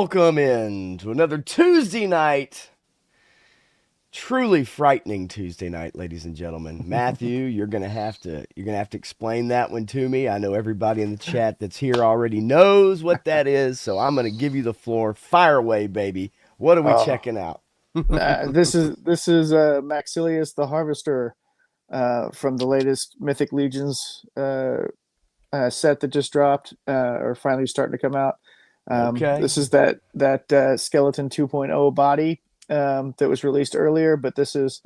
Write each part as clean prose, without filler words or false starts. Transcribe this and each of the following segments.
welcome in to another Tuesday night. Truly frightening Tuesday night, ladies and gentlemen. Matthew, you're gonna have to explain that one to me. I know everybody in the chat that's here already knows what that is, so I'm gonna give you the floor. Fire away, baby. What are we checking out? This is Maxilius the Harvester from the latest Mythic Legions set that just dropped or finally starting to come out. Okay. This is that Skeleton 2.0 body that was released earlier, but this is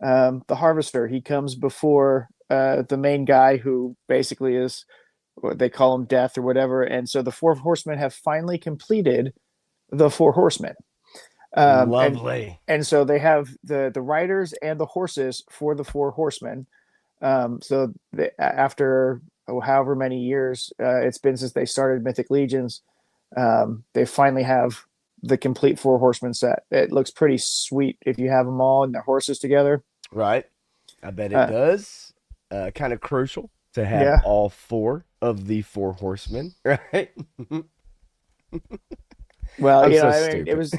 the Harvester. He comes before the main guy, who basically is what they call him, Death or whatever. And so the Four Horsemen have finally completed the Four Horsemen. Lovely. And so they have the riders and the horses for the Four Horsemen. After however many years it's been since they started Mythic Legions, they finally have the complete Four Horsemen set. It looks pretty sweet if you have them all and their horses together. Right. I bet it does. Kind of crucial to have all four of the Four Horsemen, right? Well, it was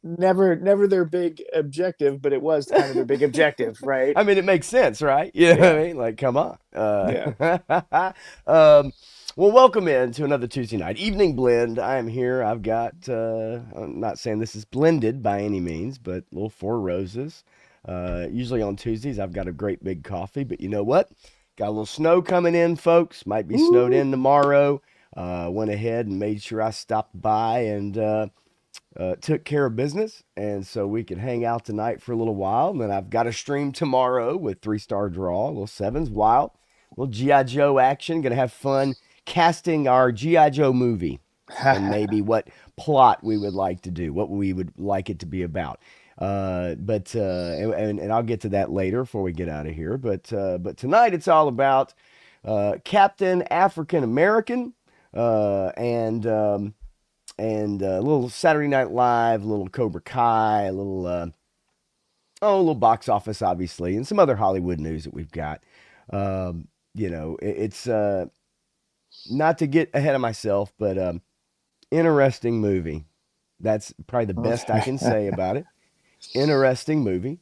never their big objective, but it was kind of their big objective, right? I mean, it makes sense, right? You know what I mean? Like, come on. Well, welcome in to another Tuesday night evening blend. I am here. I've got, I'm not saying this is blended by any means, but little Four Roses. Usually on Tuesdays, I've got a great big coffee, but you know what? Got a little snow coming in, folks. Might be snowed in tomorrow. Went ahead and made sure I stopped by and took care of business, and so we could hang out tonight for a little while. And then I've got a stream tomorrow with 3-star draw, little sevens, wild, little G.I. Joe action. Gonna have fun casting our G.I. Joe movie and maybe what plot we would like to do, what we would like it to be about. But I'll get to that later before we get out of here. But tonight it's all about Captain African American and a little Saturday Night Live, a little Cobra Kai, a little box office, obviously, and some other Hollywood news that we've got. It's not to get ahead of myself, but interesting movie. That's probably the best I can say about it. Interesting movie.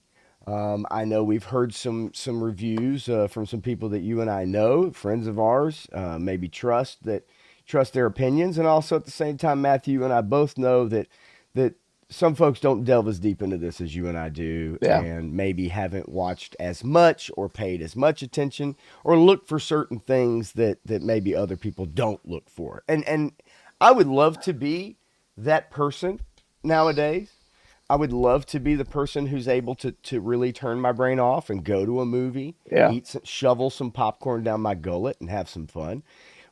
I know we've heard some reviews from some people that you and I know, friends of ours, maybe trust their opinions, and also at the same time, Matthew and I both know that some folks don't delve as deep into this as you and I do, and maybe haven't watched as much or paid as much attention or looked for certain things that maybe other people don't look for. And I would love to be that person nowadays. I would love to be the person who's able to really turn my brain off and go to a movie, shovel some popcorn down my gullet and have some fun.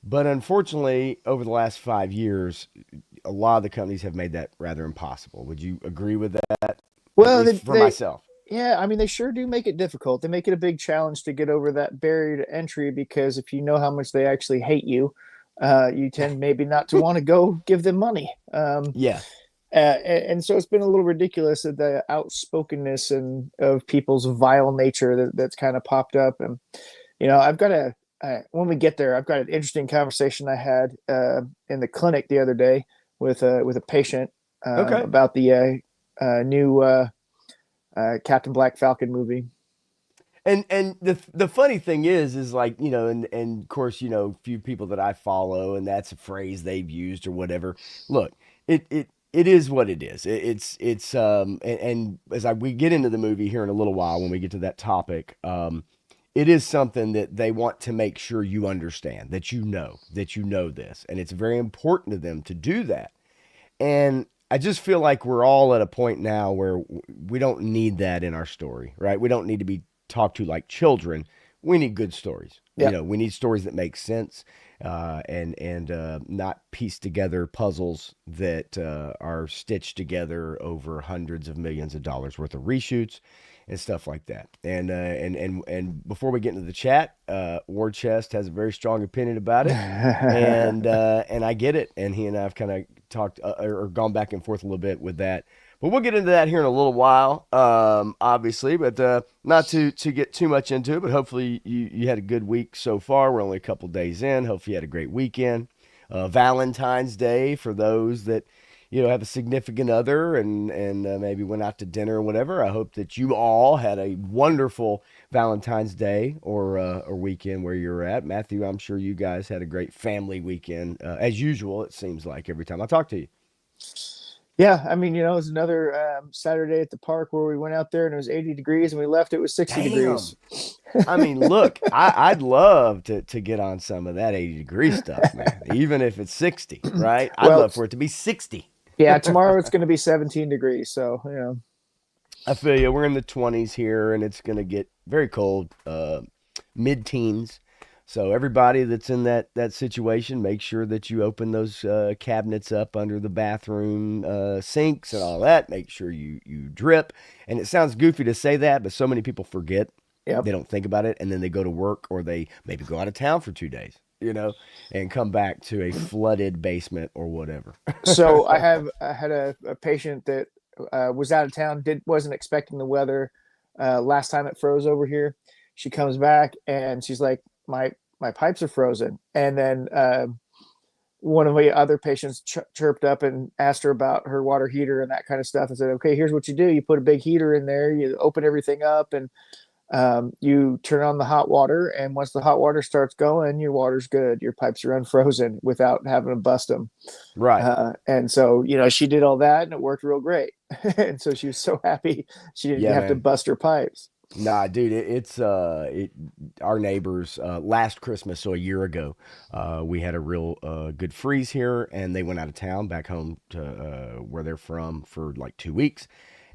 But unfortunately, over the last 5 years, a lot of the companies have made that rather impossible. Would you agree with that? Well, myself. Yeah, I mean, they sure do make it difficult. They make it a big challenge to get over that barrier to entry, because if you know how much they actually hate you, you tend maybe not to want to go give them money. And so it's been a little ridiculous at the outspokenness and of people's vile nature that's kind of popped up. And, I've got when we get there, I've got an interesting conversation I had in the clinic the other day with a patient about the new Captain Black Falcon movie. And the funny thing is like, and of course, few people that I follow, and that's a phrase they've used or whatever. Look, it is what it is. It's and as we get into the movie here in a little while, when we get to that topic, it is something that they want to make sure you understand, that you know this, and it's very important to them to do that. And I just feel like we're all at a point now where we don't need that in our story, right? We don't need to be talked to like children. We need good stories. Yeah. We need stories that make sense, and not piece together puzzles that are stitched together over hundreds of millions of dollars worth of reshoots and stuff like that. And before we get into the chat, War Chest has a very strong opinion about it, and I get it. And he and I have kind of talked or gone back and forth a little bit with that. But we'll get into that here in a little while, obviously, but not to get too much into it. But hopefully you had a good week so far. We're only a couple days in. Hopefully you had a great weekend. Valentine's Day for those that have a significant other and maybe went out to dinner or whatever. I hope that you all had a wonderful Valentine's Day or weekend where you're at. Matthew, I'm sure you guys had a great family weekend as usual. It seems like every time I talk to you. Yeah, I mean, it was another Saturday at the park where we went out there and it was 80 degrees, and we left, it was 60 degrees. Damn. I mean, look, I'd love to get on some of that 80-degree stuff, man. Even if it's 60, right? I'd Well, love for it to be 60. yeah, tomorrow it's going to be 17 degrees. So, I feel you. We're in the 20s here, and it's going to get very cold, mid-teens. So everybody that's in that situation, make sure that you open those cabinets up under the bathroom sinks and all that. Make sure you drip. And it sounds goofy to say that, but so many people forget. yep. They don't think about it, and then they go to work or they maybe go out of town for 2 days, and come back to a flooded basement or whatever. So I had a patient that was out of town, wasn't expecting the weather. Last time it froze over here, she comes back and she's like, my pipes are frozen. And then one of the other patients chirped up and asked her about her water heater and that kind of stuff, and said, okay, here's what you do: you put a big heater in there, you open everything up, and you turn on the hot water, and once the hot water starts going, your water's good. Your pipes are unfrozen without having to bust them. Right. And so, she did all that, and it worked real great. And so she was so happy she didn't Yeah, have to man. bust her pipes. Nah, dude, our neighbors last Christmas, so a year ago, we had a real good freeze here, and they went out of town back home to where they're from for like 2 weeks.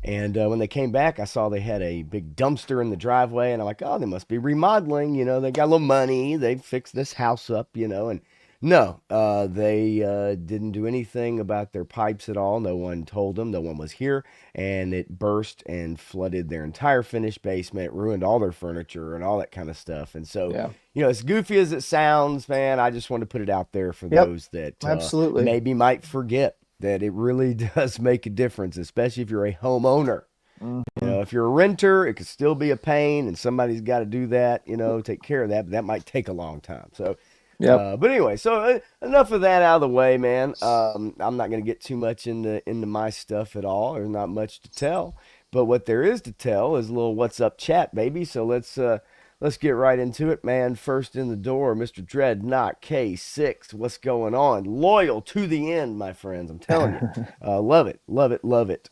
And when they came back, I saw they had a big dumpster in the driveway, and I'm like, oh, they must be remodeling. They got a little money. They fixed this house up, and no, they didn't do anything about their pipes at all. No one told them. No one was here, and it burst and flooded their entire finished basement, ruined all their furniture and all that kind of stuff. And so, Yeah. as goofy as it sounds, man, I just want to put it out there for Yep. those that Absolutely. maybe might forget that it really does make a difference, especially if you're a homeowner. Mm-hmm. If you're a renter, it could still be a pain, and somebody's got to do that, take care of that, but that might take a long time. So, Yep. but anyway, so enough of that out of the way, man. I'm not going to get too much into my stuff at all. There's not much to tell, but what there is to tell is a little what's up chat, baby. So let's get right into it, man. First in the door, Mr. Dreadnought K6. What's going on? Loyal to the end, my friends. I'm telling you, love it, love it, love it.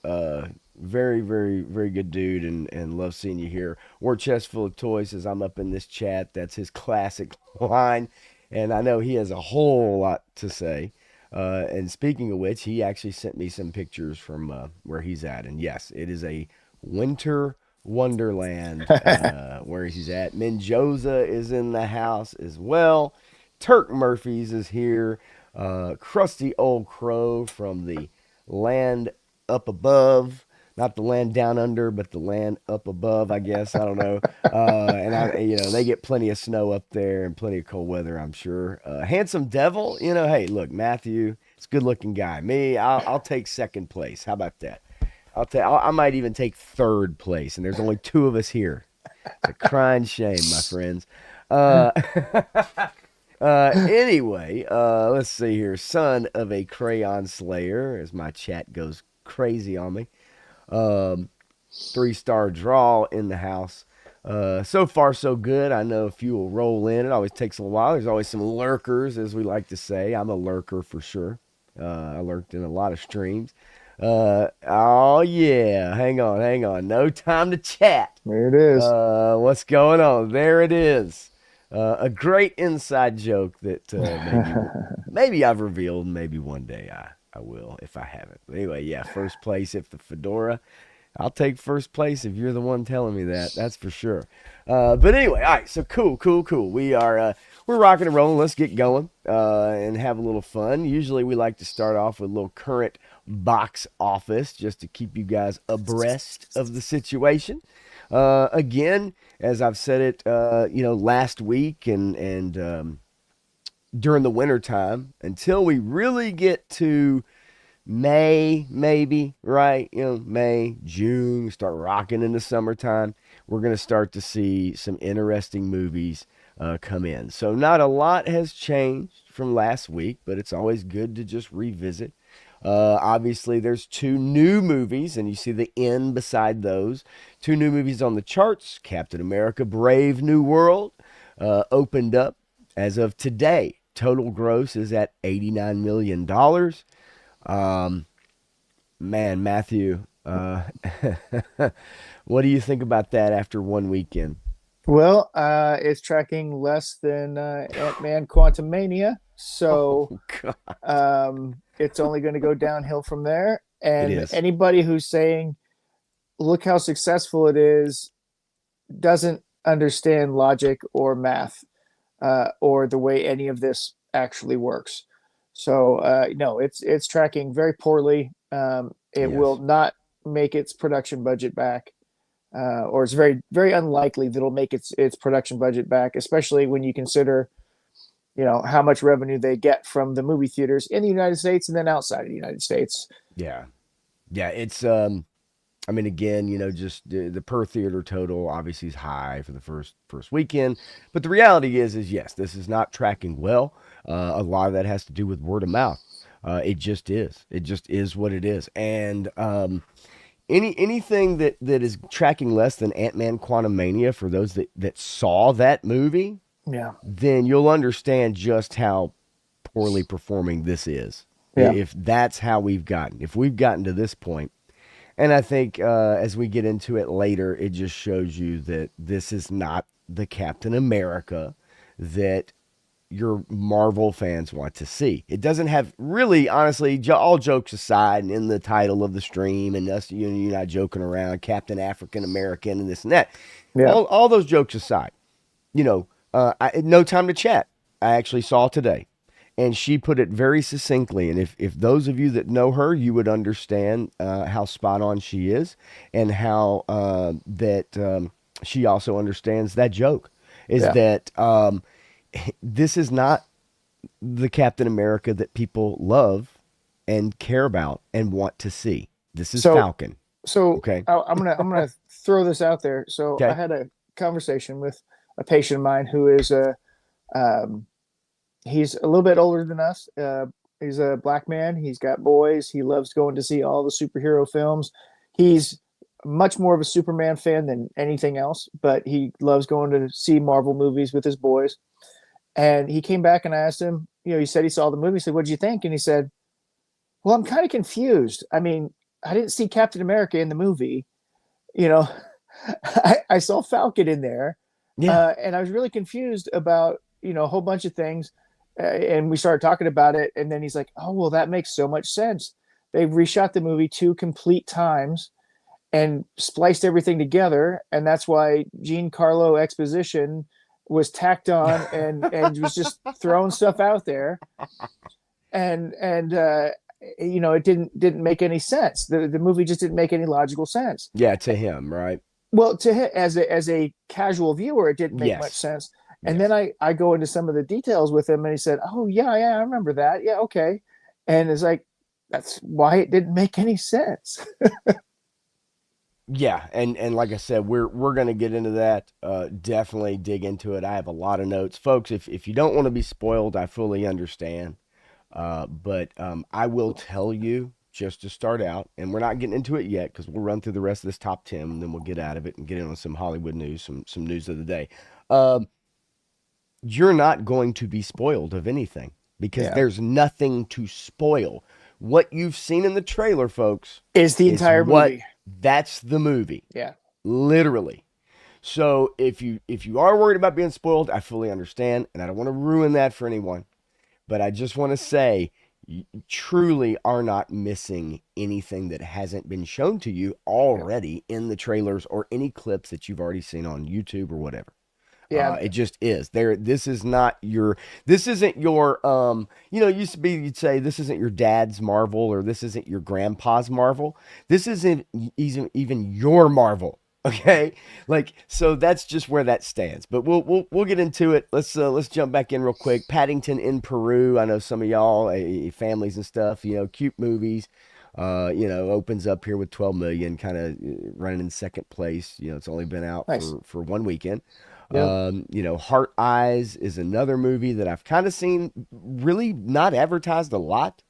Very, very, very good dude, and love seeing you here. War chest full of toys says I'm up in this chat. That's his classic line. And I know he has a whole lot to say. And speaking of which, he actually sent me some pictures from where he's at. And yes, it is a winter wonderland where he's at. Menjoza is in the house as well. Turk Murphy's is here. Crusty Old Crow from the land up above. Not the land down under, but the land up above, I guess. I don't know. They get plenty of snow up there and plenty of cold weather, I'm sure. Handsome Devil, hey, look, Matthew, it's a good looking guy. Me, I'll take second place. How about that? I might even take third place, and there's only two of us here. It's a crying shame, my friends. Uh, anyway, let's see here. Son of a Crayon Slayer, as my chat goes crazy on me. 3-star draw in the house. So far, so good. I know a few will roll in. It always takes a while. There's always some lurkers, as we like to say. I'm a lurker for sure. I lurked in a lot of streams. Oh, yeah. Hang on, hang on. No time to chat. There it is. What's going on? There it is. A great inside joke that maybe I've revealed. Maybe one day I will if I haven't. But anyway, yeah, first place if the fedora. I'll take first place if you're the one telling me that. That's for sure. But anyway, all right. So cool, cool, cool. We're rocking and rolling. Let's get going and have a little fun. Usually we like to start off with a little current box office just to keep you guys abreast of the situation. Again, as I've said it, last week and during the winter time, until we really get to May, maybe, right? May, June, start rocking in the summertime. We're going to start to see some interesting movies come in. So not a lot has changed from last week, but it's always good to just revisit. Obviously, there's two new movies, and you see the N beside those. Two new movies on the charts. Captain America: Brave New World opened up as of today. Total gross is at $89 million. Um, Man, Matthew, what do you think about that after one weekend? Well, it's tracking less than Ant-Man Quantumania, so Oh God, it's only going to go downhill from there. it And is. anybody who's saying, look how successful it is, doesn't understand logic or math or the way any of this actually works. So no, it's tracking very poorly. It will Yes. not make its production budget back, or it's very unlikely that it'll make its production budget back, especially when you consider how much revenue they get from the movie theaters in the United States and then outside of the United States. Yeah. Yeah. It's I mean, again, just the per theater total obviously is high for the first weekend, but the reality is yes, this is not tracking well. A lot of that has to do with word of mouth. It just is. It just is what it is. And anything that is tracking less than Ant Man Quantumania for those that saw that movie, Yeah, then you'll understand just how poorly performing this is. yeah, If that's how if we've gotten to this point, and I think as we get into it later, it just shows you that this is not the Captain America that your Marvel fans want to see. It doesn't have really, honestly, all jokes aside, and in the title of the stream, and us, you not joking around, Captain African American, and this and that. yeah, All those jokes aside, No Time to Chat, I actually saw today. And she put it very succinctly. And if those of you that know her, you would understand how spot on she is, and how that she also understands that joke is yeah. that this is not the Captain America that people love and care about and want to see. This is So Falcon. so Okay. I'm gonna throw this out there. So I Okay. had a conversation with a patient of mine who is um, he's a little bit older than us. He's a black man. He's got boys. He loves going to see all the superhero films. He's much more of a Superman fan than anything else, but he loves going to see Marvel movies with his boys. And he came back and I asked him, he said he saw the movie. He said, "What'd you think?" And he said, "Well, I'm kind of confused. I mean, I didn't see Captain America in the movie. You know, I saw Falcon in there, Yeah. and I was really confused about a whole bunch of things. And we started talking about it, and then he's like, "Oh, well, that makes so much sense. They've reshot the movie two complete times and spliced everything together, and that's why Giancarlo exposition was tacked on and was just throwing stuff out there, and it didn't make any sense. The movie just didn't make any logical sense." Yeah. To him, right? Well, to him, as a casual viewer, it didn't make much Yes. sense. And then Yes. I go into some of the details with him, and he said, "Oh yeah, I remember that. Yeah, okay." And it's like, that's why it didn't make any sense. Yeah, and like I said, we're gonna get into that. Definitely dig into it. I have a lot of notes, folks. If you don't want to be spoiled, I fully understand. But I will tell you just to start out, and we're not getting into it yet because we'll run through the rest of this top 10, and then we'll get out of it and get in on some Hollywood news, some news of the day. Um, you're not going to be spoiled of anything because Yeah, there's nothing to spoil. What you've seen in the trailer, folks, is the is entire what movie. that's the movie, Yeah, literally. So if you are worried about being spoiled, I fully understand, and I don't want to ruin that for anyone. But I just want to say, you truly are not missing anything that hasn't been shown to you yeah, already in the trailers or any clips that you've already seen on YouTube or whatever. yeah, It just is. This is not your. This isn't your. It used to be you'd say this isn't your dad's Marvel or this isn't your grandpa's Marvel. This isn't even your Marvel. Okay, like so that's just where that stands. But we'll get into it. Let's jump back in real quick. Paddington in Peru. I know some of y'all, families and stuff. Cute movies. Opens up here with 12 million, kind of running in second place. It's only been out nice. for one weekend. Yep. Heart Eyes is another movie that I've kind of seen really not advertised a lot.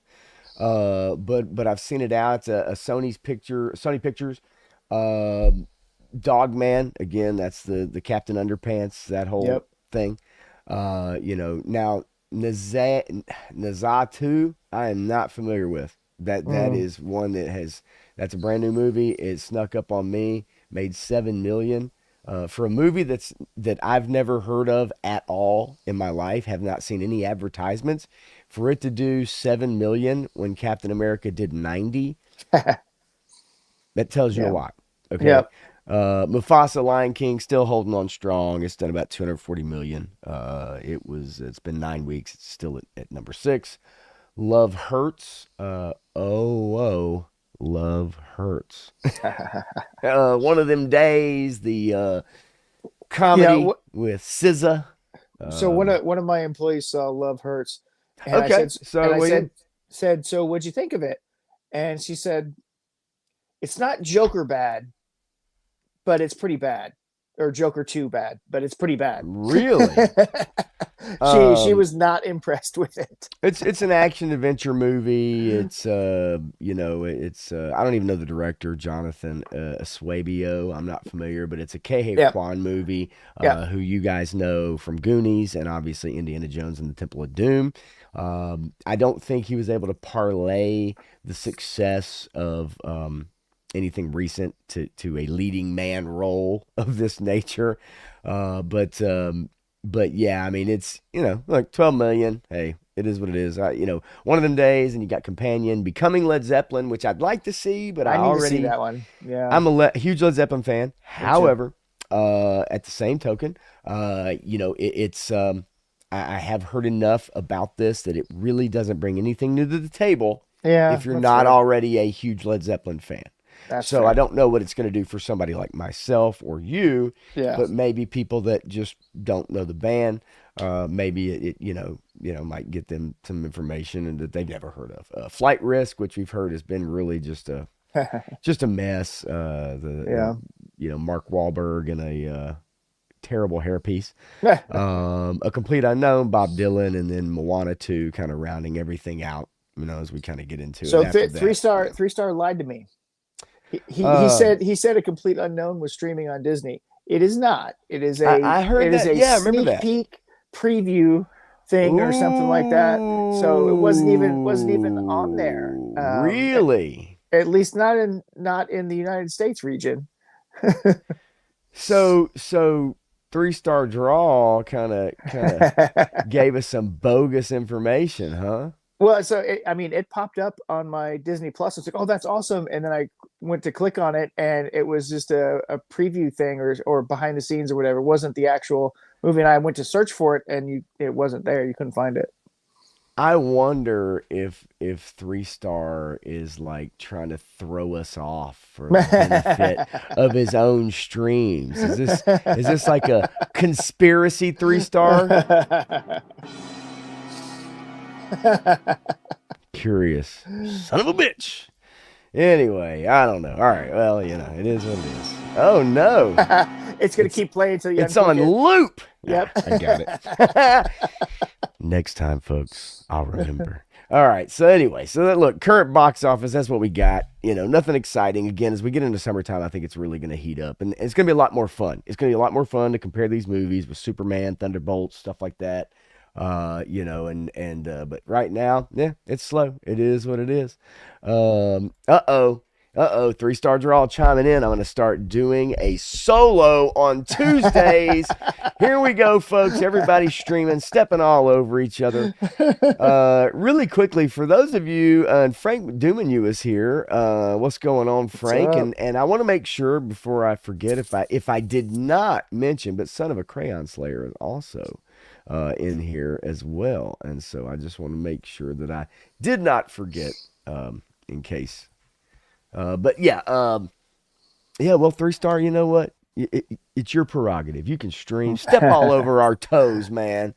But I've seen it out. It's a Sony Pictures. Um, Dogman again. That's the Captain Underpants. That whole Yep. thing. Now Nazatu. I am not familiar with that. That Mm. is one that's a brand new movie. It snuck up on me. Made 7 million. For a movie that I've never heard of at all in my life, have not seen any advertisements, for it to do 7 million when Captain America did 90, that tells you a Yeah. lot. Okay. Yep. Mufasa Lion King still holding on strong. It's done about 240 million. It's been 9 weeks. It's still at number six. Love Hurts. Love Hurts. One of them days, the Yeah. comedy with SZA. So one of my employees saw Love Hurts, and I Okay, said, and so I well, yeah, said, so what'd you think of it? And she said, it's not Joker bad, but it's pretty bad, or Joker 2 bad, but it's pretty bad. really. She Um, was not impressed with it. it's an action adventure movie. I don't even know the director, Jonathan Aswabio. I'm not familiar, but it's a Kei Yeah, Kwan movie, yeah. who you guys know from Goonies and obviously Indiana Jones and the Temple of Doom. I don't think he was able to parlay the success of anything recent to a leading man role of this nature. But yeah, I mean, it's, like 12 million. Hey, it is what it is. One of them days, and you got Companion becoming Led Zeppelin, which I'd like to see, but I need to see that one. Yeah, huge Led Zeppelin fan. me too. However, at the same token, I have heard enough about this that it really doesn't bring anything new to the table Yeah, if you're that's not fair. already a huge Led Zeppelin fan. That's So I fair. don't know what it's going to do for somebody like myself or you, Yeah. but maybe people that just don't know the band, maybe it might get them some information and that they've never heard of. Flight Risk, which we've heard has been really just a mess. Yeah. Mark Wahlberg in a terrible hairpiece. A Complete Unknown, Bob Dylan, and then Moana 2 kind of rounding everything out. As we kind of get into it So after three that. star three star lied to me. Uh, He said A Complete Unknown was streaming on Disney. It is not. I heard It is that. a Yeah, I remember sneak that. peek preview thing or something like that. So it wasn't even on there. Ooh, really? At least not in the United States region. So 3 star draw kind of gave us some bogus information, huh? Well, so I mean, it popped up on my Disney Plus. It's like, oh, that's awesome. And then I went to click on it, and it was just a preview thing or behind the scenes or whatever. It wasn't the actual movie. And I went to search for it, and it wasn't there. You couldn't find it. I wonder if 3 star is like trying to throw us off for the benefit of his own streams. Is this like a conspiracy 3 star? Curious. Son of a bitch. Anyway, I don't know. All right. Well, it is what it is. Oh no. It's gonna It's keep playing until you it's on unclick it. loop. Yep. I got it. Next time, folks, I'll remember. All right. So anyway, look, current box office, that's what we got. Nothing exciting. Again, as we get into summertime, I think it's really going to heat up, and it's going to be a lot more fun. It's going to be a lot more fun to compare these movies with Superman, Thunderbolts, stuff like that. But right now, yeah, it's slow. It is what it is. Uh oh, 3 star draw chiming in. I'm going to start doing a solo on Tuesdays. Here we go, folks. Everybody streaming, stepping all over each other. Really quickly, for those of you, and Frank Dumanu is here. What's going on, What's Frank? up? And I want to make sure before I forget, if I did not mention, but Son of a Crayon Slayer is also in here as well, and so I just want to make sure that I did not forget, in case. But yeah, yeah. Well, 3 star. You know what? It's your prerogative. You can stream, step all over our toes, man.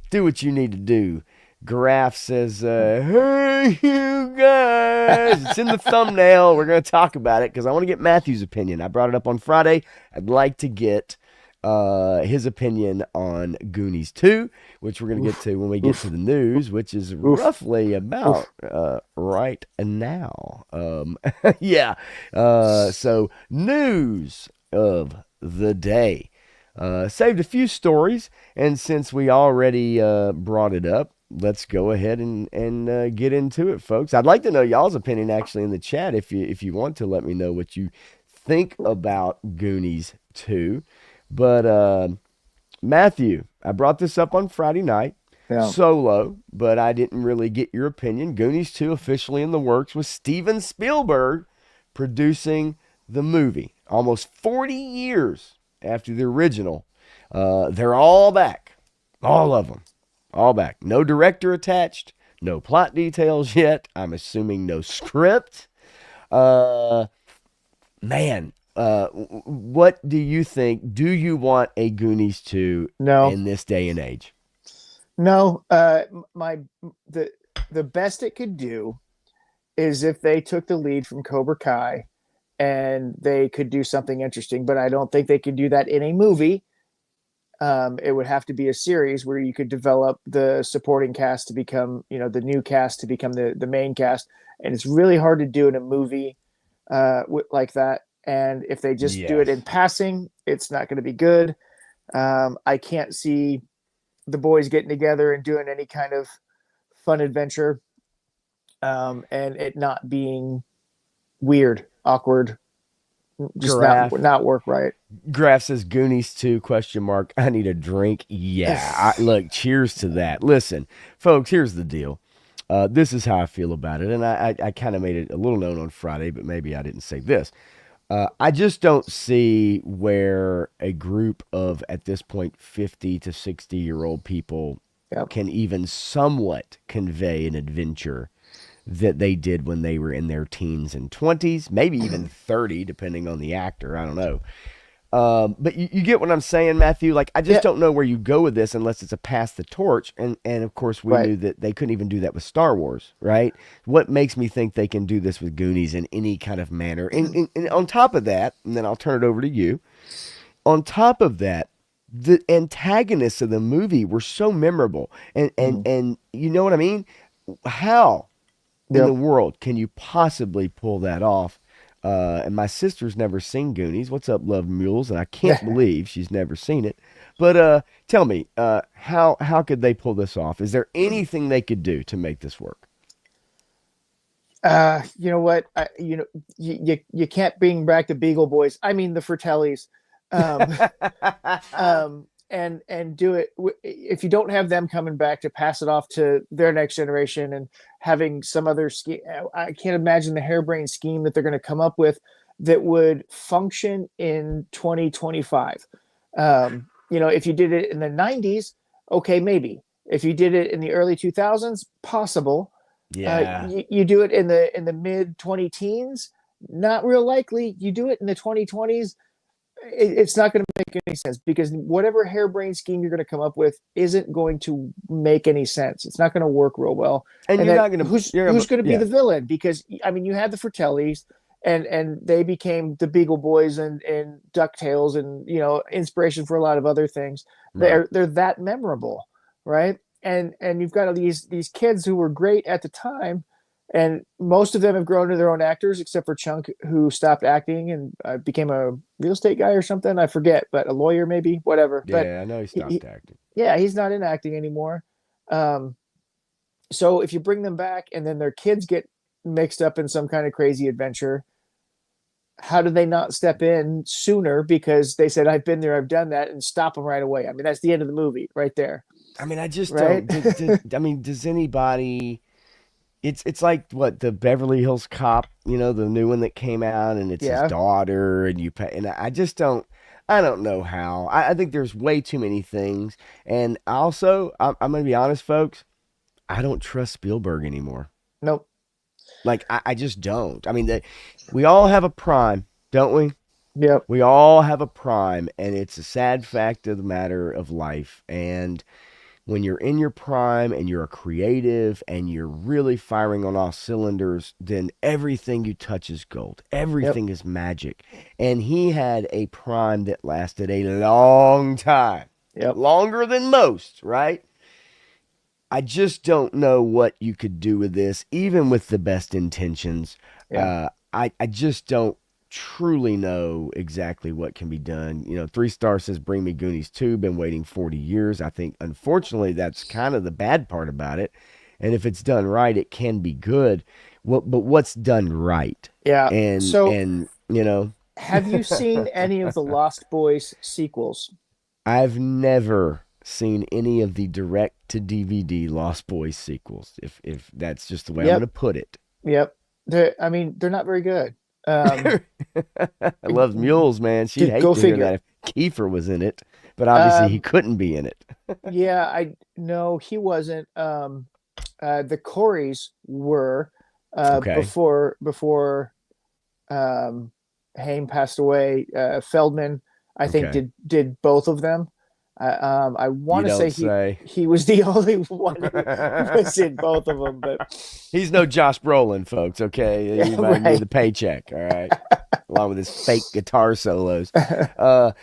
Do what you need to do. Graf says, "Hey, you guys!" It's in the thumbnail. We're gonna talk about it because I want to get Matthew's opinion. I brought it up on Friday. I'd like to get his opinion on Goonies 2, which we're going to get Oof, to when we get to oof, the news, which is oof, roughly about oof. right now. Yeah. So, news of the day. Saved a few stories, and since we already brought it up, let's go ahead and get into it, folks. I'd like to know y'all's opinion actually in the chat if you want to let me know what you think about Goonies 2. But Matthew, I brought this up on Friday night Yeah. solo, but I didn't really get your opinion. Goonies 2 officially in the works with Steven Spielberg producing the movie. Almost 40 years after the original. They're all back. All of them. All back. No director attached. No plot details yet. I'm assuming no script. Uh, Man, what do you think? Do you want a Goonies 2 No, in this day and age? no. My the the best it could do is if they took the lead from Cobra Kai and they could do something interesting. But I don't think they could do that in a movie. It would have to be a series where you could develop the supporting cast to become, the new cast to become the main cast, and it's really hard to do in a movie like that. And if they just do it in Yes. passing, it's not going to be good. I can't see the boys getting together and doing any kind of fun adventure, and it not being weird, awkward, just Graph. not work right. Graph says Goonies 2 question mark. I need a drink. Yeah. Look, cheers to that. Listen, folks, here's the deal. This is how I feel about it. And I kind of made it a little known on Friday, but maybe I didn't say this. I just don't see where a group of, at this point, 50 to 60-year-old people Yep. can even somewhat convey an adventure that they did when they were in their teens and 20s, maybe even 30, depending on the actor. I don't know. But you get what I'm saying, Matthew? Like, I just Yeah. don't know where you go with this unless it's a pass the torch. And of course, we Right. knew that they couldn't even do that with Star Wars, right? What makes me think they can do this with Goonies in any kind of manner? And on top of that, and then I'll turn it over to you. On top of that, the antagonists of the movie were so memorable. Mhm. And you know what I mean? How in the Yep. world can you possibly pull that off? And my sister's never seen Goonies. What's up, Love Mules? And I can't believe she's never seen it. But tell me, how could they pull this off? Is there anything they could do to make this work? You know what? You can't bring back the Beagle Boys. I mean the Fratellis, um, and do it if you don't have them coming back to pass it off to their next generation and having some other scheme. I can't imagine the harebrained scheme that they're going to come up with that would function in 2025. If you did it in the 90s, okay, maybe. If you did it in the early 2000s, possible. Yeah. You do it in the mid 20 teens, not real likely. You do it in the 2020s, it's not going to make any sense because whatever harebrained scheme you're going to come up with isn't going to make any sense. It's not going to work real well. And And you're then not gonna who's you're gonna who's going to be yeah. the villain? Because I mean, you had the Fratellis, and they became the Beagle Boys and Ducktales, and inspiration for a lot of other things. Right. They're that memorable, right? And you've got these kids who were great at the time, and most of them have grown to their own actors, except for Chunk, who stopped acting and became a real estate guy or something. I forget, but a lawyer maybe, whatever. But Yeah, I know he he stopped acting. yeah, he's not in acting anymore. Um, so if you bring them back and then their kids get mixed up in some kind of crazy adventure, how do they not step in sooner because they said, I've been there, I've done that, and stop them right away? I mean, that's the end of the movie right there, I mean, I just right? don't. I mean, does anybody? It's like what the Beverly Hills Cop, the new one that came out, and it's his Yeah. daughter, and you pay, and I just don't. I don't know how. I think there's way too many things, and also I'm gonna be honest, folks. I don't trust Spielberg anymore. Nope. Like I just don't. I mean, we all have a prime, don't we? Yep. We all have a prime, and it's a sad fact of the matter of life. And when you're in your prime and you're a creative and you're really firing on all cylinders, then everything you touch is gold. Yep. Everything is magic. And he had a prime that lasted a long time, Yep. longer than most, right? I just don't know what you could do with this, even with the best intentions. Yeah. I just don't truly know exactly what can be done. 3 Star says, bring me Goonies 2. Been waiting 40 years. I think, unfortunately, that's kind of the bad part about it. And if it's done right, it can be good. But what's done right? Yeah. And, So, and, you know, have you seen any of the Lost Boys sequels? I've never seen any of the direct to DVD Lost Boys sequels, if that's just the way I'm going Yep. to put it. Yep. I mean, they're not very good. Um, I love mules, man. She'd hate go to hear figure. that if Kiefer was in it, but obviously he Um, couldn't be in it. yeah, I no, he wasn't. The Coreys were Okay, before Haim passed away. Feldman, I think, okay. did both of them. I You want to say don't say. he was the only one who was in both of them, but He's no Josh Brolin, folks. Okay, yeah, he might get right. the paycheck. All right, along with his fake guitar solos. Yeah,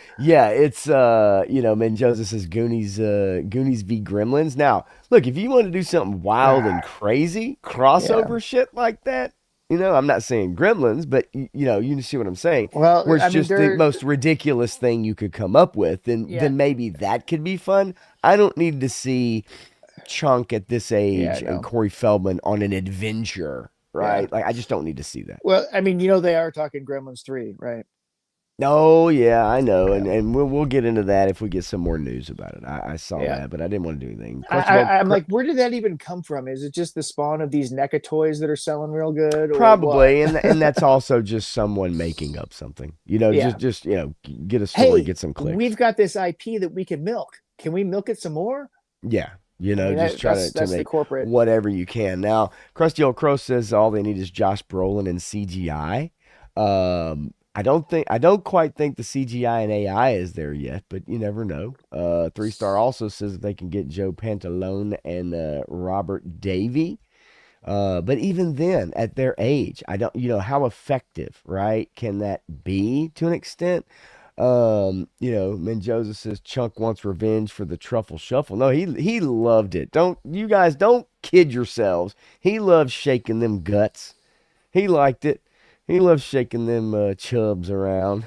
it's man. Joseph says Goonies v Gremlins. Now, look, if you want to do something wild and crazy, Yeah. crossover shit like that, I'm not saying Gremlins, but you see what I'm saying. Well, Where it's I mean, just the they're most ridiculous thing you could come up with, then yeah, then maybe that could be fun. I don't need to see Chunk at this yeah, age and no, Corey Feldman on an adventure, yeah. right? Like, I just don't need to see that. Well, I mean, they are talking Gremlins 3, right? Oh yeah, I know, Yeah, and we'll get into that if we get some more news about it. I saw yeah. that, but I didn't want to do anything. I, Question about I'm like, where did that even come from? Is it just the spawn of these NECA toys that are selling real good, or what? probably, and that's also just someone making up something. Yeah. Just get a story, Hey, get some we've clicks. got this IP that we can milk. Can we milk it some more? Yeah, I mean, just try to that's the make corporate. whatever you can. Now, Krusty Old Crow says all they need is Josh Brolin and CGI. I don't quite think the CGI and AI is there yet, but you never know. 3 Star also says that they can get Joe Pantalone and Robert Davey. But even then, at their age, I don't, how effective, right? Can that be to an extent? Mendoza says Chunk wants revenge for the truffle shuffle. No, he loved it. Don't kid yourselves. He loved shaking them guts. He liked it. He loves shaking them chubs around.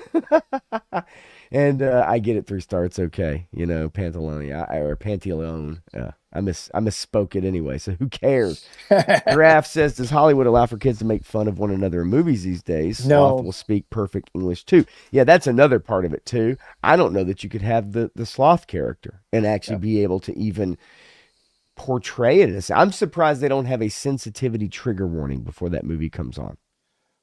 And I get it, 3 Star. It's okay. Pantalone or Pantalone. I misspoke it anyway. So who cares? Giraffe says, does Hollywood allow for kids to make fun of one another in movies these days? Sloth No. will speak perfect English too. Yeah, that's another part of it too. I don't know that you could have the sloth character and actually Yeah. be able to even portray it as. I'm surprised they don't have a sensitivity trigger warning before that movie comes on.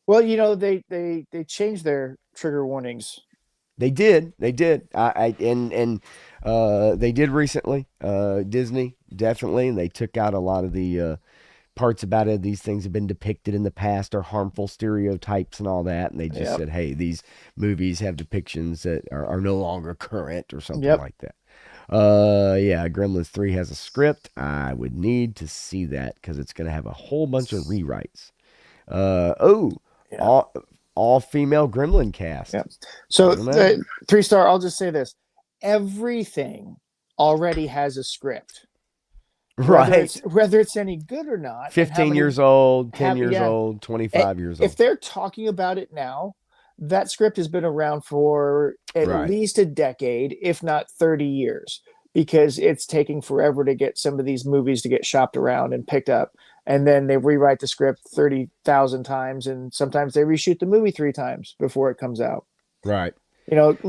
Well, they changed their trigger warnings. They did. They did. They did recently. Disney definitely, and they took out a lot of the parts about it. These things have been depicted in the past are harmful stereotypes and all that, and they just Yep. said, "Hey, these movies have depictions that are no longer current or something Yep. like that." Yeah, Gremlins 3 has a script. I would need to see that because it's going to have a whole bunch of rewrites. Oh, Yeah. all all female Gremlin Yeah. cast. I So don't know. 3 Star, I'll just say this. Everything already has a script. Right. Whether it's any good or not, and how 15 many years old, 10 have years yeah. old, 25 years If old. they're talking about it now, that script has been around for at Right. least a decade, if not 30 years, because it's taking forever to get some of these movies to get shopped around and picked up. And then they rewrite the script 30,000 times, and sometimes they reshoot the movie 3 times before it comes out. Right.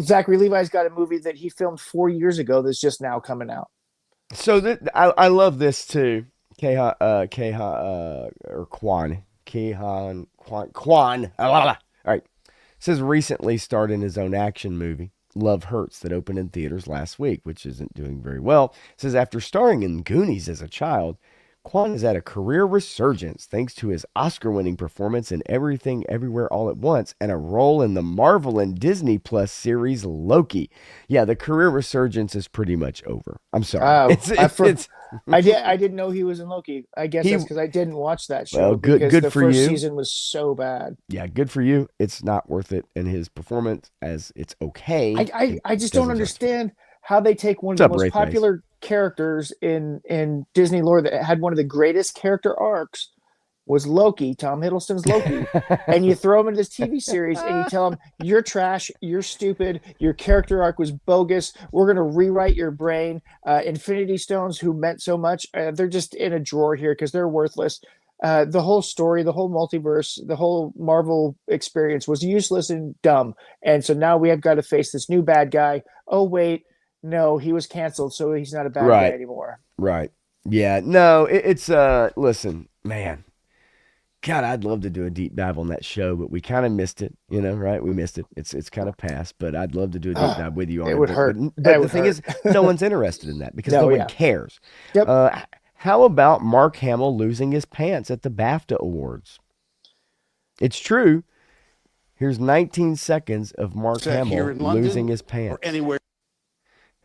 Zachary Levi's got a movie that he filmed 4 years ago that's just now coming out. So I love this too. Or Kwan. Kwan. All right. Says recently starred in his own action movie, Love Hurts, that opened in theaters last week, which isn't doing very well. Says after starring in Goonies as a child, Quan is at a career resurgence thanks to his Oscar winning performance in Everything Everywhere All at Once and a role in the Marvel and Disney Plus series Loki. Yeah, the career resurgence is pretty much over. I'm sorry. Oh, It's I didn't know he was in Loki. I guess he that's because I didn't watch that well, show because good the for first you. season was so bad. Yeah, good for you. It's not worth it. And his performance, as it's okay, it I just don't doesn't justify. understand how they take one of What's the up, most Wraith Base? popular characters in Disney lore that had one of the greatest character arcs was Loki, Tom Hiddleston's Loki, and you throw him into this TV series and you tell him you're trash, you're stupid, your character arc was bogus. We're gonna rewrite your brain. Infinity Stones, who meant so much, they're just in a drawer here because they're worthless. The whole story, the whole multiverse, the whole Marvel experience was useless and dumb. And so now we have got to face this new bad guy. Oh wait, no, he was canceled, so he's not a bad guy Right, anymore. right. Yeah, no, it's listen, man. God, I'd love to do a deep dive on that show, but we kind of missed it, right? We missed it. It's kind of past, but I'd love to do a deep dive with you on It it. would But but hurt. but It the would thing hurt. is, no one's interested in that because no No, one yeah. cares. Yep. How about Mark Hamill losing his pants at the BAFTA Awards? It's true. Here's 19 seconds of Mark Set here Hamill in losing London his or pants. anywhere.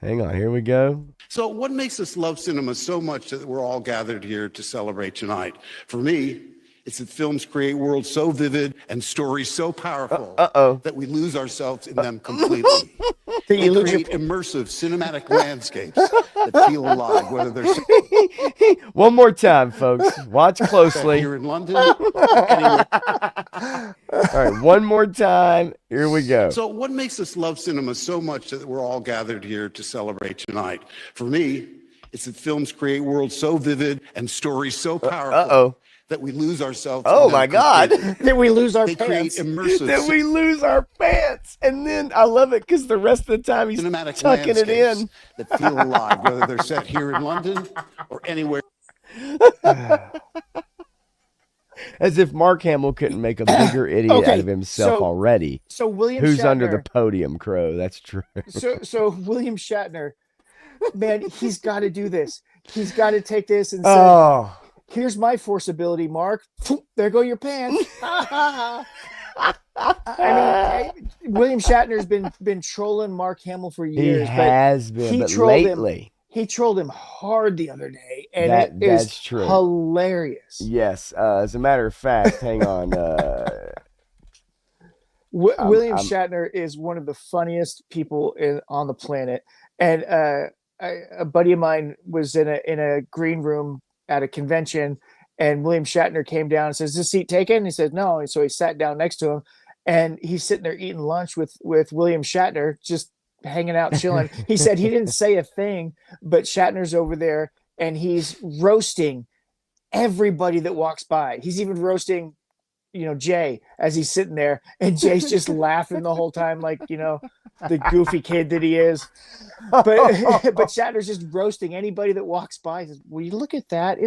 Hang on, here we go. So, what makes us love cinema so much that we're all gathered here to celebrate tonight? For me, it's that films create worlds so vivid and stories so powerful Uh-oh. that we lose ourselves in them completely. That They you lose your create immersive cinematic landscapes that feel alive, whether they're set One more time, folks. Watch closely. here in London or anywhere. All right, one more time. Here we go. So, what makes us love cinema so much that we're all gathered here to celebrate tonight? For me, it's that films create worlds so vivid and stories so powerful Uh-oh. that we lose ourselves. Oh in them my God. completely. that we lose our They create pants. immersive That we lose our pants. And then I love it because the rest of the time he's cinematic tucking it landscapes in. that feel alive, whether they're set here in London or anywhere. As if Mark Hamill couldn't make a bigger idiot Okay, out of himself so- already. So William Who's Shatner, under the podium, Crow? That's true. so William Shatner, man, he's got to do this. He's got to take this and say, Oh. "Here's my force ability, Mark. There go your pants." I mean, William Shatner's been trolling Mark Hamill for He years, has been, he but trolled him. lately. he trolled him hard the other day, and That's is true. hilarious. Yes. As a matter of fact, hang on. William Shatner is one of the funniest people on the planet, and a buddy of mine was in a green room at a convention, and William Shatner came down and says, "Is this seat taken?" And he said, "No." And so he sat down next to him, and he's sitting there eating lunch with William Shatner, just hanging out, chilling. He said he didn't say a thing, but Shatner's over there, and he's roasting everybody that walks by. He's even roasting, Jay as he's sitting there, and Jay's just laughing the whole time, like, the goofy kid that he is. But Shatner's just roasting anybody that walks by. He says, "Will you look at that?"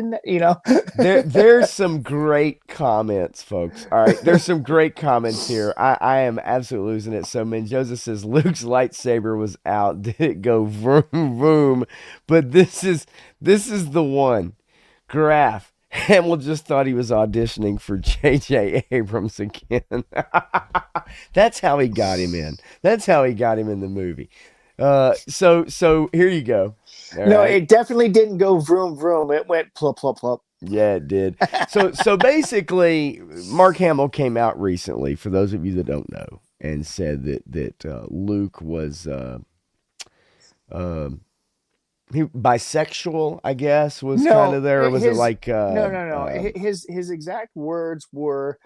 There's some great comments, folks. All right, there's some great comments here. I am absolutely losing it. So Mendoza says Luke's lightsaber was out. Did it go vroom vroom? But this is the one. Graph. Hamill just thought he was auditioning for J.J. Abrams again. That's how he got him in. That's how he got him in the movie. So here you go. All No, right. it definitely didn't go vroom vroom. It went plop plop plop. Yeah, it did. So basically, Mark Hamill came out recently, for those of you that don't know, and said that Luke was he bisexual, I guess, was kind of there, or was it like no. His exact words were,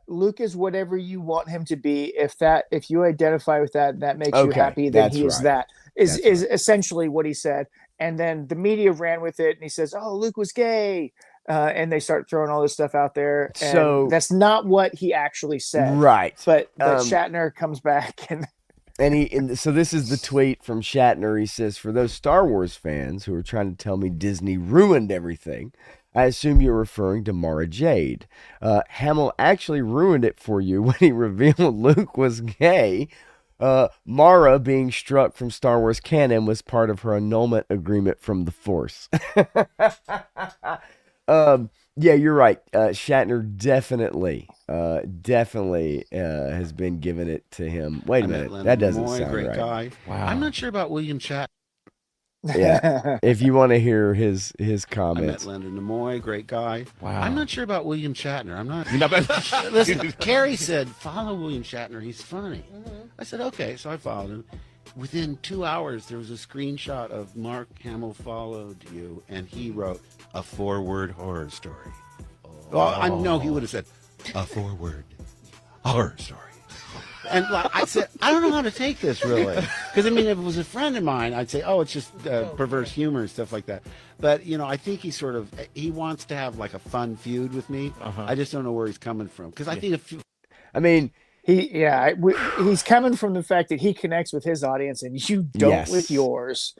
"Luke is whatever you want him to be. If you identify with that, and that makes you Okay, happy, then that's he is right. that." Is That's is essentially what he said. And then the media ran with it, and he says, "Oh, Luke was gay," and they start throwing all this stuff out there. And So- that's not what he actually said. Right. But Shatner comes back and. And so this is the tweet from Shatner. He says, "For those Star Wars fans who are trying to tell me Disney ruined everything, I assume you're referring to Mara Jade. Hamill actually ruined it for you when he revealed Luke was gay. Mara being struck from Star Wars canon was part of her annulment agreement from the Force. Yeah, you're right. Shatner definitely has been giving it to him. Wait a minute, that doesn't sound great right. guy. Wow. I'm not sure about William Shatner. Yeah, if you want to hear his I met comments. Leonard Nimoy, great guy. Wow. I'm not sure about William Shatner. I'm not. Listen, Carrie said, follow William Shatner. He's funny. I said, okay. So I followed him. Within 2 hours, there was a screenshot of Mark Hamill followed you, and he wrote a 4-word horror story. Well, I know he would have said a 4-word horror story. And I said, I don't know how to take this really, because I mean, if it was a friend of mine, I'd say, oh, it's just perverse humor and stuff like that. But I think he wants to have like a fun feud with me. I just don't know where he's coming from, because I think I mean, he's coming from the fact that he connects with his audience and you don't Yes. with yours.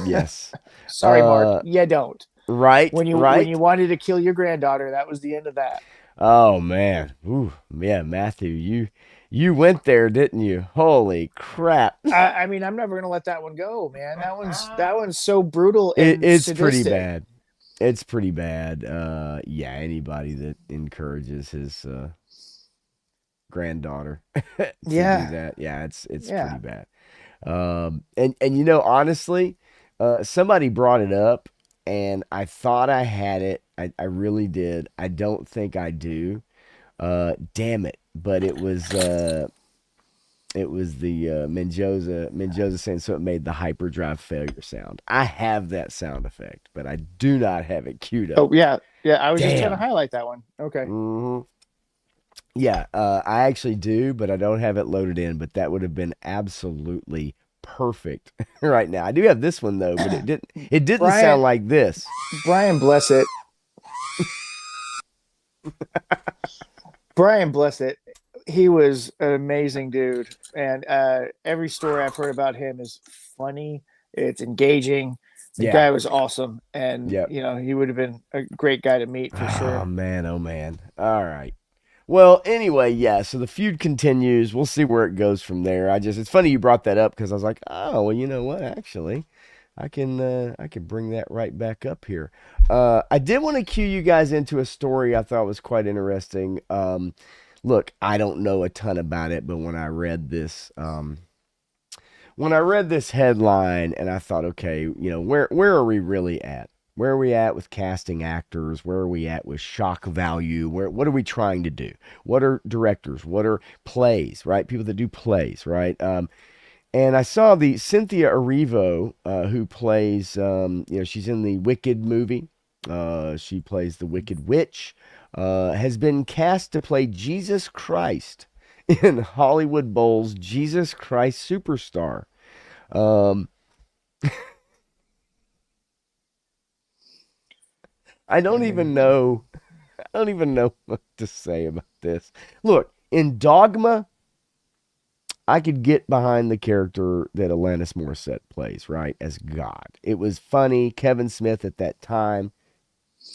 yes, Sorry, Mark, you don't. right, When you wanted to kill your granddaughter, that was the end of that. Oh man, ooh, yeah, Matthew, you went there, didn't you? Holy crap! I mean, I'm never gonna let that one go, man. That one's so brutal and It's sadistic. pretty bad. It's pretty bad. Yeah, anybody that encourages his granddaughter to do that, yeah, it's pretty bad. And honestly, somebody brought it up, and I thought I had it. I really did. I don't think I do. Damn it! But it was the Mendoza saying, so it made the hyperdrive failure sound. I have that sound effect, but I do not have it queued up. Oh yeah. I was just trying to Damn. highlight that one. Okay. Mhm. Yeah, I actually do, but I don't have it loaded in. But that would have been absolutely perfect right now. I do have this one though, but it didn't. It didn't Brian- sound like this. Brian Blessed. Brian Blessed. He was an amazing dude, and every story I've heard about him is funny. It's engaging. The Yeah. guy was awesome, and Yep. he would have been a great guy to meet for Oh sure. man, oh man. All right. Well, anyway, yeah, so the feud continues. We'll see where it goes from there. It's funny you brought that up, because I was like, oh, well, you know what? Actually, I can bring that right back up here. I did want to cue you guys into a story I thought was quite interesting. Look, I don't know a ton about it, but when I read this headline, and I thought, okay, where are we really at? Where are we at with casting actors? Where are we at with shock value? What are we trying to do? What are directors? What are plays, right? People that do plays, right? And I saw the Cynthia Erivo, who plays, she's in the Wicked movie. She plays the Wicked Witch, has been cast to play Jesus Christ in Hollywood Bowl's Jesus Christ Superstar. I don't even know what to say about this. Look, in Dogma, I could get behind the character that Alanis Morissette plays, right, as God. It was funny. Kevin Smith at that time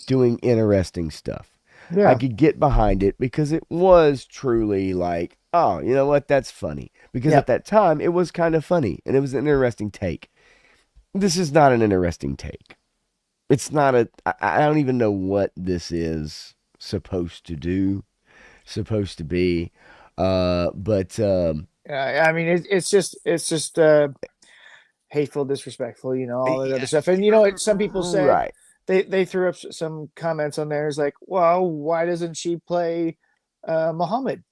doing interesting stuff. Yeah. I could get behind it because it was truly like, oh, you know what, that's funny. Because at that time, it was kind of funny, and it was an interesting take. This is not an interesting take. It's not I don't even know what this is supposed to be. But I mean, it's just hateful, disrespectful, all that other stuff. And some people said, right. They threw up some comments on there. It's like, well, why doesn't she play Muhammad?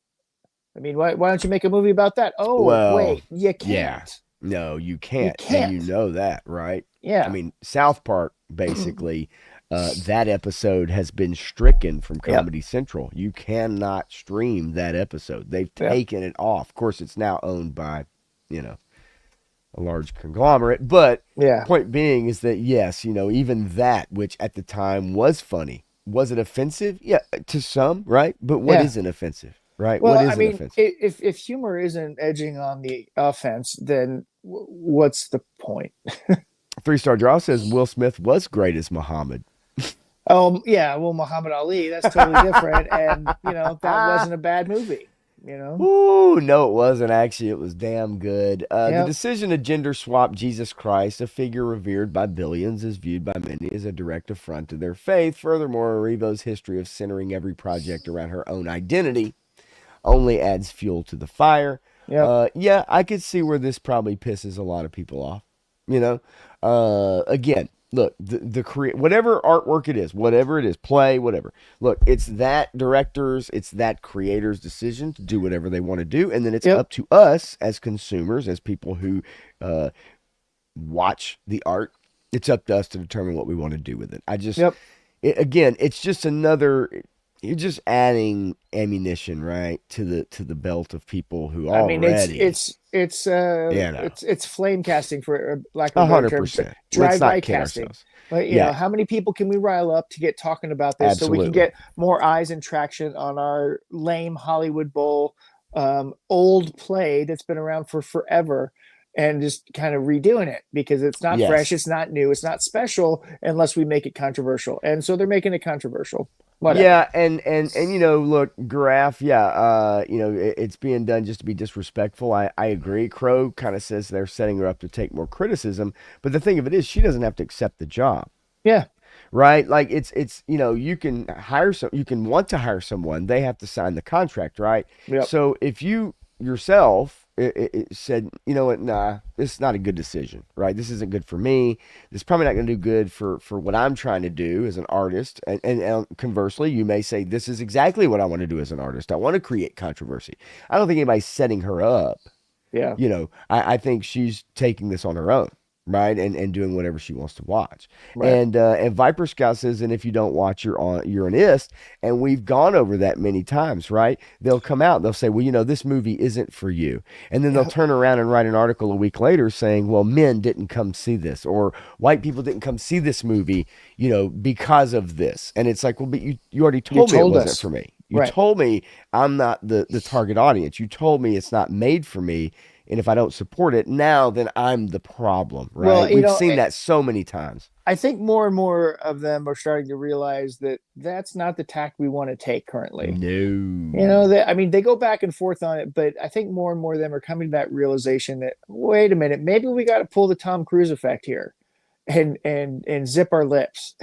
I mean, why don't you make a movie about that? Oh, Well, wait, you can't. yeah. No, you can't. can't. And you know that, right? Yeah. I mean, South Park, basically, that episode has been stricken from Comedy Central. You cannot stream that episode. They've taken it off. Of course, it's now owned by, a large conglomerate. But point being is that, yes, even that, which at the time was funny, was it offensive? Yeah, to some, right? But what isn't offensive, right? Well, what isn't I mean, offensive? if humor isn't edging on the offense, then what's the point? 3-Star Draw says Will Smith was great as Muhammad. Oh, yeah. Well, Muhammad Ali, that's totally different. And, that wasn't a bad movie. you know? Ooh, no, it wasn't actually. It was damn good. The Yep. decision to gender swap Jesus Christ, a figure revered by billions, is viewed by many as a direct affront to their faith. Furthermore, Revo's history of centering every project around her own identity only adds fuel to the fire. Yep. Yeah, I could see where this probably pisses a lot of people off. You know, again, look, whatever artwork it is, whatever it is, play, whatever. Look, it's that director's, it's that creator's decision to do whatever they want to do, and then it's Yep. up to us as consumers, as people who uh, watch the art. It's up to us to determine what we want to do with it. Yep. Again, it's just another. You're just adding ammunition, right, to the belt of people who I mean, already, yeah, no, it's flame casting, for lack of a better term, 100%. Let's drive-by not kid casting. ourselves. Like, Yeah, how many people can we rile up to get talking about this so we can absolutely. get more eyes and traction on our lame Hollywood Bowl old play that's been around for forever, and just kind of redoing it because it's not fresh, Yes. it's not new, it's not special unless we make it controversial. And so they're making it controversial. Whatever. Yeah, and look, Graph, yeah, it's being done just to be disrespectful. I agree. Crow kind of says they're setting her up to take more criticism, but the thing of it is, she doesn't have to accept the job. Yeah. Right? Like you can you can want to hire someone, they have to sign the contract, right? Yep. So if you yourself it said, you know what, nah, this is not a good decision, right? This isn't good for me. This is probably not going to do good for what I'm trying to do as an artist. And conversely, you may say, this is exactly what I want to do as an artist. I want to create controversy. I don't think anybody's setting her up. Yeah. I think she's taking this on her own, right? And doing whatever she wants to watch. Right. And Viper Scout says, and if you don't watch, you're an ist. And we've gone over that many times, right? They'll come out and they'll say, well, this movie isn't for you. And then they'll turn around and write an article a week later saying, well, men didn't come see this, or white people didn't come see this movie, because of this. And it's like, well, but you already told me it wasn't us. for me. You Right. told me I'm not the target audience. You told me it's not made for me. And if I don't support it now, then I'm the problem, right? Well, We've seen that so many times. I think more and more of them are starting to realize that that's not the tack we want to take currently. No. They go back and forth on it, but I think more and more of them are coming to that realization that, wait a minute, maybe we got to pull the Tom Cruise effect here and zip our lips.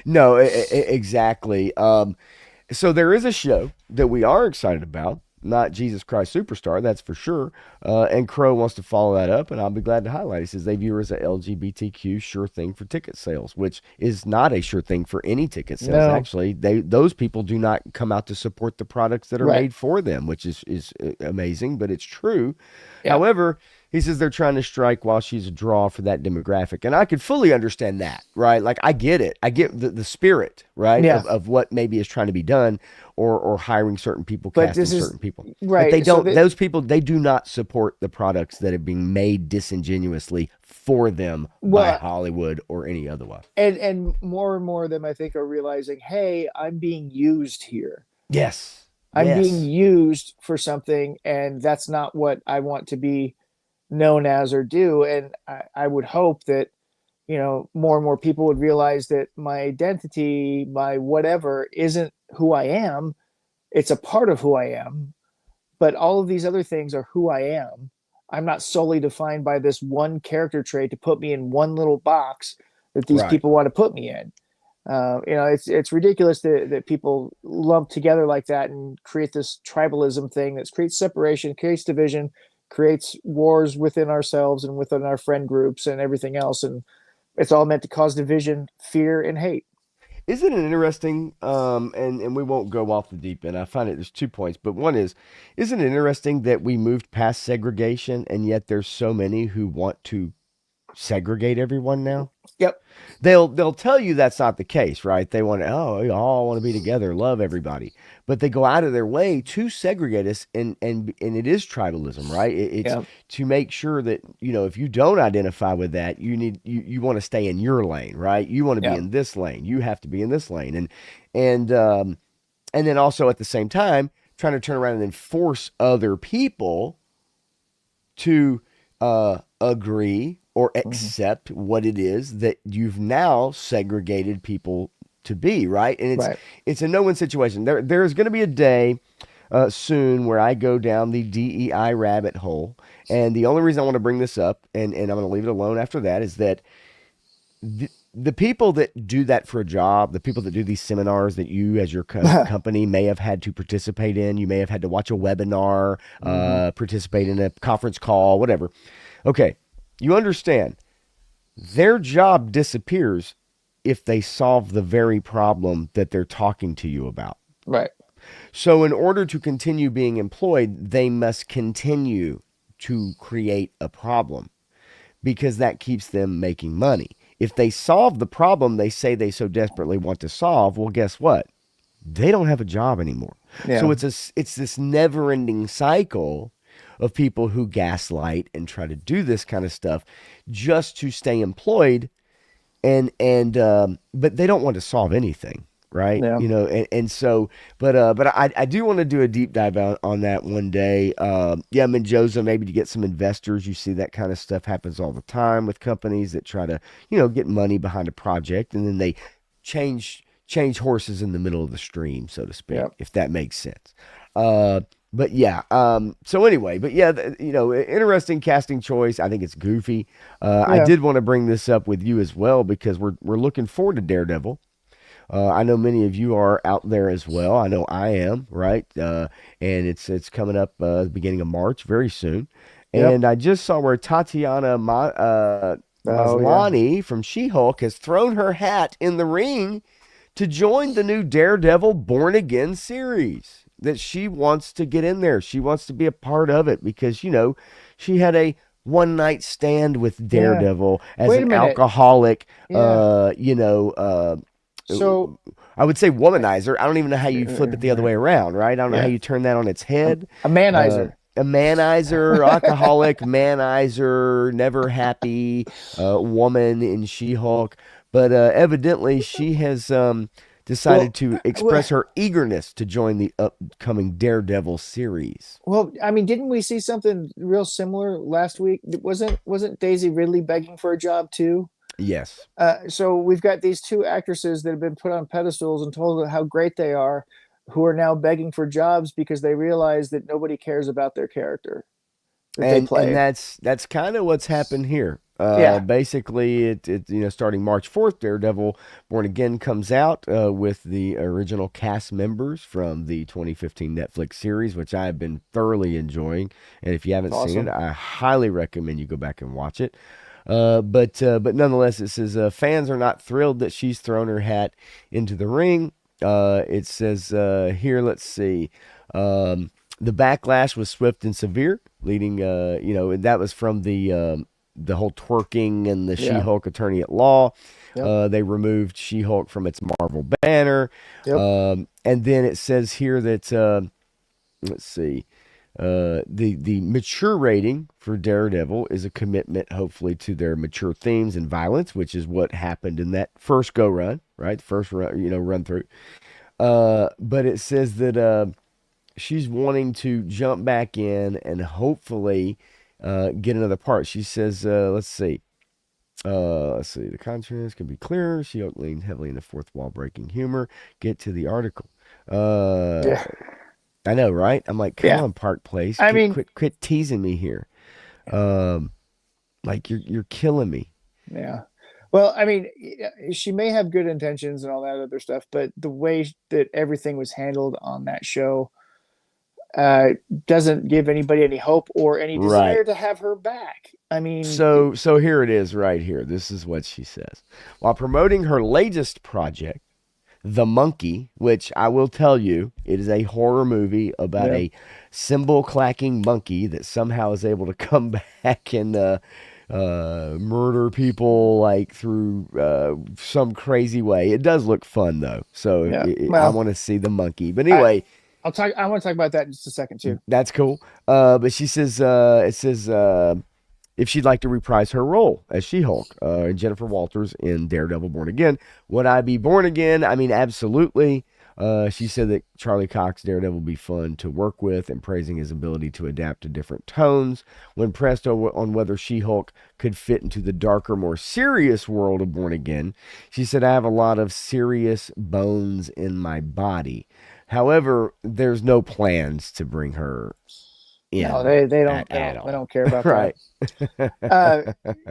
No, exactly. So there is a show that we are excited about. Not Jesus Christ Superstar, that's for sure. And Crow wants to follow that up, and I'll be glad to highlight. He says they view her as a LGBTQ sure thing for ticket sales, which is not a sure thing for any ticket sales. No. Actually, those people do not come out to support the products that are Right. made for them, which is amazing, but it's true. Yeah. However, he says they're trying to strike while she's a draw for that demographic. And I could fully understand that, right? Like, I get it. I get the spirit, right? Yeah. Of what maybe is trying to be done, or hiring certain people, But casting this is- certain people. right, But they so don't, those people, they do not support the products that are being made disingenuously for them by Well, Hollywood or any otherwise. and more and more of them, I think, are realizing, hey, I'm being used here. Yes. I'm Yes. being used for something, and that's not what I want to be known as or do. And I would hope that, more and more people would realize that my identity, my whatever, isn't who I am. It's a part of who I am, but all of these other things are who I am. I'm not solely defined by this one character trait to put me in one little box that these Right. people want to put me in. It's ridiculous that people lump together like that and create this tribalism thing that creates separation, creates division, creates wars within ourselves and within our friend groups and everything else. And it's all meant to cause division, fear, and hate. Isn't it interesting? And we won't go off the deep end. I find there's 2 points, but one is, isn't it interesting that we moved past segregation and yet there's so many who want to segregate everyone now? Yep. They'll tell you that's not the case, right? They want you all want to be together, love everybody, but they go out of their way to segregate us, and it is tribalism, right? It's Yep. to make sure that if you don't identify with that, you want to stay in your lane, right? You want to be Yep. in this lane. You have to be in this lane, and then also at the same time trying to turn around and then force other people to agree or accept what it is that you've now segregated people to be, right? And Right. it's a no-win situation. There is going to be a day soon where I go down the DEI rabbit hole. And the only reason I want to bring this up, and I'm going to leave it alone after that, is that the people that do that for a job, the people that do these seminars that you as your company may have had to participate in, you may have had to watch a webinar, participate in a conference call, whatever. Okay, you understand their job disappears if they solve the very problem that they're talking to you about. Right. So in order to continue being employed, they must continue to create a problem because that keeps them making money. If they solve the problem they say they so desperately want to solve, well, guess what? They don't have a job anymore. Yeah. So it's this never-ending cycle of people who gaslight and try to do this kind of stuff just to stay employed, and but they don't want to solve anything, right? Yeah. And so, but I do want to do a deep dive on that one day. Yeah, Menjoza, maybe to get some investors. You see that kind of stuff happens all the time with companies that try to, get money behind a project, and then they change horses in the middle of the stream, so to speak, if that makes sense. But yeah, so anyway, but yeah, interesting casting choice. I think it's goofy. I did want to bring this up with you as well because we're looking forward to Daredevil. I know many of you are out there as well. I know I am, right? And it's coming up the beginning of March, very soon. And I just saw where Tatiana Maslany from She-Hulk has thrown her hat in the ring to join the new Daredevil Born Again series. That she wants to get in there. She wants to be a part of it because, she had a one-night stand with Daredevil as an alcoholic, So I would say womanizer. I don't even know how you flip it the other way around, right? I don't know how you turn that on its head. A manizer. A manizer, alcoholic, manizer, never happy woman in She-Hulk. But evidently she has decided to express her eagerness to join the upcoming Daredevil series. Well, I mean, didn't we see something real similar last week? Wasn't Daisy Ridley begging for a job too? Yes. So we've got these two actresses that have been put on pedestals and told how great they are, who are now begging for jobs because they realize that nobody cares about their character that they play. And that's kind of what's happened here. Basically, it starting March 4th, Daredevil Born Again comes out with the original cast members from the 2015 Netflix series, which I have been thoroughly enjoying. And if you haven't seen it, I highly recommend you go back and watch it. But nonetheless, it says fans are not thrilled that she's thrown her hat into the ring. It says here, let's see. The backlash was swift and severe, leading, and that was from the whole twerking and the She-Hulk attorney at law. They removed She-Hulk from its Marvel banner. And then it says here that, let's see, the mature rating for Daredevil is a commitment, hopefully, to their mature themes and violence, which is what happened in that first go run, right? The first run through. But it says that she's wanting to jump back in and hopefully get another part. She says, let's see. The contrast can be clearer. She leaned heavily into fourth wall breaking humor. Get to the article. I know, right? I'm like, come on, Park Place. Quit teasing me here. Like you're killing me. Yeah. Well, I mean, she may have good intentions and all that other stuff, but the way that everything was handled on that show doesn't give anybody any hope or any desire to have her back. I mean, so here it is right here. This is what she says. While promoting her latest project, The Monkey, which I will tell you, it is a horror movie about a cymbal-clacking monkey that somehow is able to come back and murder people like through some crazy way. It does look fun though, so I want to see The Monkey. But anyway, I want to talk about that in just a second too. That's cool. But she says it says if she'd like to reprise her role as She-Hulk and Jennifer Walters in Daredevil Born Again. Would I be born again? I mean, absolutely. She said that Charlie Cox Daredevil would be fun to work with, and praising his ability to adapt to different tones. When pressed on whether She-Hulk could fit into the darker, more serious world of Born Again, she said, I have a lot of serious bones in my body. However, there's no plans to bring her in No, they at they all. don't care about that. Right. Uh,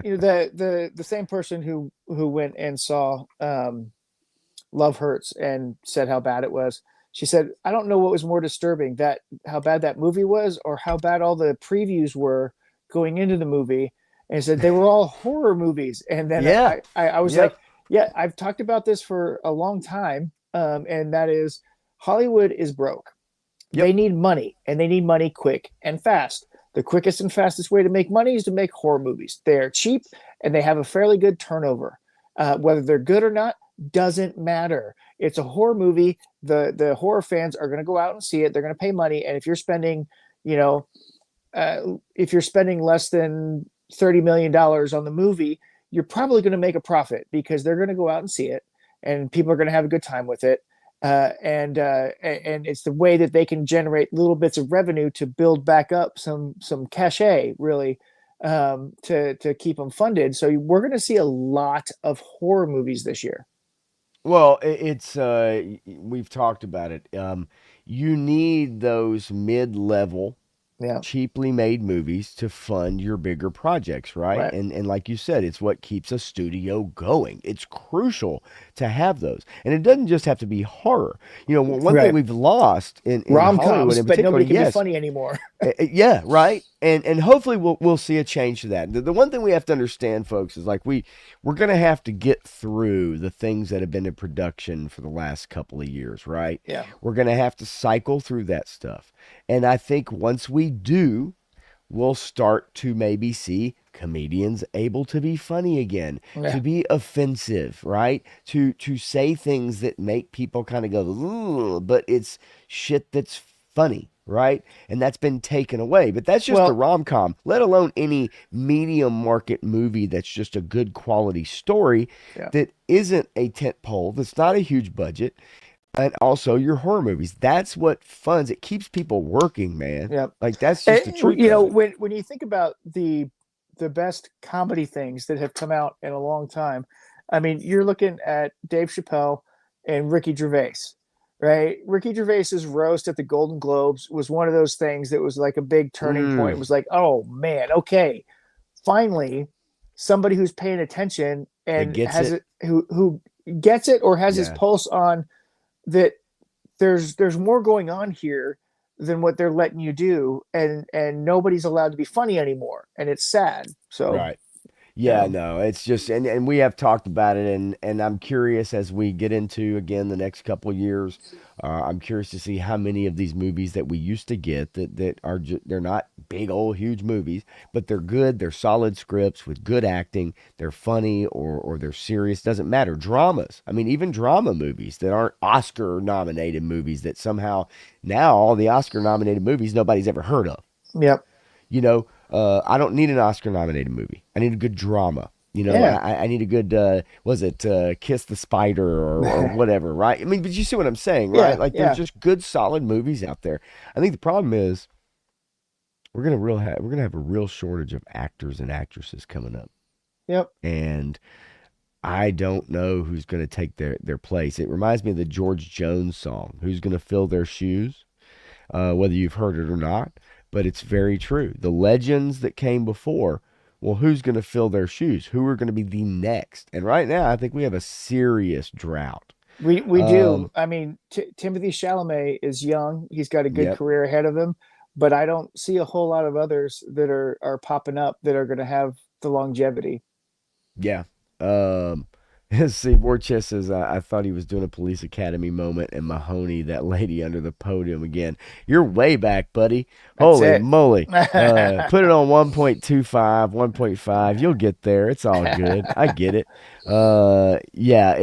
the same person who went and saw Love Hurts and said how bad it was. She said, I don't know what was more disturbing, that how bad that movie was or how bad all the previews were going into the movie. And said they were all horror movies. And then Yeah. I was like, Yep. yeah, I've talked about this for a long time. And that is Hollywood is broke. They Yep. need money, and they need money quick and fast. The quickest and fastest way to make money is to make horror movies. They're cheap and they have a fairly good turnover. Whether they're good or not doesn't matter. It's a horror movie. The horror fans are going to go out and see it. They're going to pay money, and if you're spending, you know, if you're spending less than $30 million on the movie, you're probably going to make a profit because they're going to go out and see it, and people are going to have a good time with it. And it's the way that they can generate little bits of revenue to build back up some cachet, really, to keep them funded. So we're going to see a lot of horror movies this year. Well, it's we've talked about it. You need those mid-level, Yeah, cheaply made movies to fund your bigger projects, right? right, And like you said, it's what keeps a studio going. It's crucial to have those. And it doesn't just have to be horror. One thing right. we've lost in Rom Hollywood coms, in but particular, nobody can be yes. funny anymore. Yeah, right. And hopefully we'll see a change to that. The one thing we have to understand, folks, is like we're going to have to get through the things that have been in production for the last couple of years, right? Yeah, We're going to have to cycle through that stuff. And I think once we do, we'll start to maybe see comedians able to be funny again, yeah. to be offensive, right? To say things that make people kind of go, ooh, but it's shit that's funny, right? And that's been taken away. But that's just the Well, rom-com, let alone any medium market movie that's just a good quality story yeah. that isn't a tent pole, that's not a huge budget, and also your horror movies. That's what funds it, keeps people working, man. Yeah. Like that's just the truth You know, of it. when you think about the best comedy things that have come out in a long time, I mean, you're looking at Dave Chappelle and Ricky Gervais, right? Ricky Gervais's roast at the Golden Globes was one of those things that was like a big turning point. It Mm, was like, oh man, okay, finally, somebody who's paying attention that and gets has it. it, who gets it or has his Yeah. pulse on that there's more going on here than what they're letting you do, and nobody's allowed to be funny anymore, and it's sad. So Right. you Yeah, know, no, it's just, and we have talked about it, and I'm curious as we get into again the next couple of years. I'm curious to see how many of these movies that we used to get that are they're not big old huge movies, but they're good. They're solid scripts with good acting. They're funny or they're serious. Doesn't matter. Dramas. I mean, even drama movies that aren't Oscar nominated movies that somehow now all the Oscar nominated movies nobody's ever heard of. yep, I don't need an Oscar nominated movie. I need a good drama. yeah, I need a good, was it Kiss the Spider or whatever, right? I mean, but you see what I'm saying, right? yeah, Like there's yeah, just good, solid movies out there. I think the problem is we're gonna have a real shortage of actors and actresses coming up, yep, and I don't know who's going to take their place. It reminds me of the George Jones song, "Who's going to fill their shoes?" Whether you've heard it or not, but it's very true. The legends that came before, well, who's going to fill their shoes? Who are going to be the next? And right now, I think we have a serious drought. we do. Um, I mean, Timothy Chalamet is young. He's got a good yep, career ahead of him, but I don't see a whole lot of others that are popping up that are going to have the longevity. yeah. Um, see, Warchest says, I thought he was doing a Police Academy moment, and Mahoney, that lady under the podium again. You're way back, buddy. That's Holy it. moly. Put it on 1.25, 1.5. You'll get there. It's all good. I get it. Yeah,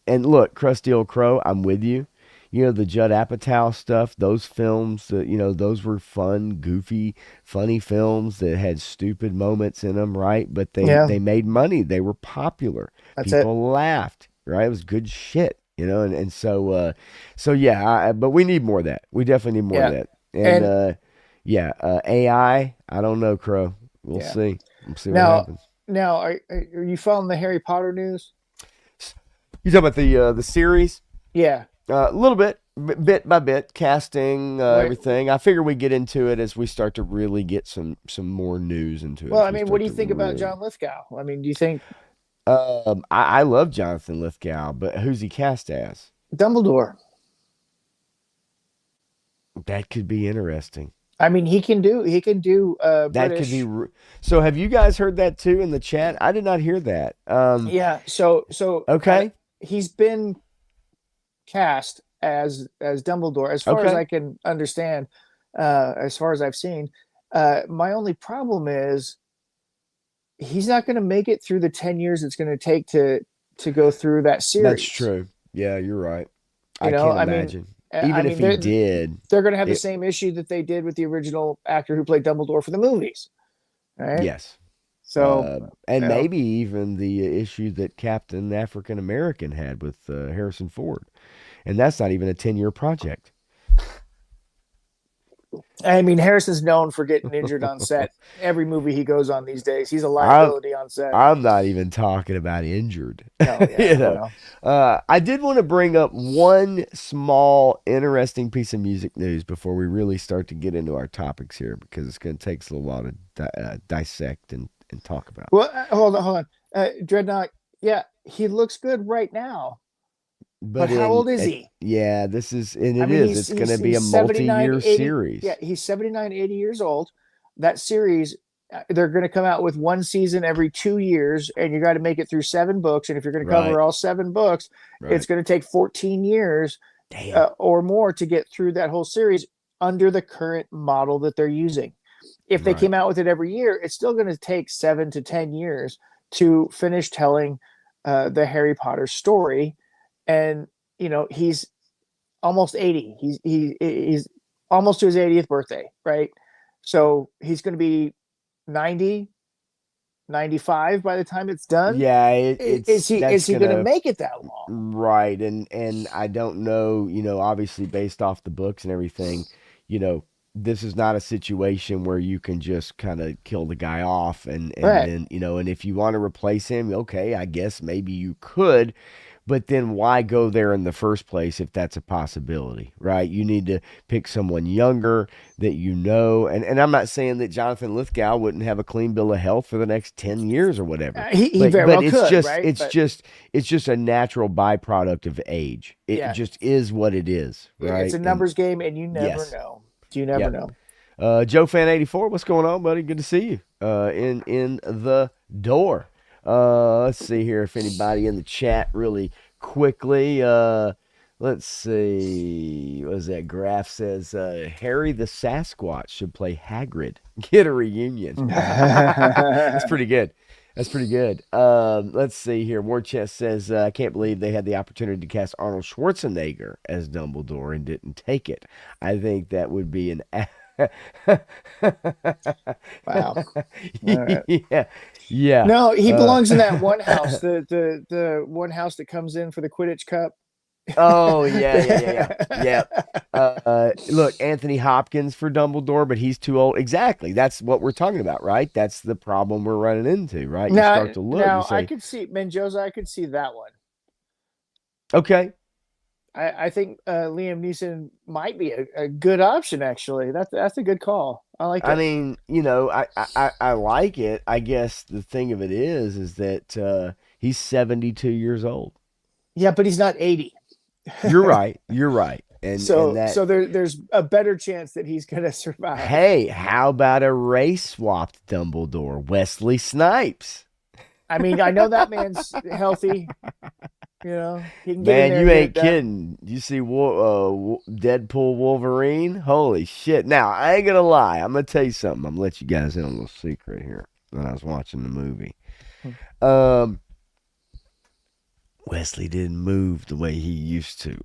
and look, Krusty Old Crow, I'm with you. The Judd Apatow stuff, those films, those were fun, goofy, funny films that had stupid moments in them, right? But they Yeah, they made money. They were popular. that's it. People laughed, right? It was good shit, and so yeah. But we need more of that. We definitely need more of Yeah, that. And and yeah, AI. I don't know, Crow. We'll yeah. see. We'll see what Now, happens. are you following the Harry Potter news? You talking about the series? Yeah, A little bit. bit by bit, casting, Wait, everything. I figure we get into it as we start to really get some more news into it. well, As I we mean, what start do you to think about really, John Lithgow? I mean, do you think I love Jonathan Lithgow, but who's he cast as? Dumbledore? That could be interesting. I mean, he can do That could be. British. So, have you guys heard that too in the chat? I did not hear that. Yeah, so Okay, he's been cast as Dumbledore, as far as okay, I can understand, as far as I've seen. My only problem is he's not going to make it through the 10 years it's going to take to go through that that's series. true. Yeah, you're right. You I know, can't I mean, imagine. I Even if mean, he did, they're going to have the it. same issue that they did with the original actor who played Dumbledore for the movies, right? Yes. So, And you know, maybe even the issue that Captain African American had with Harrison Ford. And that's not even a 10-year project. I mean, Harrison's known for getting injured on set. Every movie he goes on these days, he's a I'm, liability on set. I'm not even talking about injured. Oh yeah, you know, well, I did want to bring up one small, interesting piece of music news before we really start to get into our topics here, because it's going to take us a little while to dissect and talk about. well, hold on, Dreadnought. Yeah, he looks good right now, but But how old is he? yeah, this is, and I it mean, is, it's going to be a 79, multi-year 80. series. Yeah, he's 79, 80 years old. That series, they're going to come out with one season every 2 years, and you got to make it through 7 books. And if you're going to Right, cover all 7 books, it's right. going to take 14 years Damn. or more to get through that whole series under the current model that they're using. If they Right, came out with it every year, it's still going to take 7 to 10 years to finish telling the Harry Potter story. And he's almost 80. He's almost to his 80th birthday, right? So he's going to be 90, 95 by the time it's done. yeah, Is it's he that's is he going to gonna. make it that long? Right, and I don't know, obviously based off the books and everything, you know, this is not a situation where you can just kind of kill the guy off and Right. then, and if you want to replace him, okay, I guess maybe you could, but then why go there in the first place if that's a possibility, right? You need to pick someone younger that and I'm not saying that Jonathan Lithgow wouldn't have a clean bill of health for the next 10 years or whatever. He But very but well it's could, just right? it's But just it's just a natural byproduct of age. It yeah, just is what it is, it's right? a And numbers game, and you never yes. know. You never Yep. know. Joe Fan 84, what's going on, buddy? Good to see you. In the door. Let's see here if anybody in the chat really quickly. Let's see. What is that? Graph says Harry the Sasquatch should play Hagrid. Get a reunion. That's pretty good. That's pretty good. Let's see here. War Chest says, I can't believe they had the opportunity to cast Arnold Schwarzenegger as Dumbledore and didn't take it. I think that would be an. Wow. All right. Yeah. Yeah. No, he Uh, belongs in that one house, the one house that comes in for the Quidditch Cup. oh, yeah, yeah, yeah, yeah. Yeah. Look, Anthony Hopkins for Dumbledore, but he's too old. Exactly. That's what we're talking about, right? That's the problem we're running into, right? You Now, start to look, you now I say, could see Menjoza. I could see that one. okay, I think Liam Neeson might be a good option. Actually, that's a good call. I like I it. mean, I like it. I guess the thing of it is that he's 72 years old. Yeah, but he's not 80. You're right. You're right. And So that, so there's a better chance that he's gonna survive. hey, how about a race swapped Dumbledore, Wesley Snipes? I mean, I know that man's healthy. He can get in Man, there you and get it ain't done. kidding. You see Deadpool Wolverine? Holy shit. Now, I ain't gonna lie. I'm gonna tell you something. I'm gonna let you guys in on a little secret here when I was watching the movie. Um, Wesley didn't move the way he used to.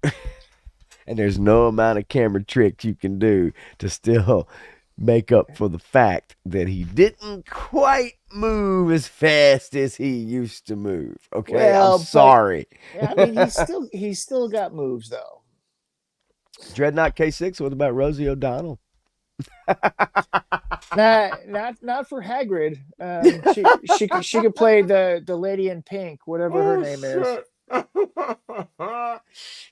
And there's no amount of camera tricks you can do to still make up for the fact that he didn't quite move as fast as he used to move. Okay, I'm Well, but sorry. I mean, he's still got moves though. Dreadnought K6, what about Rosie O'Donnell? Not for Hagrid. She could play the lady in pink, whatever her Oh name is. shit.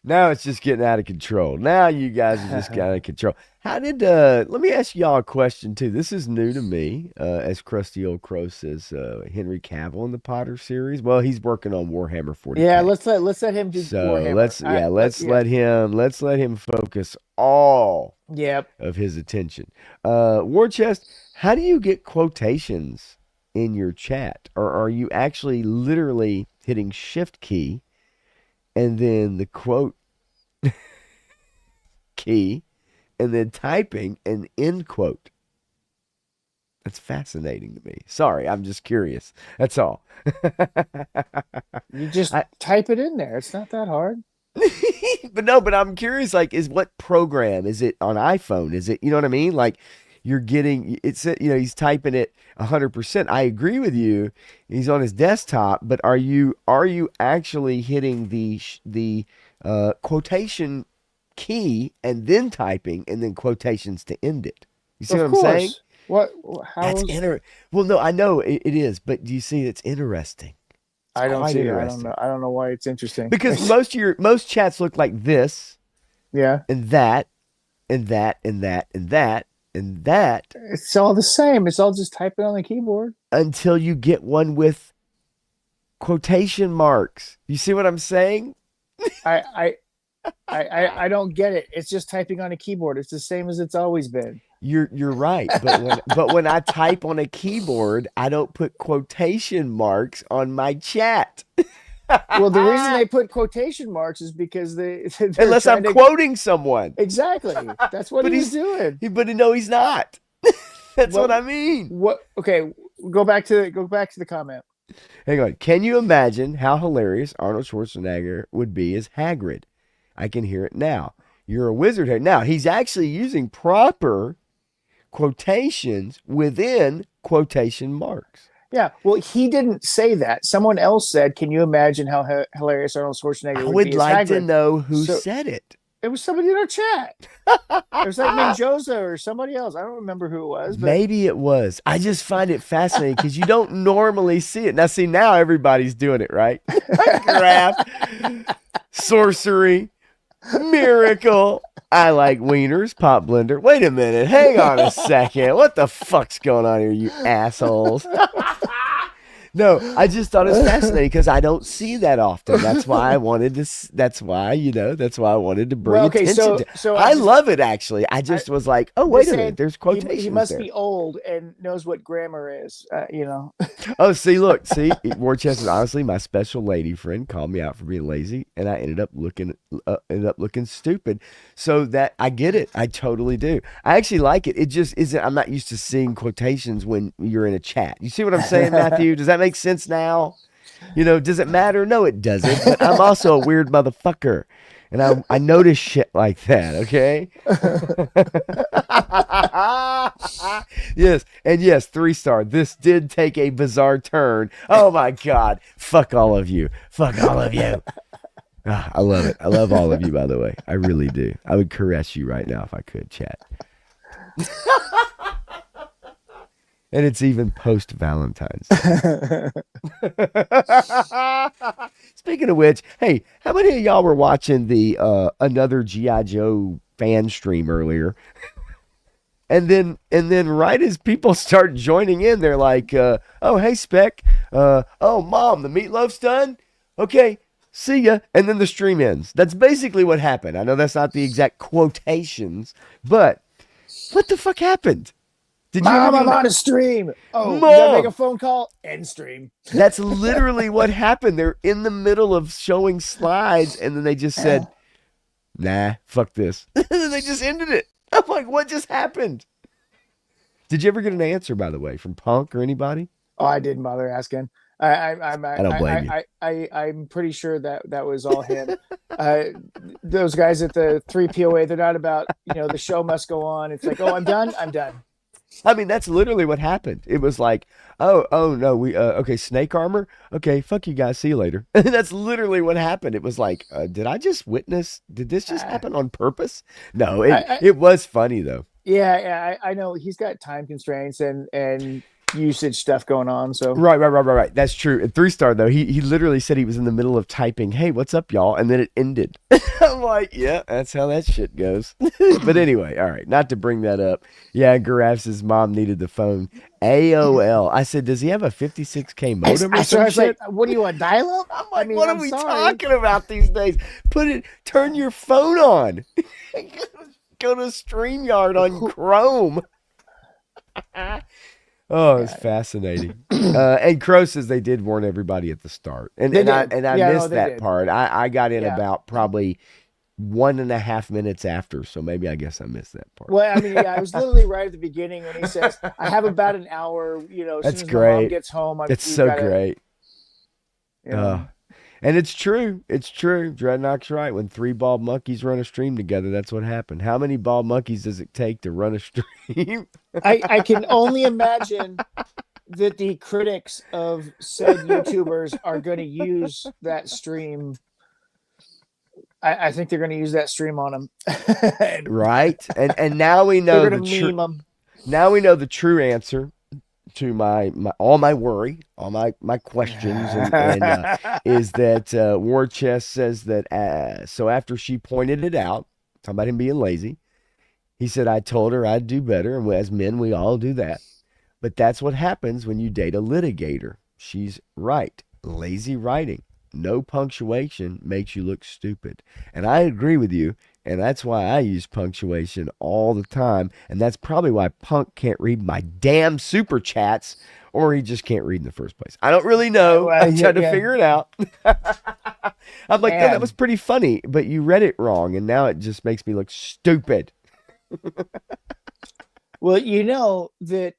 Now it's just getting out of control. Now you guys are just getting out of control. How did let me ask y'all a question too. This is new to me. As Krusty Old Crow says, Henry Cavill in the Potter series. Well, he's working on Warhammer 40K. Yeah, let's let him do So Warhammer. let's let him focus all Yep. of his attention. War Chest, how do you get quotations in your chat? Or are you actually literally hitting shift key and then the quote key and then typing an end quote? That's fascinating to me. Sorry, I'm just curious. That's all. You just type it in there. It's not that hard. But I'm curious, like, is what program? Is it on iPhone? Is it, you know what I mean? Like, you're getting, it's, he's typing it 100%. I agree with you. He's on his desktop, but are you actually hitting the quotation key and then typing and then quotations to end it? You see what I'm saying? What? How? That's Well, no, I know it is, but do you see it's interesting? I don't see it. I don't know. I don't know why it's interesting. Because most chats look like this. Yeah. And that, and that, and that, and that, and that. It's all the same. It's all just typing on the keyboard. Until you get one with quotation marks. You see what I'm saying? I don't get it. It's just typing on a keyboard. It's the same as it's always been. You're right, but when I type on a keyboard, I don't put quotation marks on my chat. Well, the reason they put quotation marks is because unless I'm quoting someone. Exactly. That's what he's doing. But no, he's not. That's what I mean. What? Okay, go back to the comment. Hang on. Can you imagine how hilarious Arnold Schwarzenegger would be as Hagrid? I can hear it now. You're a wizard here. Now, he's actually using proper quotations within quotation marks. Yeah, well, he didn't say that. Someone else said, "Can you imagine how hilarious Arnold Schwarzenegger would be?" I would like to know who said it. It was somebody in our chat. It was like Menjoza or somebody else. I don't remember who it was. But... Maybe it was. I just find it fascinating because you don't normally see it. Now everybody's doing it, right? Craft, sorcery, miracle. I like wieners, pop blender. Wait a minute. Hang on a second. What the fuck's going on here, you assholes? No, I just thought it was fascinating because I don't see that often. That's why I wanted to. That's why I wanted to bring attention to. So I love it actually. I just was like, oh wait a minute, there's quotations. He must be old and knows what grammar is. Oh, see, War Chest is honestly my special lady friend called me out for being lazy, and I ended up looking stupid. So that I get it. I totally do. I actually like it. It just isn't. I'm not used to seeing quotations when you're in a chat. You see what I'm saying, Matthew? Does that make sense now? Does it matter? No, it doesn't. But I'm also a weird motherfucker. And I notice shit like that, okay? Yes, and yes, 3-star. This did take a bizarre turn. Oh my God. Fuck all of you. Fuck all of you. I love it. I love all of you, by the way. I really do. I would caress you right now if I could, chat. And it's even post-Valentine's. Speaking of which, hey, how many of y'all were watching the another G.I. Joe fan stream earlier? And then right as people start joining in, they're like, oh, hey, Spec. Oh, Mom, the meatloaf's done? Okay, see ya. And then the stream ends. That's basically what happened. I know that's not the exact quotations, but what the fuck happened? Mom, I'm on a stream. Oh, Mom. You gotta make a phone call? End stream. That's literally what happened. They're in the middle of showing slides, and then they just said, nah, fuck this. And then they just ended it. I'm like, what just happened? Did you ever get an answer, by the way, from Punk or anybody? Oh, I didn't bother asking. I don't blame you. I'm pretty sure that was all him. Those guys at the 3POA, they're not about, the show must go on. It's like, oh, I'm done. I mean, that's literally what happened. It was like, oh no, okay, snake armor. Okay, fuck you guys. See you later. That's literally what happened. It was like, did this just happen on purpose? No, it was funny though. Yeah, I know he's got time constraints and usage stuff going on. So Right. That's true. At 3-star though, he literally said he was in the middle of typing, "Hey, what's up, y'all?" and then it ended. I'm like, yeah, that's how that shit goes. But anyway, all right. Not to bring that up. Yeah, Giraffe's mom needed the phone. AOL. I said, does he have a 56K modem or so I some was shit? like, what do you want, dial-up? I'm like, I mean, what I'm are we sorry. talking about these days? Turn your phone on. Go to StreamYard on Chrome. Oh, it's fascinating. And Crow says they did warn everybody at the start, and They I did. missed they that did. part. I got in Yeah. about probably 1.5 minutes after, so maybe I guess I missed that part. Well, I mean, yeah, I was literally right at the beginning when he says, "I have about an hour." You know, as That's soon as my mom great. gets home, It's we've so gotta, great. You know, And it's true. It's true. Dreadnock's right. When 3 bald monkeys run a stream together, that's what happened. How many bald monkeys does it take to run a stream? I can only imagine that the critics of said YouTubers are going to use that stream. I think they're going to use that stream on them. Right. And now we know They're going to meme them. Now we know the true answer to my all my worry, all my questions, and is that War Chest says that so after she pointed it out, talking about him being lazy, he said, I told her I'd do better, and as men we all do that, but that's what happens when you date a litigator. She's right. Lazy writing, no punctuation makes you look stupid, and I agree with you. And that's why I use punctuation all the time. And that's probably why Punk can't read my damn super chats, or he just can't read in the first place. I don't really know. I tried to figure it out. I'm like, no, that was pretty funny, but you read it wrong. And now it just makes me look stupid. Well, you know that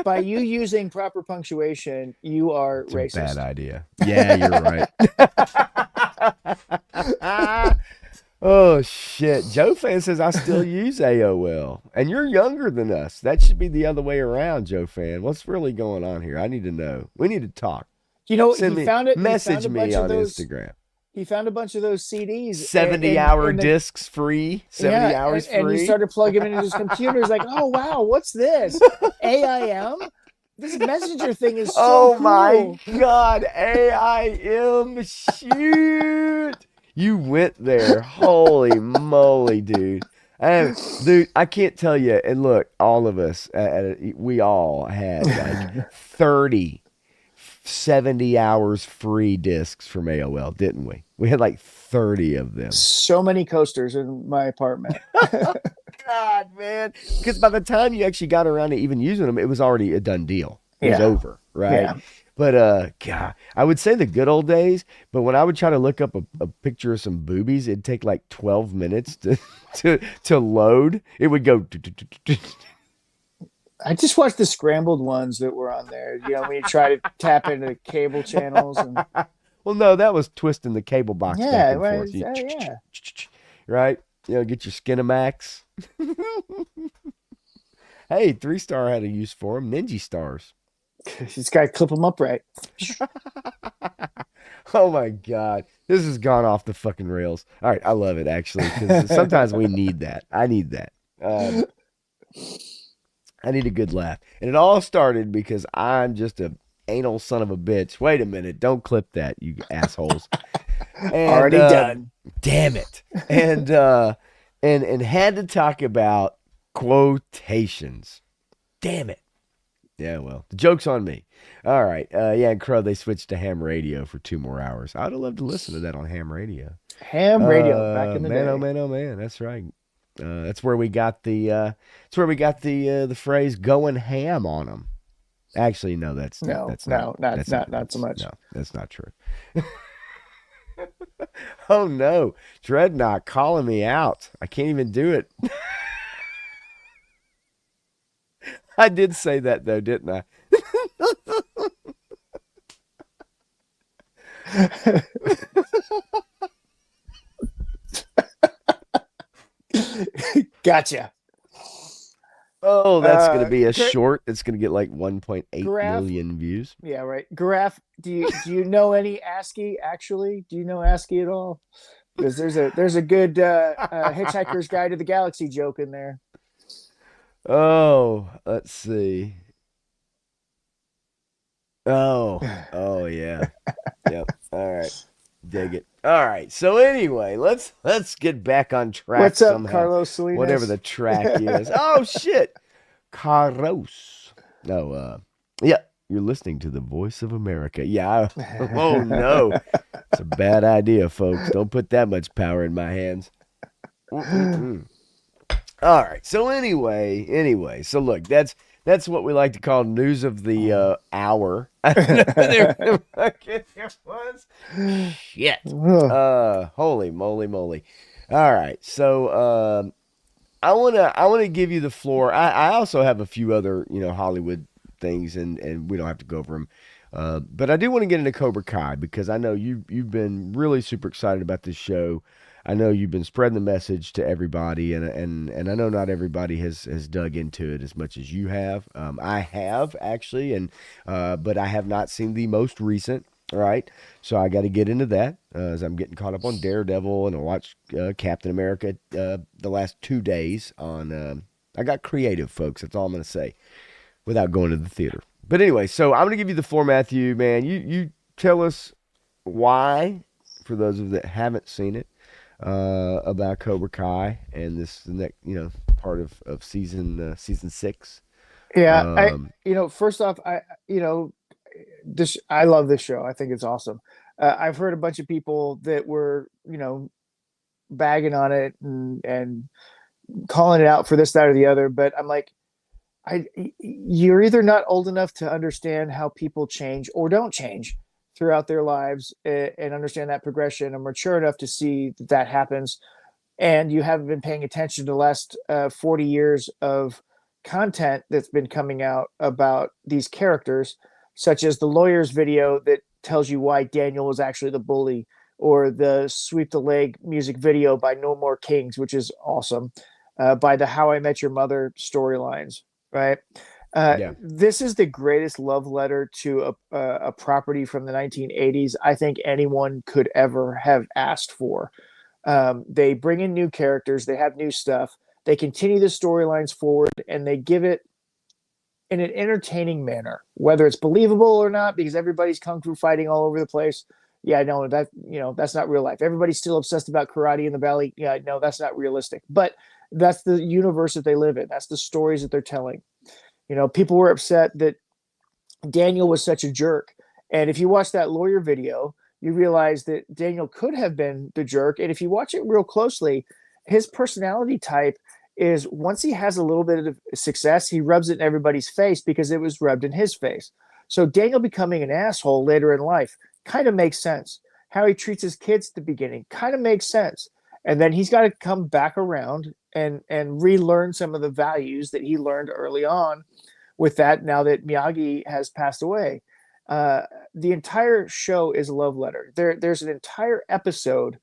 by you using proper punctuation, you are It's racist. A bad idea. Yeah, you're right. Oh, shit. Joe Fan says, I still use AOL. And you're younger than us. That should be the other way around, Joe Fan. What's really going on here? I need to know. We need to talk. You know, found it. Message me on Instagram. He found a bunch of those CDs. 70-hour discs free. 70 hours free. And he started plugging them into his computer. He's like, oh, wow, what's this? AIM? This messenger thing is so cool. My God. AIM. Shoot. You went there. Holy moly, dude. Dude, I can't tell you. And look, all of us, we all had like 30, 70 hours free discs from AOL, didn't we? We had like 30 of them. So many coasters in my apartment. God, man. Because by the time you actually got around to even using them, it was already a done deal. It was over, right? Yeah. But, God, I would say the good old days, but when I would try to look up a picture of some boobies, it'd take like 12 minutes to load. It would go. I just watched the scrambled ones that were on there. You know, when you try to tap into cable channels. And... Well, no, that was twisting the cable box back and forth. Yeah. Right? You know, get your Skinamax. Hey, 3-star had a use for them. Ninja stars. He's got to clip them up right. Oh my God. This has gone off the fucking rails. All right. I love it, actually, because sometimes we need that. I need that. I need a good laugh. And it all started because I'm just a anal son of a bitch. Wait a minute. Don't clip that, you assholes. And, already done. Damn it. And had to talk about quotations. Damn it. Yeah, well, the joke's on me. All right. Yeah, Crow, they switched to ham radio for 2 more hours. I'd have loved to listen to that on ham radio. Ham radio back in the day. Oh man. That's right. That's where we got the phrase "going ham on them." Actually, no, that's not so much. No, that's not true. Oh no, Dreadnought calling me out. I can't even do it. I did say that though, didn't I? Gotcha. Oh, that's going to be a short. It's going to get like 1.8 million views. Yeah, right. Graph, do you know any ASCII actually? Do you know ASCII at all? Because there's a good Hitchhiker's Guide to the Galaxy joke in there. Oh, let's see. Oh yeah. Yep. All right. Dig it. All right. So anyway, let's get back on track What's up, somehow. Carlos Whatever Salinas? the track is. Oh shit. Carlos. No, yeah, you're listening to the voice of America. Yeah. Oh no. It's a bad idea, folks. Don't put that much power in my hands. Mm-mm-mm. All right. So anyway. So look, that's what we like to call news of the hour. I don't know what it was. Shit. Holy moly. All right. So I wanna give you the floor. I also have a few other Hollywood things, and we don't have to go over them. But I do want to get into Cobra Kai because I know you've been really super excited about this show. I know you've been spreading the message to everybody, and I know not everybody has dug into it as much as you have. I have actually, and but I have not seen the most recent. All right, so I got to get into that as I'm getting caught up on Daredevil, and I watched Captain America the last 2 days on. I got creative, folks. That's all I'm going to say without going to the theater. But anyway, so I'm going to give you the floor, Matthew. Man, you tell us why, for those of that haven't seen it, about Cobra Kai and this the next part of season 6. Yeah, Um, first off, this I love this show. I think it's awesome. I've heard a bunch of people that were, bagging on it and calling it out for this, that, or the other. But I'm like, you're either not old enough to understand how people change or don't change throughout their lives and understand that progression, and mature enough to see that happens, and you haven't been paying attention to the last 40 years of content that's been coming out about these characters, such as the lawyer's video that tells you why Daniel was actually the bully, or the Sweep the Leg music video by No More Kings, which is awesome, by the How I Met Your Mother storylines, right? yeah, This is the greatest love letter to a property from the 1980s I think anyone could ever have asked for. They bring in new characters, they have new stuff, they continue the storylines forward, and they give it in an entertaining manner, whether it's believable or not, because everybody's kung fu fighting all over the place. Yeah, no, that's not real life. Everybody's still obsessed about karate in the valley. Yeah, no, that's not realistic. But that's the universe that they live in. That's the stories that they're telling. People were upset that Daniel was such a jerk. And if you watch that lawyer video, you realize that Daniel could have been the jerk. And if you watch it real closely, his personality type is, once he has a little bit of success, he rubs it in everybody's face because it was rubbed in his face. So Daniel becoming an asshole later in life kind of makes sense. How he treats his kids at the beginning kind of makes sense. And then he's got to come back around and relearn some of the values that he learned early on with that, now that Miyagi has passed away. Uh, the entire show is a love letter. There's an entire episode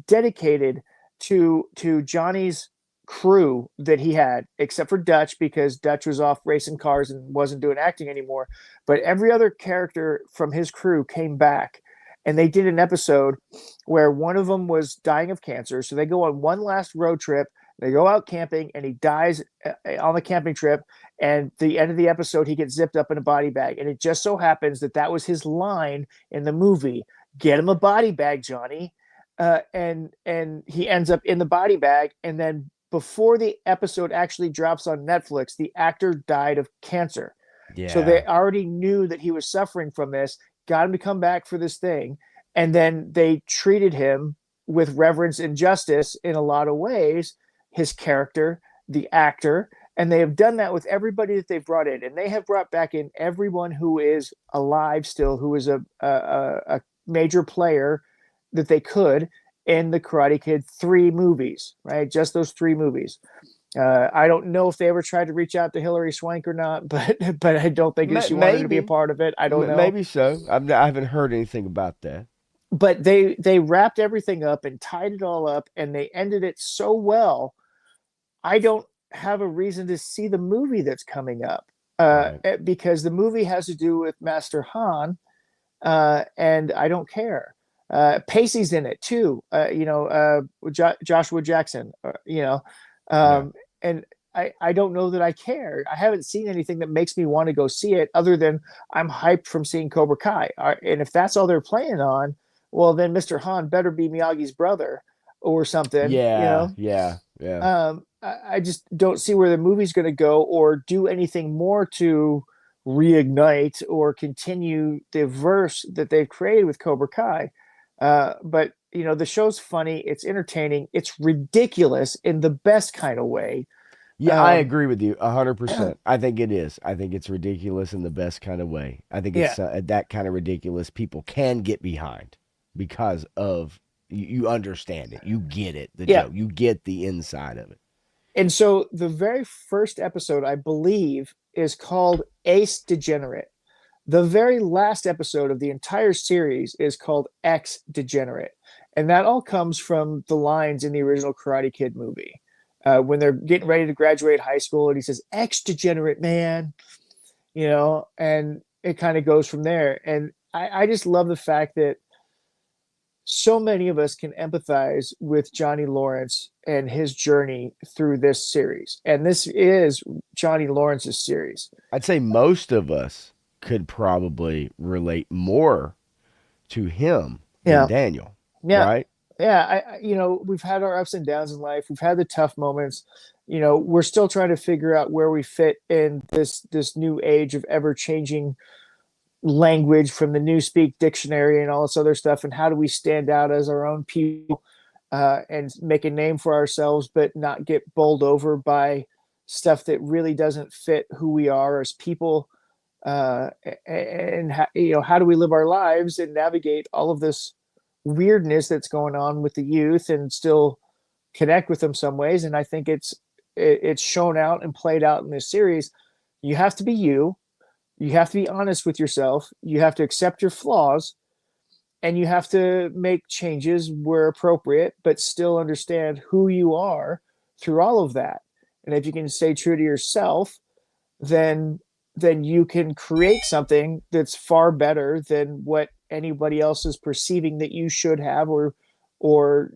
dedicated to Johnny's crew that he had, except for Dutch, because Dutch was off racing cars and wasn't doing acting anymore. But every other character from his crew came back, and they did an episode where one of them was dying of cancer. So they go on one last road trip. They go out camping, and he dies on the camping trip. And the end of the episode, he gets zipped up in a body bag. And it just so happens that that was his line in the movie: "Get him a body bag, Johnny." And he ends up in the body bag. And then before the episode actually drops on Netflix, the actor died of cancer. So yeah, they already knew that he was suffering from this, got him to come back for this thing. And then they treated him with reverence and justice in a lot of ways, his character, the actor. And they have done that with everybody that they've brought in. And they have brought back in everyone who is alive still, who is a major player that they could in the Karate Kid 3 movies, right? Just those 3 movies. I don't know if they ever tried to reach out to Hilary Swank or not, but I don't think that she wanted to be a maybe part of it. I don't know. maybe so. I haven't heard anything about that. But they wrapped everything up and tied it all up, and they ended it so well. I don't have a reason to see the movie that's coming up, Right. because the movie has to do with Master Han, and I don't care. Pacey's in it too. Joshua Jackson. Yeah. Um, and I don't know that I care. I haven't seen anything that makes me want to go see it other than I'm hyped from seeing Cobra Kai. And if that's all they're playing on, well, then Mr. Han better be Miyagi's brother or something, you Yeah, know? yeah, yeah. I just don't see where the movie's going to go or do anything more to reignite or continue the verse that they've created with Cobra Kai. But you know, the show's funny, it's entertaining, it's ridiculous in the best kind of way. Yeah, I Um, agree with you 100%. I think it is. I think it's ridiculous in the best kind of way. I think yeah, it's that kind of ridiculous people can get behind because of you understand it. You get it, the yeah. joke. You get the inside of it. And so the very first episode, I believe, is called Ace Degenerate. The very last episode of the entire series is called X Degenerate. And that all comes from the lines in the original Karate Kid movie. When they're getting ready to graduate high school, and he says, X Degenerate, man, you know, and it kind of goes from there. And I just love the fact that so many of us can empathize with Johnny Lawrence and his journey through this series. And this is Johnny Lawrence's series. I'd say most of us could probably relate more to him than Yeah. Daniel, Yeah. right? Yeah. You know, we've had our ups and downs in life. We've had the tough moments. You know, we're still trying to figure out where we fit in this new age of ever changing language from the Newspeak dictionary and all this other stuff. And how do we stand out as our own people and make a name for ourselves, but not get bowled over by stuff that really doesn't fit who we are as people? And you know, how do we live our lives and navigate all of this weirdness that's going on with the youth and still connect with them some ways? And I think it's shown out and played out in this series. You have to be you. You have to be honest with yourself. You have to accept your flaws, and you have to make changes where appropriate, but still understand who you are through all of that. And if you can stay true to yourself, then you can create something that's far better than what anybody else is perceiving that you should have, or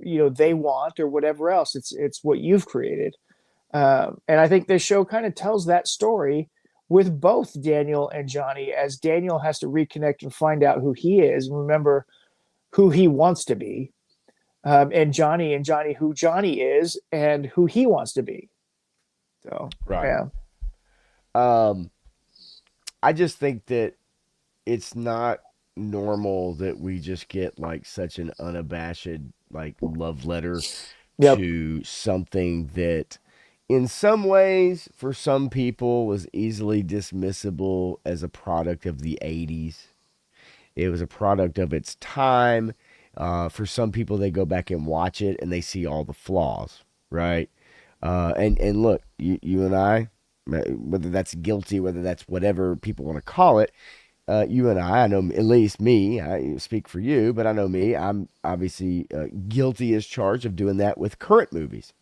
you know, they want, or whatever else. It's what you've created. And I think this show kind of tells that story with both Daniel and Johnny, as Daniel has to reconnect and find out who he is and remember who he wants to be, and Johnny who Johnny is and who he wants to be. So Right. yeah, Um, I just think that it's not normal that we just get like such an unabashed like love letter yep, to something that in some ways for some people was easily dismissible as a product of the 80s. It was a product of its time. For some people, they go back and watch it and they see all the flaws, right? And look, you and I, whether that's guilty, whether that's whatever people want to call it, you and I know at least me, I speak for you, but I know me, I'm obviously guilty as charged of doing that with current movies.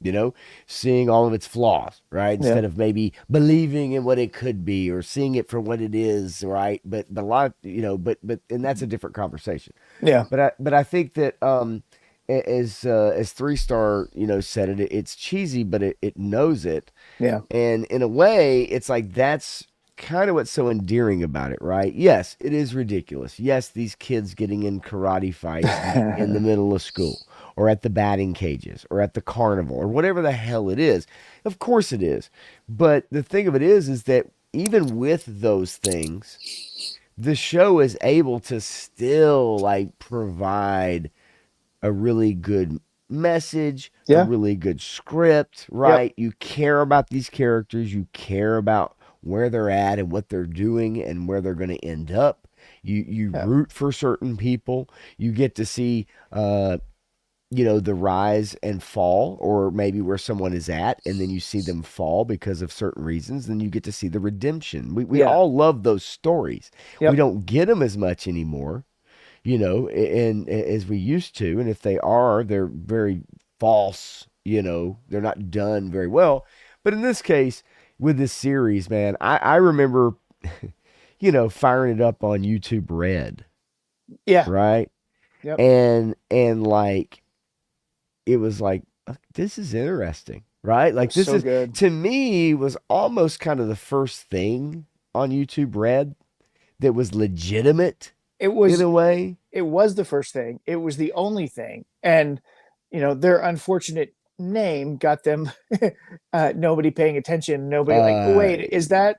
You know, seeing all of its flaws, right? yeah, Instead of maybe believing in what it could be or seeing it for what it is, right? But a lot, you know, but and that's a different conversation. yeah, But I think that as 3 Star, you know, said it, it's cheesy, but it knows it. yeah, And in a way, it's like that's kind of what's so endearing about it, right? Yes, it is ridiculous. Yes, these kids getting in karate fights in the middle of school or at the batting cages or at the carnival or whatever the hell it is. Of course it is. But the thing of it is that even with those things, the show is able to still like provide a really good message, a yeah, really good script, yep, right? You care about these characters, you care about where they're at and what they're doing and where they're going to end up. You yeah, root for certain people. You get to see you know, the rise and fall, or maybe where someone is at, and then you see them fall because of certain reasons. Then you get to see the redemption. We yeah, all love those stories. We yep, don't get them as much anymore, you know, and as we used to. And if they are, they're very false, you know, they're not done very well. But in this case, with this series, man, I remember, you know, firing it up on YouTube Red, yeah, right? yep, And like, it was like, this is interesting. right? Like this So is good. to me was almost kind of the first thing on YouTube Red that was legitimate It in was a way. it was the first thing. It was the only thing. And their unfortunate name got them nobody paying attention. Nobody like, Uh, wait, is that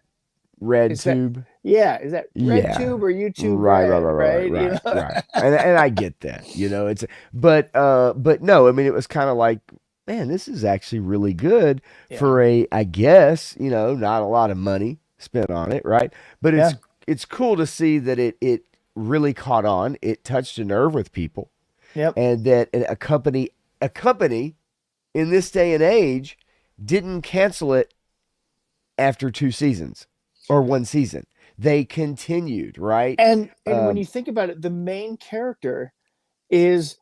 Red is that Tube. yeah, is that red Yeah. tube or YouTube Right, right, red, right, right, right? right, right. And I get that. It's but no, I mean it was kind of like, man, this is actually really good Yeah. for I guess, not a lot of money spent on it, right? But Yeah. it's cool to see that it really caught on. It touched a nerve with people, Yep. and that a company in this day and age didn't cancel it after 2 seasons or 1 season. They continued, right? And when you think about it, the main character is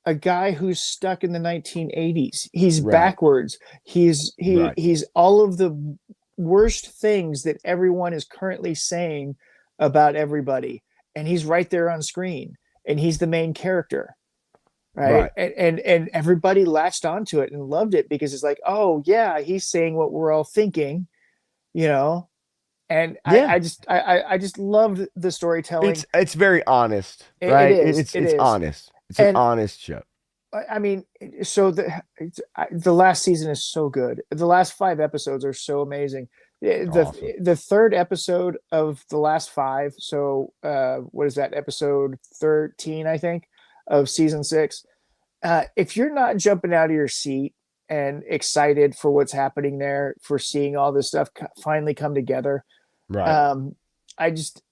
a guy who's stuck in the 1980s. He's Right, backwards. right, He's all of the worst things that everyone is currently saying about everybody, and he's right there on screen, and he's the main character, right? right. And everybody latched onto it and loved it because it's like, oh yeah, he's saying what we're all thinking, you know. And Yeah, I just loved the storytelling. it's very honest, It right? is, It's it it's is, honest. It's an and honest show. I mean, so the last season is so good. The last 5 episodes are so amazing. Awesome. The third episode of the last five. So what is that? Episode 13, I think, of season 6. If you're not jumping out of your seat and excited for what's happening there, for seeing all this stuff finally come together, Right. um, I just,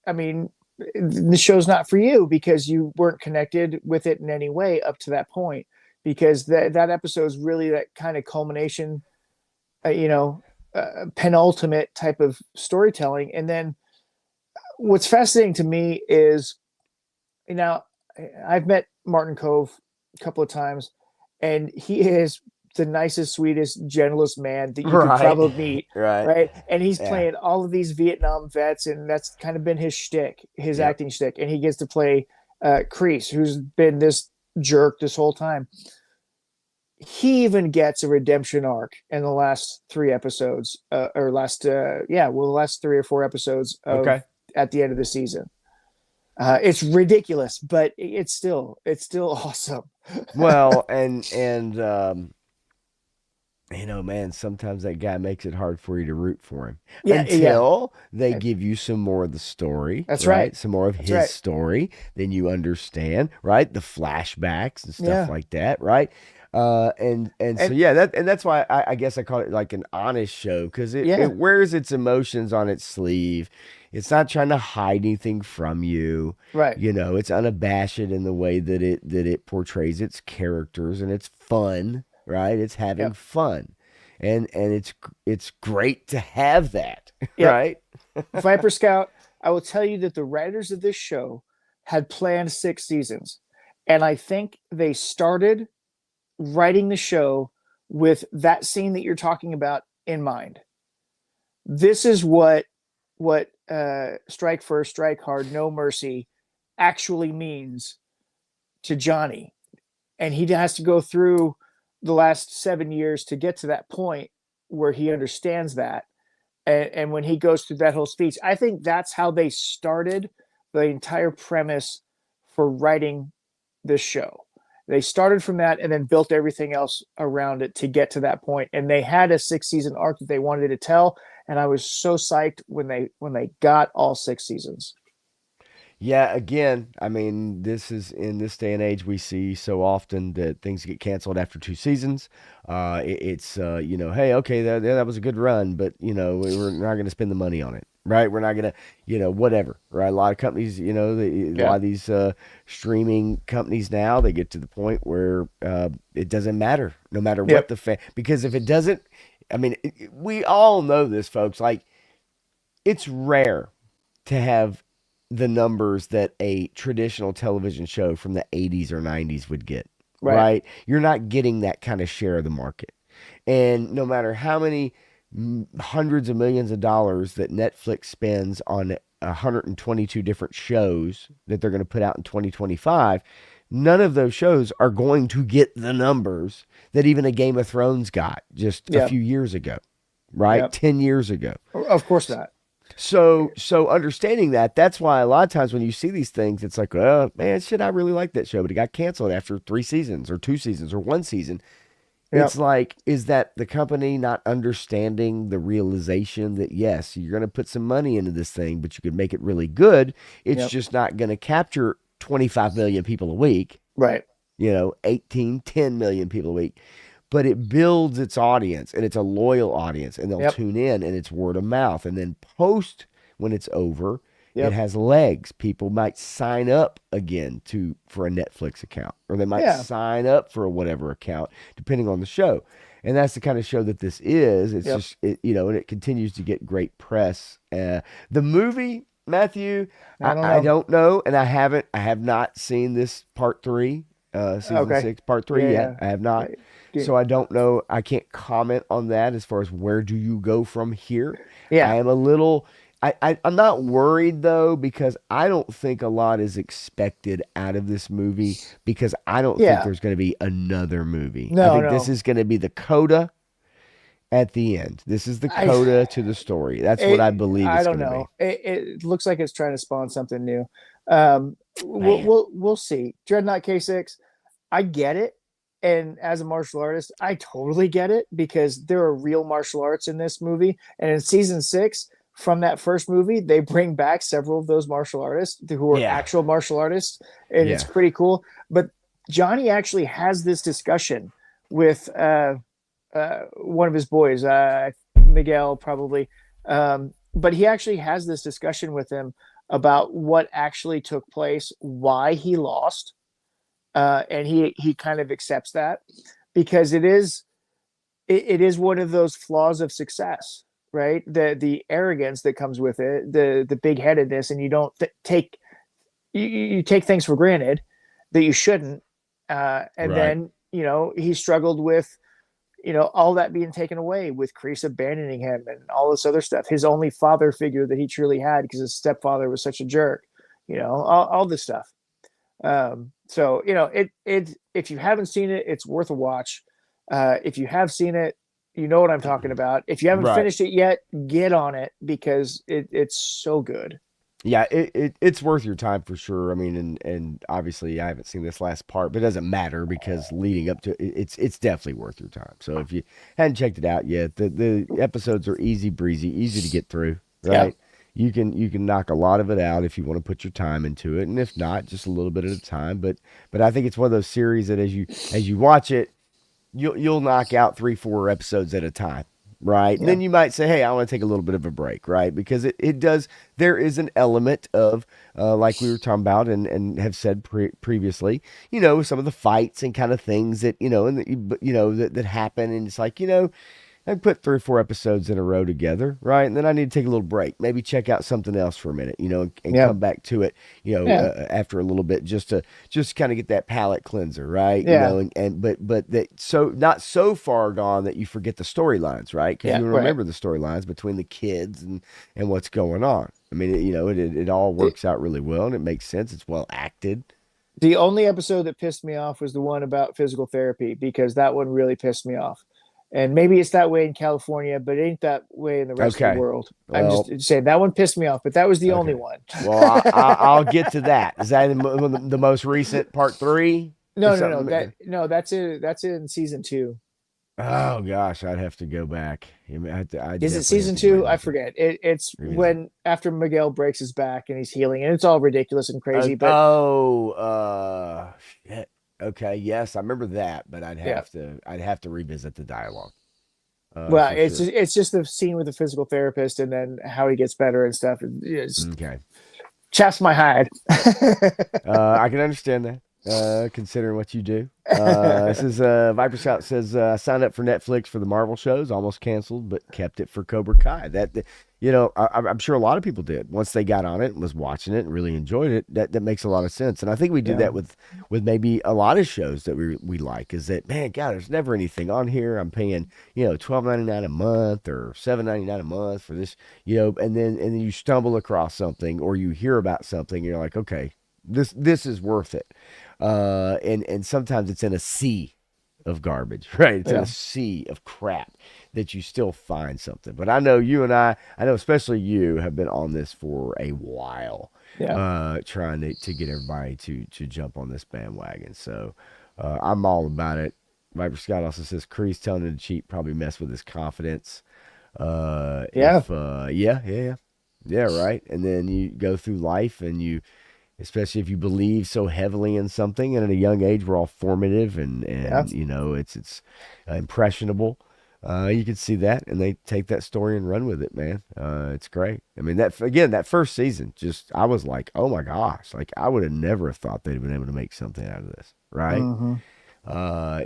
I mean, the show's not for you because you weren't connected with it in any way up to that point. Because that episode is really that kind of culmination, penultimate type of storytelling. And then what's fascinating to me is, you know, I've met Martin Cove a couple of times, and he is the nicest, sweetest, gentlest man that you could Right. probably meet, Right. right? And he's Yeah. playing all of these Vietnam vets, and that's kind of been his shtick, his Yep. acting shtick. And he gets to play Kreese, who's been this jerk this whole time. He even gets a redemption arc in the last 3 episodes, the last 3 or 4 episodes of Okay. at the end of the season. It's ridiculous, but it's still awesome. Well, and man, sometimes that guy makes it hard for you to root for him Yeah, yeah, until they give you some more of the story, that's right? right. Some more of That's his right. story, then you understand, right? The flashbacks and stuff Yeah, like that, right? And so and yeah, that's why I guess I call it like an honest show because it yeah, wears its emotions on its sleeve. It's not trying to hide anything from you. right. It's unabashed in the way that it portrays its characters, and it's fun, right? It's having Yep, fun, and it's great to have that, yep. right? Viper Scout. I will tell you that the writers of this show had planned 6 seasons, and I think they started writing the show with that scene that you're talking about in mind. This is what strike first, strike hard, no mercy actually means to Johnny, and he has to go through the last 7 years to get to that point where he understands that. And when he goes through that whole speech, I think that's how they started the entire premise for writing this show. They started from that and then built everything else around it to get to that point. And they had a 6 season arc that they wanted to tell. And I was so psyched when they got all 6 seasons. Yeah, again, I mean, this is in this day and age we see so often that things get canceled after 2 seasons. It's hey, okay, that was a good run, but we're not going to spend the money on it, right? We're not going to, whatever, right? A lot of companies, a lot Yeah. of these streaming companies now, they get to the point where it doesn't matter, no matter what Yep. the fan, because if it doesn't, I mean, we all know this, folks. Like, it's rare to have the numbers that a traditional television show from the 80s or 90s would get, Right. right? You're not getting that kind of share of the market. And no matter how many hundreds of millions of dollars that Netflix spends on 122 different shows that they're going to put out in 2025, none of those shows are going to get the numbers that even a Game of Thrones got just a Yep. few years ago, right? Yep. 10 years ago. Of course not. So understanding that, that's why a lot of times when you see these things, it's like, oh man, shit, I really like that show, but it got canceled after 3 seasons or 2 seasons or 1 season. Yep. It's like, is that the company not understanding the realization that yes, you're going to put some money into this thing, but you could make it really good. It's Yep. just not going to capture 25 million people a week, Right. 18, 10 million people a week. But it builds its audience, and it's a loyal audience, and they'll Yep. tune in, and it's word of mouth. And then when it's over, Yep. it has legs. People might sign up again for a Netflix account, or they might Yeah. sign up for a whatever account, depending on the show. And that's the kind of show that this is. It's Yep. just, and it continues to get great press. The movie, Matthew, I don't know, and I have not seen this part 3, season Okay. 6, part 3 Yeah, yet. yeah. I have not. Yeah. So I don't know. I can't comment on that as far as where do you go from here. Yeah. I am a little. I'm not worried though, because I don't think a lot is expected out of this movie, because I don't think Yeah. there's going to be another movie. No, I think no. this is going to be the coda at the end. This is the coda to the story. That's what I believe I it's don't going to know. be. It looks like it's trying to spawn something new. We'll see. Dreadnought K6, I get it. And as a martial artist, I totally get it, because there are real martial arts in this movie. And in season 6, from that first movie, they bring back several of those martial artists who are actual martial artists. And it's pretty cool. But Johnny actually has this discussion with one of his boys, Miguel, probably. But he actually has this discussion with him about what actually took place, why he lost. And he kind of accepts that, because it is one of those flaws of success, right? The arrogance that comes with it, the big headedness, and you don't take you take things for granted that you shouldn't. And then he struggled with all that being taken away, with Kreese abandoning him and all this other stuff. His only father figure that he truly had, because his stepfather was such a jerk. All this stuff. So if you haven't seen it, it's worth a watch. If you have seen it, you know what I'm talking about. If you haven't finished it yet, get on it, because it's so good. Yeah, it's worth your time for sure. I mean, and obviously I haven't seen this last part, but it doesn't matter, because leading up to it, it's definitely worth your time. So if you hadn't checked it out yet, the episodes are easy breezy, easy to get through, right? Yeah. You can knock a lot of it out if you want to put your time into it, and if not, just a little bit at a time. But I think it's one of those series that as you watch it, you'll knock out 3-4 episodes at a time, right? And then you might say, hey, I want to take a little bit of a break, right? Because it does. There is an element of like we were talking about and have said previously, some of the fights and kind of things that that happen, and it's like I put 3 or 4 episodes in a row together, right? And then I need to take a little break, maybe check out something else for a minute, and come back to it, after a little bit, just kind of get that palate cleanser, right? Yeah. But that not so far gone that you forget the storylines, right? Because you remember the storylines between the kids and what's going on. I mean, it all works out really well, and it makes sense. It's well acted. The only episode that pissed me off was the one about physical therapy, because that one really pissed me off. And maybe it's that way in California, but it ain't that way in the rest of the world. I'm just saying that one pissed me off, but that was the only one. Well, I'll get to that. Is that the most recent part 3? No. That's in season 2. Oh gosh, I'd have to go back. Is it season 2? I forget. It's when after Miguel breaks his back and he's healing, and it's all ridiculous and crazy. Shit. Okay, yes, I remember that, but I'd have to revisit the dialogue. Well, it's just the scene with the physical therapist, and then how he gets better and stuff. Okay, chaps my hide. I can understand that, considering what you do. This is Viper Scout says, I signed up for Netflix for the Marvel shows, almost canceled, but kept it for Cobra Kai. I'm sure a lot of people did once they got on it and was watching it and really enjoyed it. That makes a lot of sense, and I think we do that with maybe a lot of shows that we like. Is that, man, God, there's never anything on here. I'm paying $12.99 a month or $7.99 a month for this, and then you stumble across something or you hear about something and you're like, okay, this is worth it. And sometimes it's in a sea of garbage, right? It's in a sea of crap that you still find something. But I know you and I know especially you have been on this for a while, trying to get everybody to jump on this bandwagon. So I'm all about it. Viper Scott also says Kreese telling him to cheat probably messed with his confidence. Yeah, right. And then you go through life and you, especially if you believe so heavily in something, and at a young age we're all formative and you know it's impressionable. You can see that, and they take that story and run with it, man. It's great. I mean, that first season, just I was like, oh my gosh, like I would have never thought they'd have been able to make something out of this, right?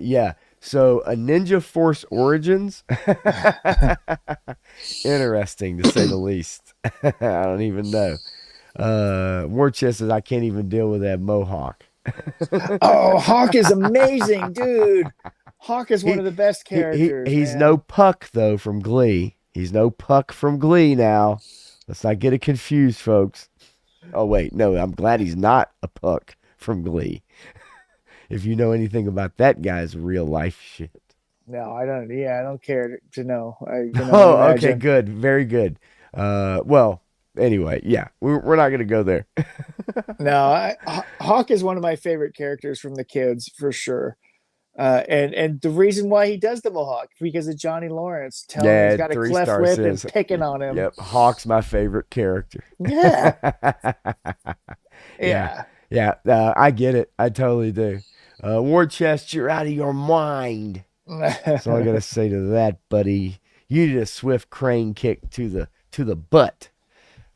Yeah. So a Ninja Force Origins, interesting to say the least. I don't even know. War Chest says I can't even deal with that mohawk. Oh, Hawk is amazing, dude. Hawk is one of the best characters. He's no Puck though from Glee. He's no Puck from Glee now. Let's not get it confused, folks. Oh wait, no, I'm glad he's not a Puck from Glee. If you know anything about that guy's real life shit. No, I don't. Yeah, I don't care to know. Okay, good, very good. Well, anyway, yeah, we're not gonna go there. No, Hawk is one of my favorite characters from the kids for sure. And the reason why he does the mohawk because of Johnny Lawrence telling him he's got a cleft lip and picking on him. Yep, Hawk's my favorite character. Yeah. Yeah. I get it. I totally do. War Chest, you're out of your mind. That's all I gotta say to that, buddy. You need a swift crane kick to the butt.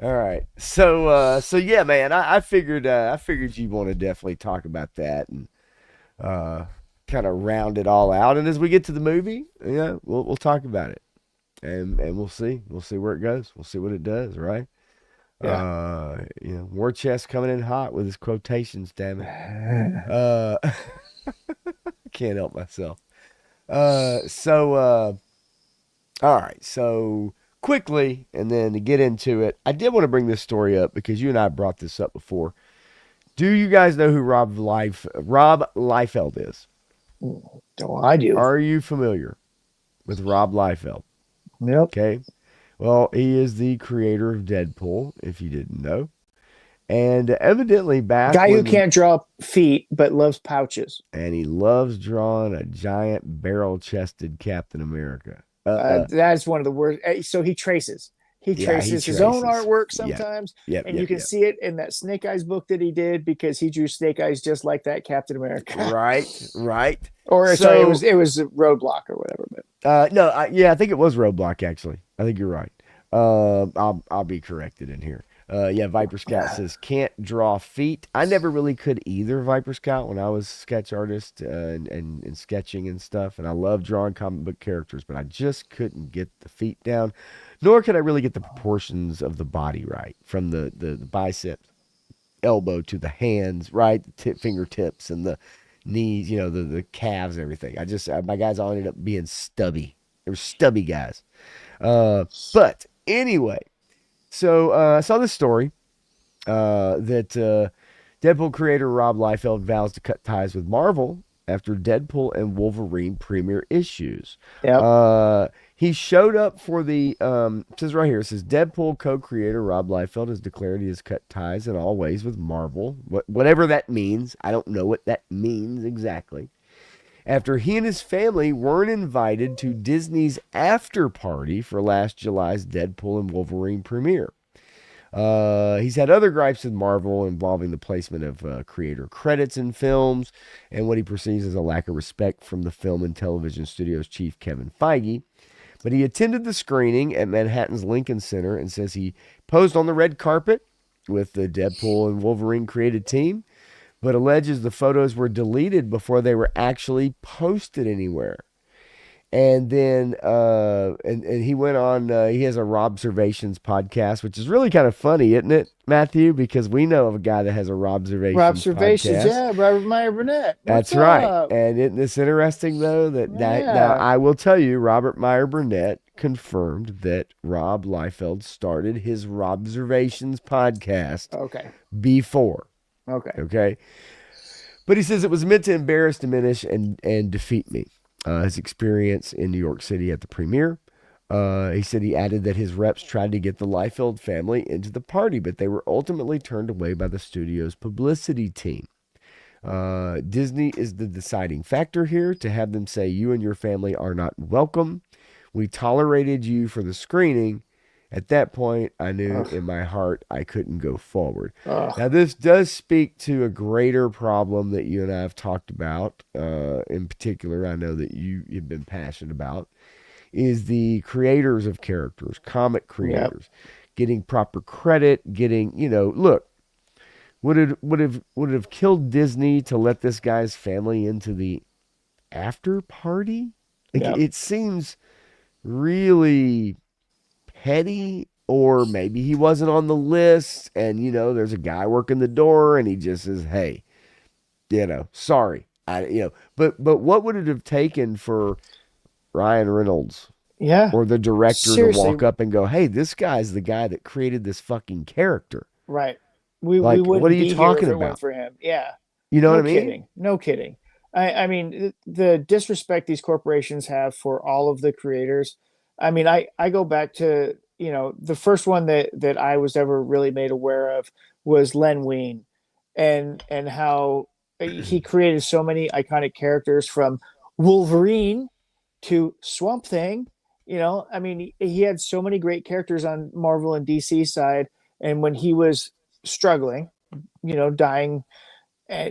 All right. So yeah, man. I figured you'd want to definitely talk about that and kind of round it all out. And as we get to the movie, yeah, we'll talk about it, and we'll see where it goes. We'll see what it does, right? Yeah. War Chest coming in hot with his quotations. Damn it. Can't help myself. All right. So quickly, and then to get into it, I did want to bring this story up because you and I brought this up before. Do you guys know who Rob Liefeld is? Oh, I do. Are you familiar with Rob Liefeld? Yep. Okay. Well, he is the creator of Deadpool, if you didn't know. And evidently back guy who can't draw feet but loves pouches. And he loves drawing a giant barrel-chested Captain America. That's one of the worst. So he traces. He traces his own artwork sometimes. And you can see it in that Snake Eyes book that he did because he drew Snake Eyes just like that Captain America. Right. Or sorry, it was Roadblock or whatever. But I think it was Roadblock actually. I think you're right. I'll be corrected in here. Viper Scout says can't draw feet. I never really could either, Viper Scout, when I was sketch artist and sketching and stuff. And I love drawing comic book characters, but I just couldn't get the feet down. Nor could I really get the proportions of the body right, from the biceps, elbow to the hands, right, the fingertips and the knees, the calves, everything. My guys all ended up being stubby. They were stubby guys. But anyway, so I saw this story that Deadpool creator Rob Liefeld vows to cut ties with Marvel after Deadpool and Wolverine premiere issues. Yep. He showed up for the, it says right here, it says Deadpool co-creator Rob Liefeld has declared he has cut ties in all ways with Marvel. Whatever that means. I don't know what that means exactly. After he and his family weren't invited to Disney's after party for last July's Deadpool and Wolverine premiere. He's had other gripes with Marvel involving the placement of creator credits in films and what he perceives as a lack of respect from the film and television studio's chief, Kevin Feige. But he attended the screening at Manhattan's Lincoln Center and says he posed on the red carpet with the Deadpool and Wolverine creative team, but alleges the photos were deleted before they were actually posted anywhere. And then and he went on, he has a Robservations podcast, which is really kind of funny, isn't it, Matthew? Because we know of a guy that has a Robservations podcast. Yeah, Robert Meyer Burnett. That's right. And isn't this interesting, though? Now, I will tell you, Robert Meyer Burnett confirmed that Rob Liefeld started his Robservations podcast before. Okay. But he says it was meant to embarrass, diminish, and defeat me. His experience in New York City at the premiere. He said he added that his reps tried to get the Liefeld family into the party, but they were ultimately turned away by the studio's publicity team. Disney is the deciding factor here to have them say you and your family are not welcome. We tolerated you for the screening. At that point, I knew in my heart I couldn't go forward. Now, this does speak to a greater problem that you and I have talked about. In particular, I know that you've been passionate about, is the creators of characters, comic creators, getting proper credit, getting, look, would it have killed Disney to let this guy's family into the after party? Like, it seems really petty, or maybe he wasn't on the list and there's a guy working the door and he just says, hey, sorry, but what would it have taken for Ryan Reynolds or the director to walk up and go, hey, this guy's the guy that created this fucking character, right? We wouldn't what are you be talking here if it about weren't for him. Yeah, you know no what I mean? Kidding. No kidding. I mean, the disrespect these corporations have for all of the creators. I mean, I go back to, the first one that I was ever really made aware of was Len Wein, and how he created so many iconic characters, from Wolverine to Swamp Thing. I mean, he had so many great characters on Marvel and DC side, and when he was struggling, dying,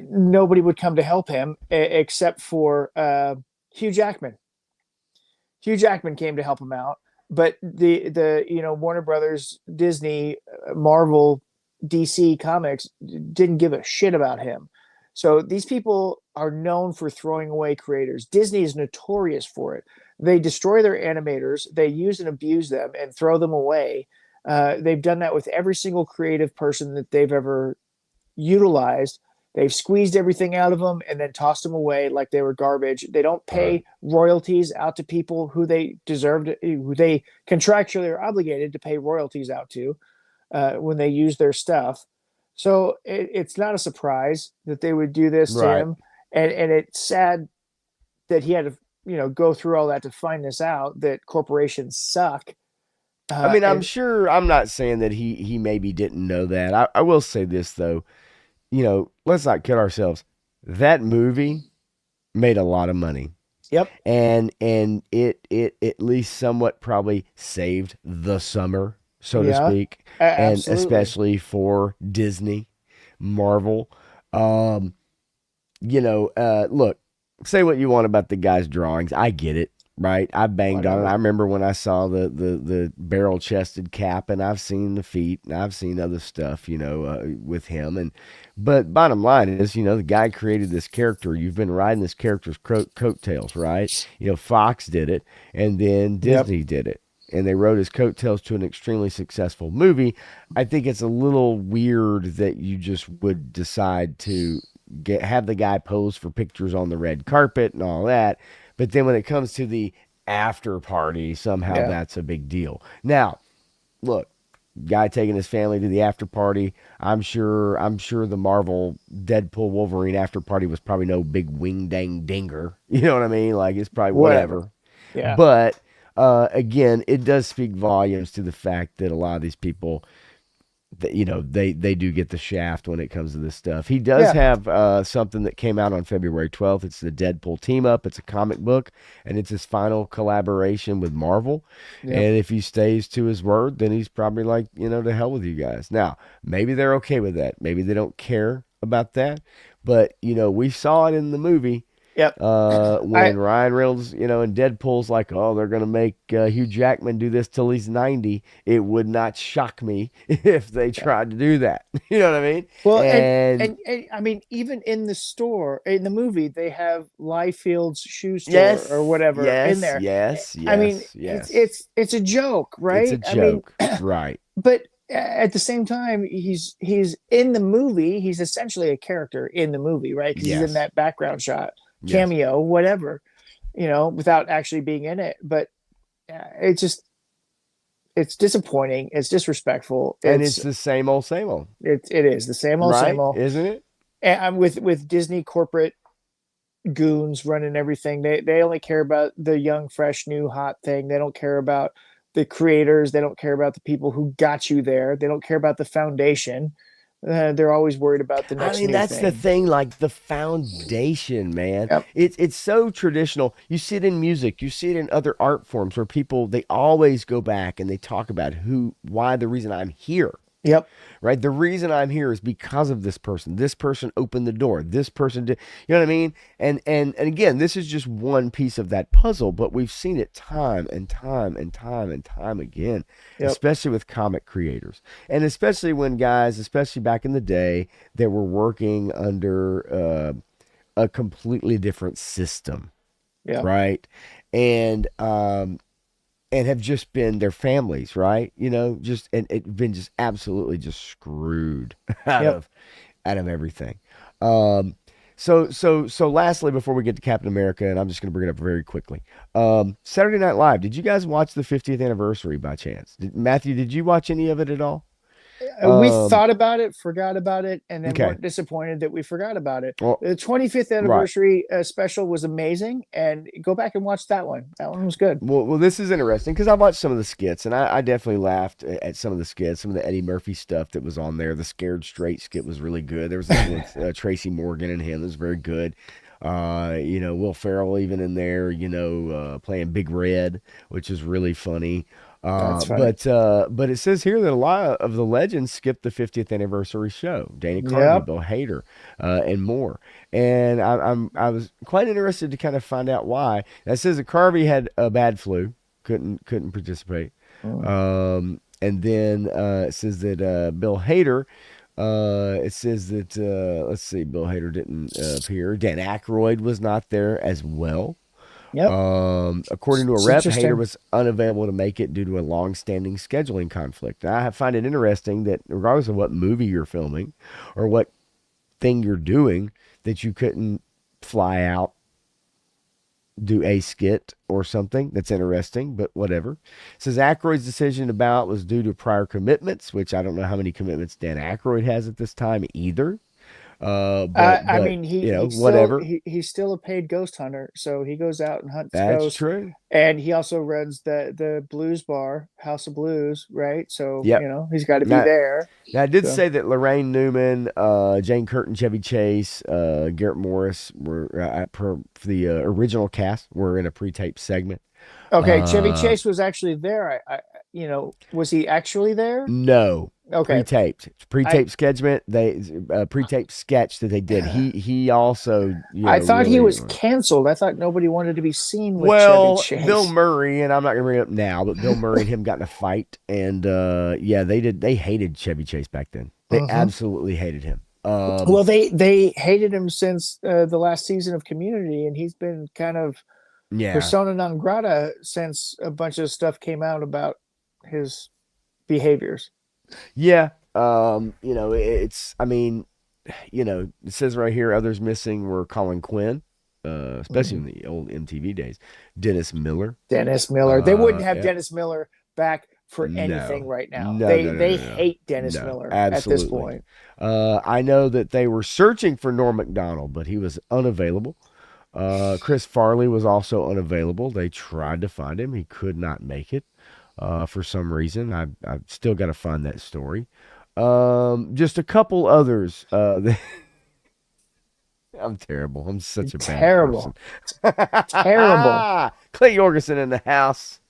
nobody would come to help him except for Hugh Jackman. Hugh Jackman came to help him out, but the Warner Brothers, Disney, Marvel, DC Comics didn't give a shit about him. So these people are known for throwing away creators. Disney is notorious for it. They destroy their animators, they use and abuse them, and throw them away. They've done that with every single creative person that they've ever utilized. They've squeezed everything out of them and then tossed them away like they were garbage. They don't pay royalties out to people who they deserve, who they contractually are obligated to pay royalties out to when they use their stuff. So it's not a surprise that they would do this to him. And it's sad that he had to, go through all that to find this out, that corporations suck. I mean, I'm not saying that he maybe didn't know that. I will say this, though. Let's not kid ourselves. That movie made a lot of money. Yep. And it at least somewhat probably saved the summer, so to speak. And especially for Disney, Marvel. Look, say what you want about the guy's drawings. I get it. Right, I banged on it. I remember when I saw the barrel chested cap, and I've seen the feet, and I've seen other stuff, with him. But bottom line is, the guy created this character. You've been riding this character's coattails, right? Fox did it, and then Disney did it, and they rode his coattails to an extremely successful movie. I think it's a little weird that you just would decide to have the guy pose for pictures on the red carpet and all that. But then when it comes to the after party, somehow that's a big deal. Now, look, guy taking his family to the after party. I'm sure the Marvel Deadpool Wolverine after party was probably no big wing dang dinger. You know what I mean? Like, it's probably whatever. Yeah. But again, it does speak volumes to the fact that a lot of these people, they do get the shaft when it comes to this stuff. He does have something that came out on February 12th. It's the Deadpool team up. It's a comic book, and it's his final collaboration with Marvel. Yep. And if he stays to his word, then he's probably like, to hell with you guys. Now, maybe they're okay with that. Maybe they don't care about that. But, we saw it in the movie. Yep. When Ryan Reynolds, and Deadpool's like, oh, they're going to make Hugh Jackman do this till he's 90. It would not shock me if they tried to do that. You know what I mean? Well, and I mean, even in the movie, they have Liefeld's shoe store or whatever in there. Yes. I mean, it's a joke, right? It's a joke, right? But at the same time, he's in the movie. He's essentially a character in the movie, right? Because he's in that background shot. Cameo, whatever, without actually being in it. But it's disappointing. It's disrespectful. And it's the same old, same old. It is the same old, same old. Isn't it? And I'm with Disney corporate goons running everything. They only care about the young, fresh, new, hot thing. They don't care about the creators. They don't care about the people who got you there. They don't care about the foundation. They're always worried about the I next mean, new that's the thing. thing, like the foundation, man. Yep. It's so traditional. You see it in music, you see it in other art forms where people they always go back and they talk about why the reason I'm here. Yep. Right? The reason I'm here is because of this person. This person opened the door. This person did. You know what I mean? And again, this is just one piece of that puzzle, but we've seen it time and time and time and time again, Yep. especially with comic creators. And especially when guys, especially back in the day, that were working under a completely different system, Yep. right? And and have just been their families, right? You know, just and it been just absolutely just screwed out Yep. of everything. Um, so lastly, before we get to Captain America, and I'm just going to bring it up very quickly. Saturday Night Live. Did you guys watch the 50th anniversary by chance? Matthew, did you watch any of it at all? We Um, thought about it, forgot about it, and then okay. weren't disappointed that we forgot about it. Well, The 25th right. anniversary special was amazing, and go back and watch that one. That one was good. Well, this is interesting because I watched some of the skits and I definitely laughed at some of the skits, some of the Eddie Murphy stuff that was on there. The Scared Straight skit was really good. There was this one with Tracy Morgan and him that was very good. You know, Will Ferrell even in there, you know, playing Big Red, which is really funny. That's funny. But it says here that a lot of the legends skipped the 50th anniversary show. Dana Carvey, Yep. Bill Hader, and more. And I was quite interested to kind of find out why. It says that Carvey had a bad flu, couldn't participate. Mm. And then it says that Bill Hader. It says that let's see, Bill Hader didn't appear. Dan Aykroyd was not there as well. Yep. According to a It's rep, Hader interesting. was unavailable to make it due to a long-standing scheduling conflict. And I find it interesting that regardless of what movie you're filming or what thing you're doing, that you couldn't fly out, do a skit or something. That's interesting, but whatever. It says Aykroyd's decision about was due to prior commitments, which I don't know how many commitments Dan Aykroyd has at this time either. I But mean, you know, he's still whatever. he's still a paid ghost hunter, so he goes out and hunts That's ghosts, true. and he also runs the blues bar, House of Blues, right? So Yep. he's got to be Now, there. Now, I did So say that Lorraine Newman, Jane Curtin, Chevy Chase, Garrett Morris were for the original cast were in a pre-taped segment. okay, Chevy Uh, Chase was actually there. Was he actually there? no, Okay, pre-taped, I pre-taped sketchment. They pre-taped sketch that they did. He also I thought he really was canceled. I thought nobody wanted to be seen with Chevy well. Bill Chase. Murray, and I'm not gonna bring it up now, but Bill Murray and him got in a fight, and yeah, they did. They hated Chevy Chase back then. They Hmm. absolutely hated him. Well, they hated him since the last season of Community, and he's been kind of Yeah. persona non grata since a bunch of stuff came out about his behaviors. Yeah. You know, it's, I mean, you know, it says right here others missing were Colin Quinn, especially in Mhm. the old MTV days, Dennis Miller. Dennis Miller. They wouldn't have Yeah. Dennis Miller back for anything No. right now. No, They no, no, they no, no. hate Dennis No, Miller at this absolutely. point. I know that they were searching for Norm Macdonald, but he was unavailable. Chris Farley was also unavailable. They tried to find him. He could not make it for some reason. I've still got to find that story. Just a couple others. I'm terrible. I'm such a bad person. Terrible. Terrible. Clay Jorgensen in the house.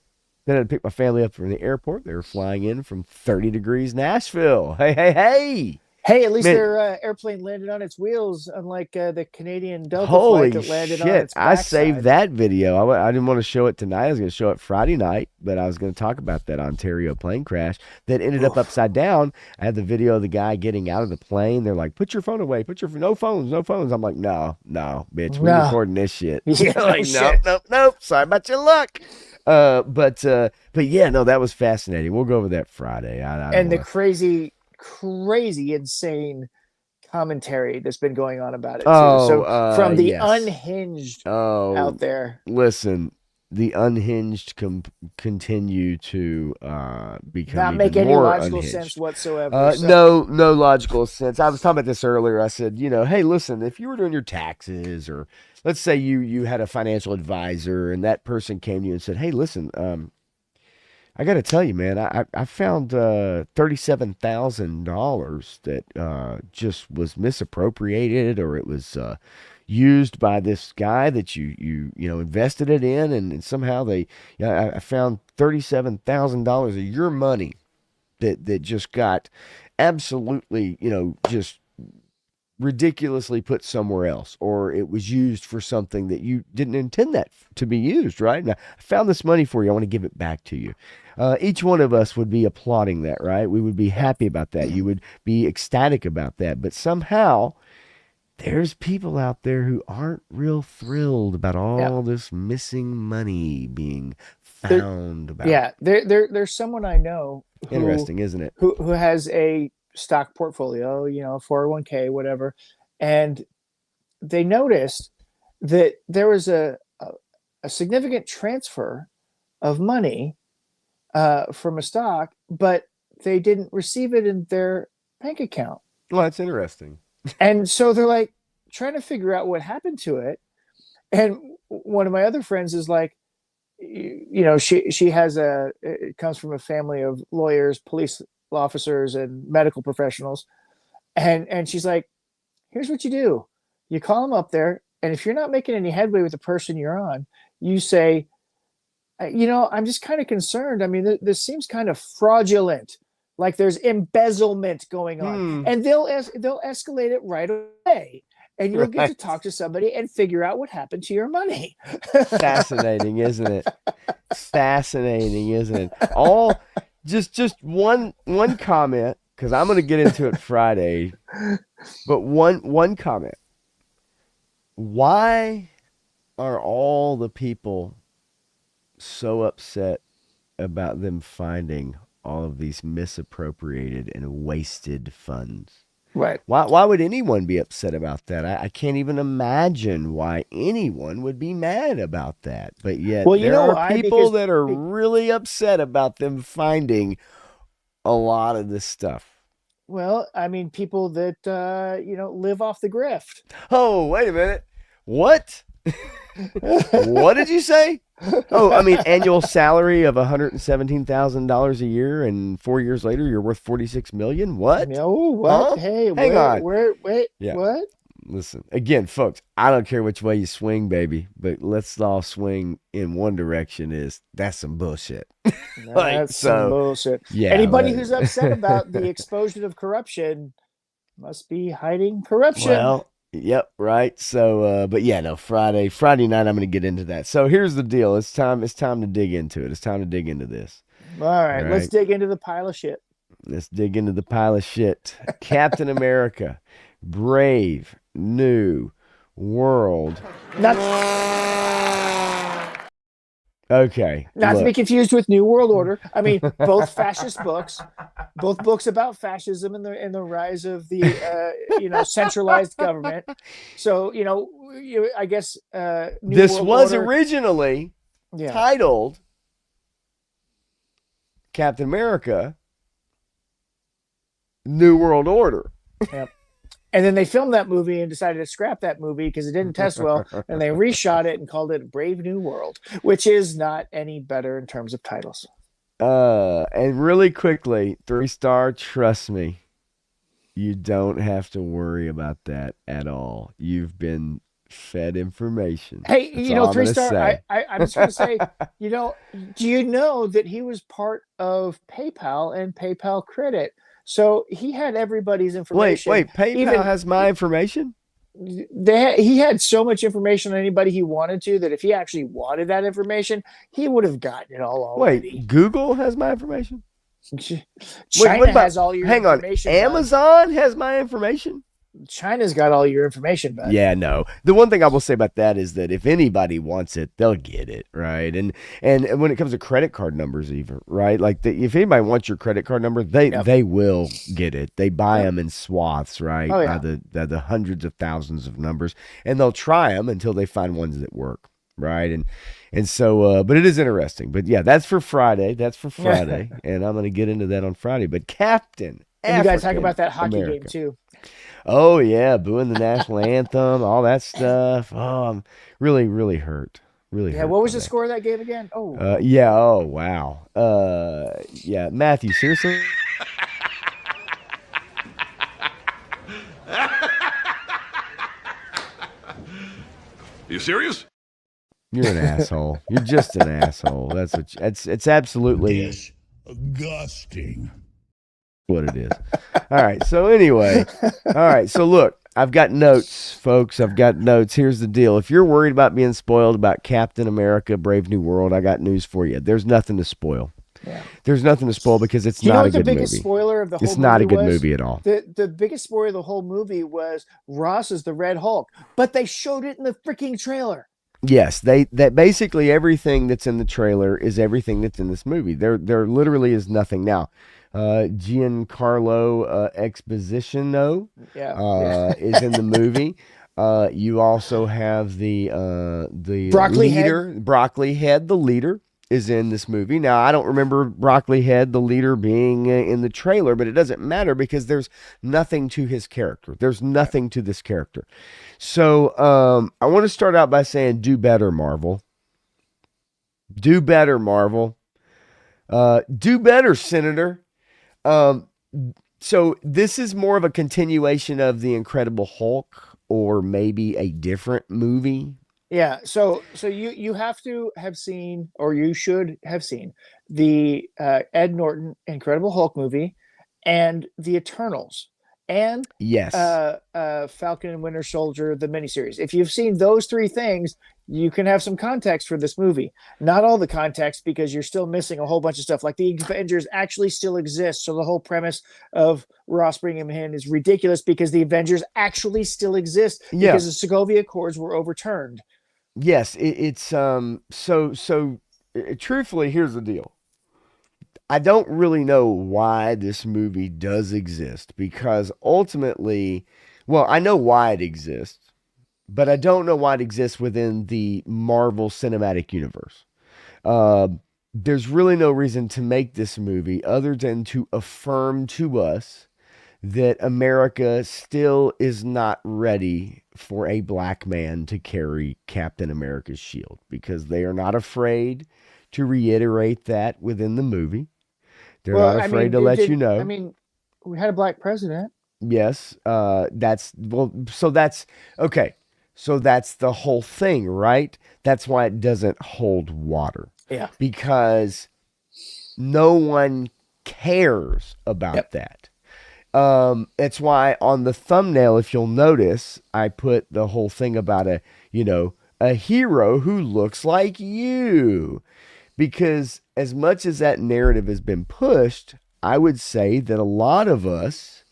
Then I had to pick my family up from the airport. They were flying in from 30 degrees Nashville. Hey, hey, hey. Hey, at least Man, their airplane landed on its wheels, unlike the Canadian Delta flight holy that landed on shit. its I saved backside. that video. I didn't want to show it tonight. I was going to show it Friday night, but I was going to talk about that Ontario plane crash that ended up Oof. upside down. I had the video of the guy getting out of the plane. They're like, put your phone away. No phones, no phones. I'm like, no, bitch. We No. recording this shit. Yeah, They're no like, nope, shit. nope, nope. Sorry about your luck. But yeah, no, that was fascinating. We'll go over that Friday. I don't And the want to. crazy, insane commentary that's been going on about it too. Oh, So from the yes. unhinged Oh, out there, listen. the unhinged continue to become Not even make any more logical unhinged. sense whatsoever. No logical sense. I was talking about this earlier. I said, hey, listen, if you were doing your taxes, or let's say you had a financial advisor, and that person came to you and said, hey, listen, I got to tell you, man, I found $37,000 that just was misappropriated, or it was used by this guy that you invested it in, and somehow I found $37,000 of your money that just got absolutely just ridiculously put somewhere else, or it was used for something that you didn't intend that to be used, right? Now, I found this money for you. I want to give it back to you. Each one of us would be applauding that, right? We would be happy about that. You would be ecstatic about that. But somehow there's people out there who aren't real thrilled about Yeah. all this missing money being There- found about. Yeah, there's someone I know who, Interesting, isn't it? who has a stock portfolio, 401k, whatever, and they noticed that there was a significant transfer of money from a stock, but they didn't receive it in their bank account. Well, that's interesting. And so they're like trying to figure out what happened to it. And one of my other friends is like, she has it comes from a family of lawyers, police officers, and medical professionals. And she's like, here's what you do. You call them up there, and if you're not making any headway with the person you're on, you say, I'm just kind of concerned. I mean, this seems kind of fraudulent. Like there's embezzlement going on, and they'll escalate it right away, and you'll get to talk to somebody and figure out what happened to your money. Fascinating, isn't it? Fascinating, isn't it? All just one comment, because I'm going to get into it Friday, but one comment. Why are all the people so upset about them finding all of these misappropriated and wasted funds? Right. Why would anyone be upset about that? I can't even imagine why anyone would be mad about that. But yet there are people that are really upset about them finding a lot of this stuff. Well, I mean, people that live off the grift. Oh, wait a minute. What? What did you say? Oh, I mean, annual salary of $117,000 a year, and 4 years later, you're worth $46 million. What? No, what? Huh? Hey, hang on. Wait, Yeah. What? Listen, again, folks, I don't care which way you swing, baby, but let's all swing in one direction. That's some bullshit. That's some bullshit. Yeah. Anybody who's upset about the explosion of corruption must be hiding corruption. Well, yep, right. So, but yeah, no, Friday night, I'm going to get into that. So here's the deal. It's time to dig into it. It's time to dig into this. All right, let's dig into the pile of shit. Let's dig into the pile of shit. Captain America, Brave New World. Okay. Not to be confused with New World Order. I mean, both fascist books, both books about fascism and the rise of the centralized government. So I guess this was originally titled Captain America: New World Order. Yep. And then they filmed that movie and decided to scrap that movie because it didn't test well. And they reshot it and called it Brave New World, which is not any better in terms of titles. And really quickly, 3-star, trust me, you don't have to worry about that at all. You've been fed information. Hey, 3-star, I'm just going to say, do you know that he was part of PayPal and PayPal Credit? So he had everybody's information. Wait, PayPal has my information? He had so much information on anybody he wanted to that if he actually wanted that information, he would have gotten it all already. Wait, Google has my information? China has all your information. Hang on, Amazon has my information? China's got all your information, bud. Yeah, no. The one thing I will say about that is that if anybody wants it, they'll get it, right? And when it comes to credit card numbers, even, right? Like if anybody wants your credit card number, they will get it. They buy them in swaths, right? Oh, yeah. By the hundreds of thousands of numbers, and they'll try them until they find ones that work. right? And so, but it is interesting. But yeah, that's for Friday. That's for Friday, and I'm going to get into that on Friday. But Captain And you guys talk about that African hockey game America. too. Oh yeah, booing the national anthem, all that stuff. Oh, I'm really, really hurt. Really Yeah, hurt what by was the that. score of that game again? Oh, Yeah. Oh wow. Yeah, Matthew. Seriously. You serious? You're an asshole. You're just an asshole. That's what. It's absolutely Disgusting. what it is. All right. So anyway, all right. So look, I've got notes, folks. I've got notes. Here's the deal. If you're worried about being spoiled about Captain America: Brave New World, I got news for you. There's nothing to spoil. yeah. There's nothing to spoil because it's Do you know not a what the good biggest movie. spoiler of the whole It's movie not a good was? movie at all. The biggest spoiler of the whole movie was Ross is the Red Hulk, but they showed it in the freaking trailer. Yes, that basically everything that's in the trailer is everything that's in this movie. There literally is nothing now. Giancarlo Expositio is in the movie. You also have the Broccoli leader, Broccoli Head, the leader is in this movie. Now, I don't remember Broccoli Head, the leader, being in the trailer, but it doesn't matter because there's nothing to his character. There's nothing to this character. So I want to start out by saying, do better, Marvel. Do better, Marvel. Do better, Senator. So this is more of a continuation of The Incredible Hulk, or maybe a different movie. Yeah, so you have to have seen, or you should have seen, the Ed Norton Incredible Hulk movie, and the Eternals, and Yes. Falcon and Winter Soldier, the miniseries. If you've seen those three things, you can have some context for this movie. Not all the context, because you're still missing a whole bunch of stuff. Like the Avengers actually still exist, so the whole premise of Ross bringing him in is ridiculous because the Avengers actually still exist because the Sokovia Accords were overturned. Yes, it's truthfully, here's the deal. I don't really know why this movie does exist, because ultimately, well, I know why it exists, but I don't know why it exists within the Marvel Cinematic Universe. There's really no reason to make this movie other than to affirm to us that America still is not ready for a black man to carry Captain America's shield, because they are not afraid to reiterate that within the movie. They're not afraid to let you know. I mean, we had a black president. Yes, so that's okay. So that's the whole thing, right? That's why it doesn't hold water. Yeah. Because no one cares about that. It's why on the thumbnail, if you'll notice, I put the whole thing about a hero who looks like you. Because as much as that narrative has been pushed, I would say that a lot of us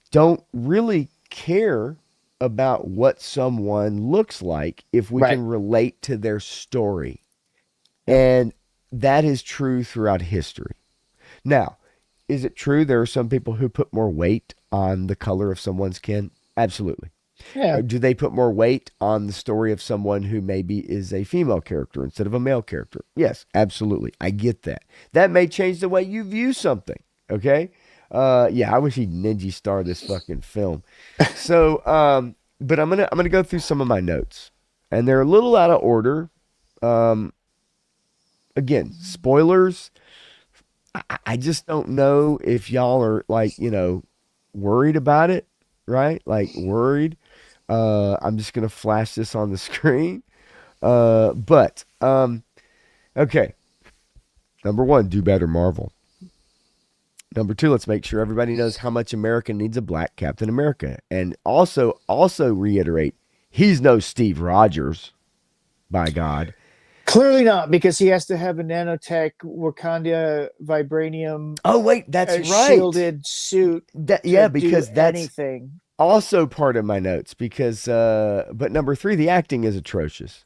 don't really care about what someone looks like if we can relate to their story. And that is true throughout history. Now, is it true there are some people who put more weight on the color of someone's skin? Absolutely. Yeah. Do they put more weight on the story of someone who maybe is a female character instead of a male character? Yes, absolutely. I get that. That may change the way you view something. Okay. Yeah, I wish he'd ninja star this fucking film. So, but I'm gonna go through some of my notes, and they're a little out of order. Again, spoilers. I just don't know if y'all are like, worried about it, right? Like worried. I'm just going to flash this on the screen. Okay. Number one, do better, Marvel. Number two, let's make sure everybody knows how much America needs a black Captain America. And also reiterate, he's no Steve Rogers, by God. Clearly not, because he has to have a nanotech Wakanda vibranium. Oh wait, that's right. Shielded suit. Because that's anything. Also part of my notes, because but number three, the acting is atrocious.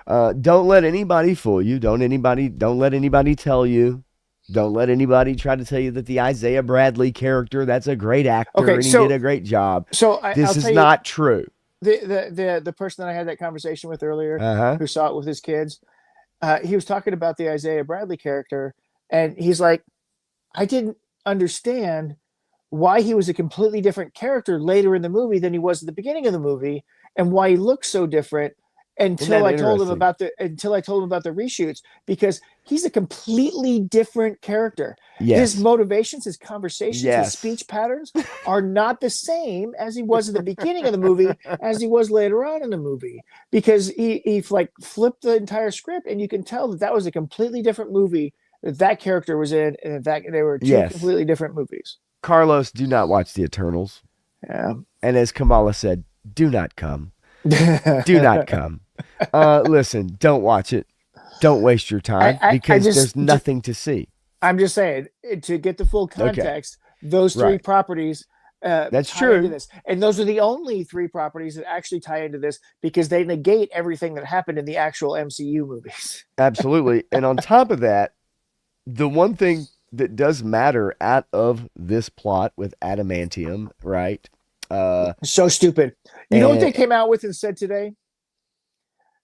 Don't let anybody fool you. Don't let anybody tell you. Don't let anybody try to tell you that the Isaiah Bradley character, that's a great actor and he did a great job. So this is not true. The person that I had that conversation with earlier, Uh-huh. who saw it with his kids, he was talking about the Isaiah Bradley character, and he's like, I didn't understand why he was a completely different character later in the movie than he was at the beginning of the movie, and why he looked so different Isn't that until I told him interesting? about the reshoots, because he's a completely different character. His Yes. motivations, his conversations, his Yes. speech patterns are not the same as he was at the beginning of the movie as he was later on in the movie, because he like flipped the entire script, and you can tell that was a completely different movie that character was in, and that they were two Yes. completely different movies. Carlos, do not watch the Eternals. Yeah. And as Kamala said, do not come. Do not come. Listen, don't watch it. Don't waste your time because there's nothing to see. I'm just saying, to get the full context, those three Right. properties That's tie true. into this. And those are the only three properties that actually tie into this, because they negate everything that happened in the actual MCU movies. Absolutely. And on top of that, the one thing that does matter out of this plot with adamantium, right? So stupid. You know what they came out with and said today?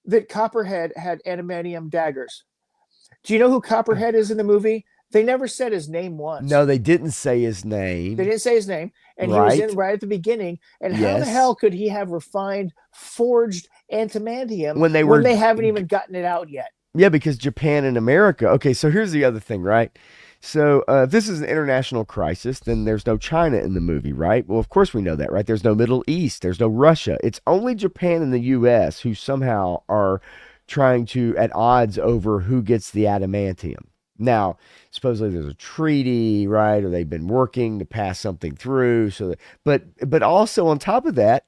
That Copperhead had adamantium daggers. Do you know who Copperhead is in the movie? They never said his name once. No, they didn't say his name. They didn't say his name, and he was in right at the beginning. And how the hell could he have refined, forged adamantium when they haven't even gotten it out yet? Yeah, because Japan and America. Okay, so here's the other thing, right? So if this is an international crisis, then there's no China in the movie, right? Well, of course we know that, right? There's no Middle East. There's no Russia. It's only Japan and the U.S. who somehow are trying to at odds over who gets the adamantium. Now, supposedly there's a treaty, right? Or they've been working to pass something through. So, but also on top of that,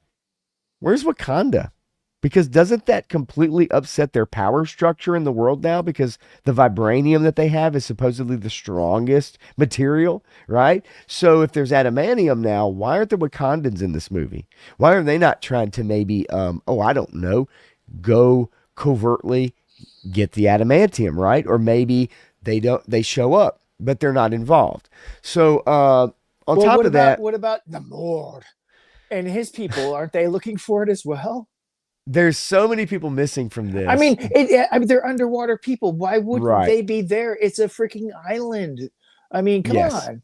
where's Wakanda? Because doesn't that completely upset their power structure in the world now? Because the vibranium that they have is supposedly the strongest material, right? So if there's adamantium now, why aren't the Wakandans in this movie? Why are they not trying to maybe, I don't know, go covertly get the adamantium, right? Or maybe they show up, but they're not involved. So on top of that, what about the Lord and his people? Aren't they looking for it as well? There's so many people missing from this. I mean, they're underwater people. Why wouldn't they be there? It's a freaking island. I mean, come on.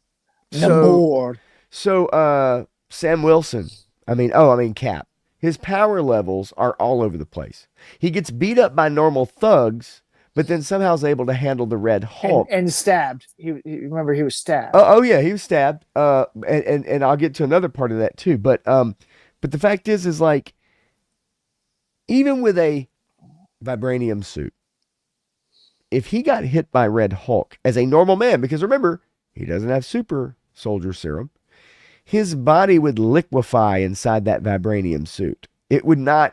So Sam Wilson, Cap, his power levels are all over the place. He gets beat up by normal thugs, but then somehow is able to handle the Red Hulk. And stabbed. Remember, he was stabbed. Oh yeah, he was stabbed. And I'll get to another part of that too. But the fact is like, even with a vibranium suit, if he got hit by Red Hulk as a normal man, because remember, he doesn't have super soldier serum, his body would liquefy inside that vibranium suit. It would not.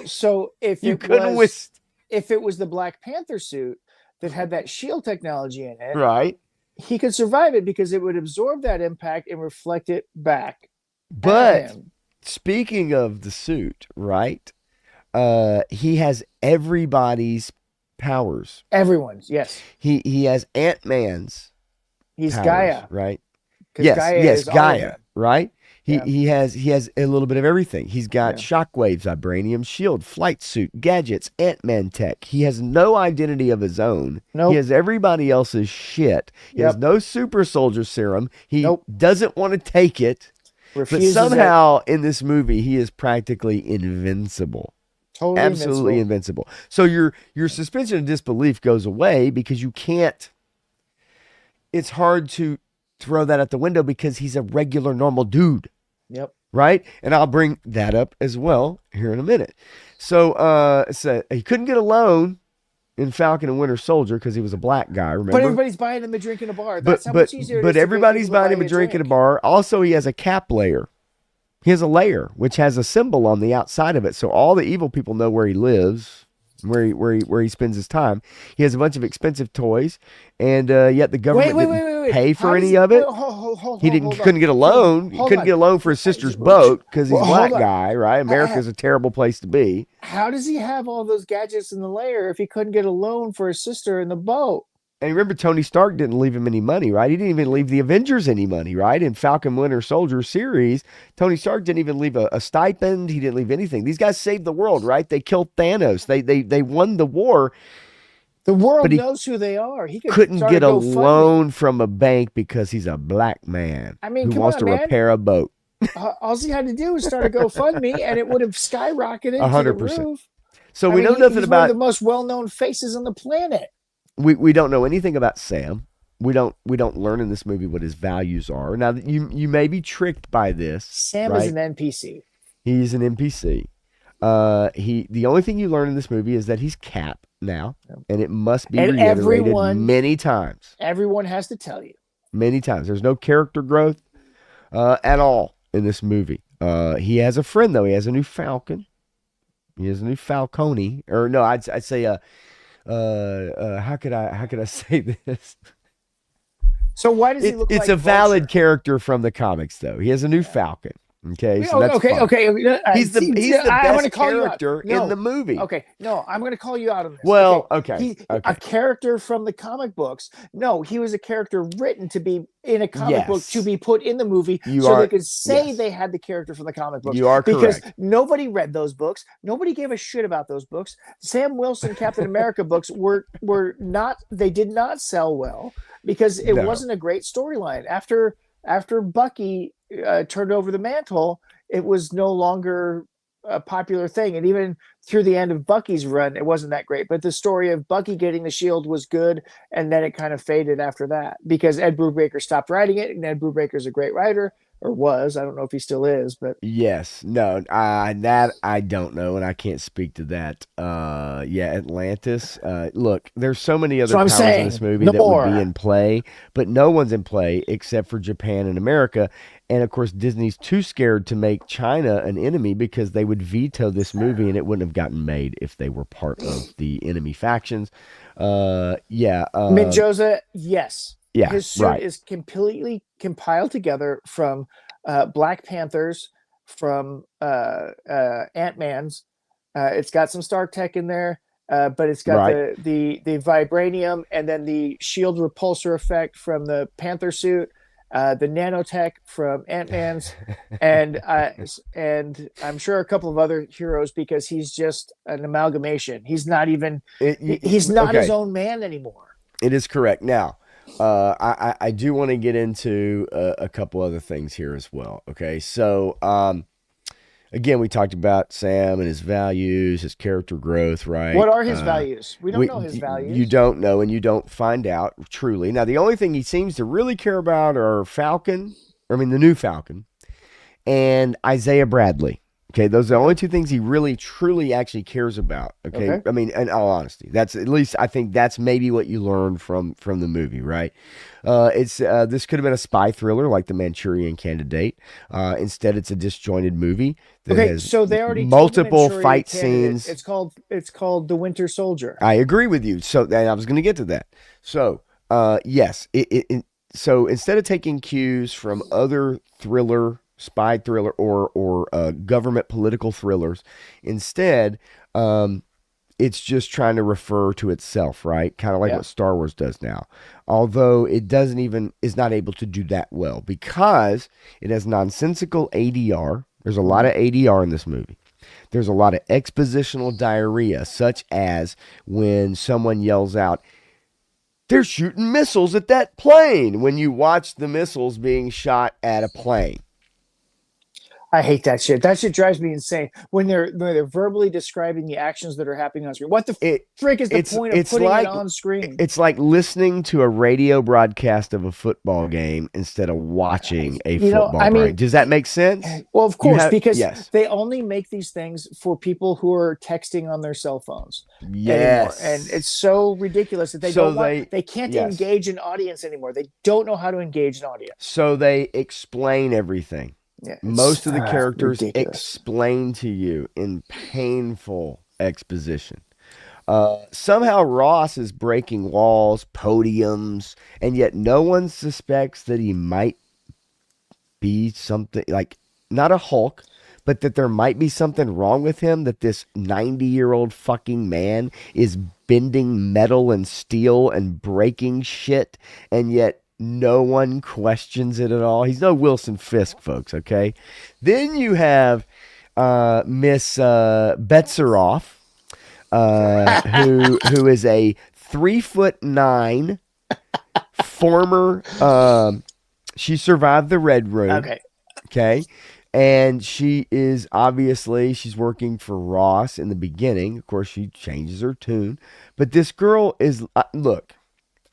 So if it was the Black Panther suit that had that shield technology in it, right, he could survive it because it would absorb that impact and reflect it back. But speaking of the suit, right? He has everybody's powers. Everyone's, yes. He has Ant-Man's. He's powers, Gaia, right? Yes, Gaia, right? He has a little bit of everything. He's got shockwaves, vibranium shield, flight suit, gadgets, Ant-Man tech. He has no identity of his own. Nope. He has everybody else's shit. He has no super soldier serum. He doesn't want to take it. Refuses but somehow in this movie he is practically invincible. Totally absolutely invincible. So your suspension of disbelief goes away because you can't. It's hard to throw that out the window because he's a regular normal dude. Yep. Right? And I'll bring that up as well here in a minute. So he couldn't get a loan in Falcon and Winter Soldier because he was a black guy, remember? But everybody's buying him a drink in a bar. That's how much easier it is. But everybody's buying him a drink in a bar. Also, he has a cap layer. He has a layer which has a symbol on the outside of it, so all the evil people know where he lives, where he spends his time. He has a bunch of expensive toys, and yet the government didn't pay for any of it. He couldn't get a loan. He couldn't get a loan for his sister's boat because he's a black guy, right? America's a terrible place to be. How does he have all those gadgets in the layer if he couldn't get a loan for his sister in the boat? And remember, Tony Stark didn't leave him any money, right? He didn't even leave the Avengers any money, right? In Falcon Winter Soldier series, Tony Stark didn't even leave a stipend. He didn't leave anything. These guys saved the world, right? They killed Thanos. They won the war. The world But he knows who they are. He could couldn't start get a GoFundMe. loan from a bank because he's a black man I mean, who come wants on, to man. repair a boat. All he had to do was start a GoFundMe, and it would have skyrocketed to the 100%. roof. So I we mean, know nothing he's one of about. the most well-known faces on the planet. We don't know anything about Sam. We don't learn in this movie what his values are. Now you may be tricked by this. Sam right? is an NPC. He's an NPC. The only thing you learn in this movie is that he's Cap now, and it must be reiterated many times. Everyone has to tell you. Many times. There's no character growth at all in this movie. He has a friend though. He has a new Falcon. He has a new Falcone, or no, I'd say how could I say this? So why does he look like It's a valid Vulture? character from the comics, though. He has a new Falcon. Okay, so that's okay, fine. okay. He's the best character in the movie. Okay, no, I'm going to call you out on this. Well, okay. A character from the comic books. No, he was a character written to be in a comic book to be put in the movie, they could say they had the character from the comic books. You are correct. Because nobody read those books. Nobody gave a shit about those books. Sam Wilson Captain America books were not. They did not sell well because it wasn't a great storyline. After Bucky turned over the mantle, it was no longer a popular thing. And even through the end of Bucky's run, it wasn't that great. But the story of Bucky getting the shield was good. And then it kind of faded after that because Ed Brubaker stopped writing it. And Ed Brubaker's a great writer, or was. I don't know if he still is, but yes, no, that I don't know, and I can't speak to that. Atlantis. Look, there's so many other powers in this movie that would be in play, but no one's in play except for Japan and America. And of course, Disney's too scared to make China an enemy because they would veto this movie and it wouldn't have gotten made if they were part of the enemy factions. Mendoza, yes. Yeah, his suit is completely compiled together from Black Panthers, from Ant-Man's. It's got some Stark tech in there, but it's got the vibranium and then the shield repulsor effect from the Panther suit, the nanotech from Ant-Man's, and I'm sure a couple of other heroes because he's just an amalgamation. He's not even he's not his own man anymore. It is correct. Now, I do want to get into a couple other things here as well. Okay, so again, we talked about Sam and his values, his character growth, right? What are his values? We don't know his values. You don't know, and you don't find out truly. Now, the only thing he seems to really care about are the new Falcon, and Isaiah Bradley. Okay, those are the only two things he really, truly, actually cares about. Okay, I mean, in all honesty, that's at least I think that's maybe what you learned from the movie, right? This could have been a spy thriller like The Manchurian Candidate. Instead, it's a disjointed movie that has so they already multiple fight scenes. It's called The Winter Soldier. I agree with you. So, and I was going to get to that. So, yes, so instead of taking cues from other spy thriller or government political thrillers, instead it's just trying to refer to itself, right? Kind of like what Star Wars does now, although it is not able to do that well because it has nonsensical ADR. There's a lot of ADR in this movie. There's a lot of expositional diarrhea, such as when someone yells out, "They're shooting missiles at that plane," when you watch the missiles being shot at a plane. I hate that shit. That shit drives me insane when they're verbally describing the actions that are happening on screen. What the frick is the point of putting it on screen? It's like listening to a radio broadcast of a football game instead of watching a football game. Does that make sense? Well, of course, because they only make these things for people who are texting on their cell phones. Yes. Anymore. And it's so ridiculous that they can't engage an audience anymore. They don't know how to engage an audience. So they explain everything. Yeah, most of the characters explain to you in painful exposition. Somehow Ross is breaking walls, podiums, and yet no one suspects that he might be something like not a Hulk, but that there might be something wrong with him, that this 90-year-old fucking man is bending metal and steel and breaking shit, and yet no one questions it at all. He's no Wilson Fisk, folks, okay? Then you have Miss Betzeroff, who is a 3'9" former. She survived the Red Room. Okay. And she's working for Ross in the beginning. Of course, she changes her tune. But this girl is, look,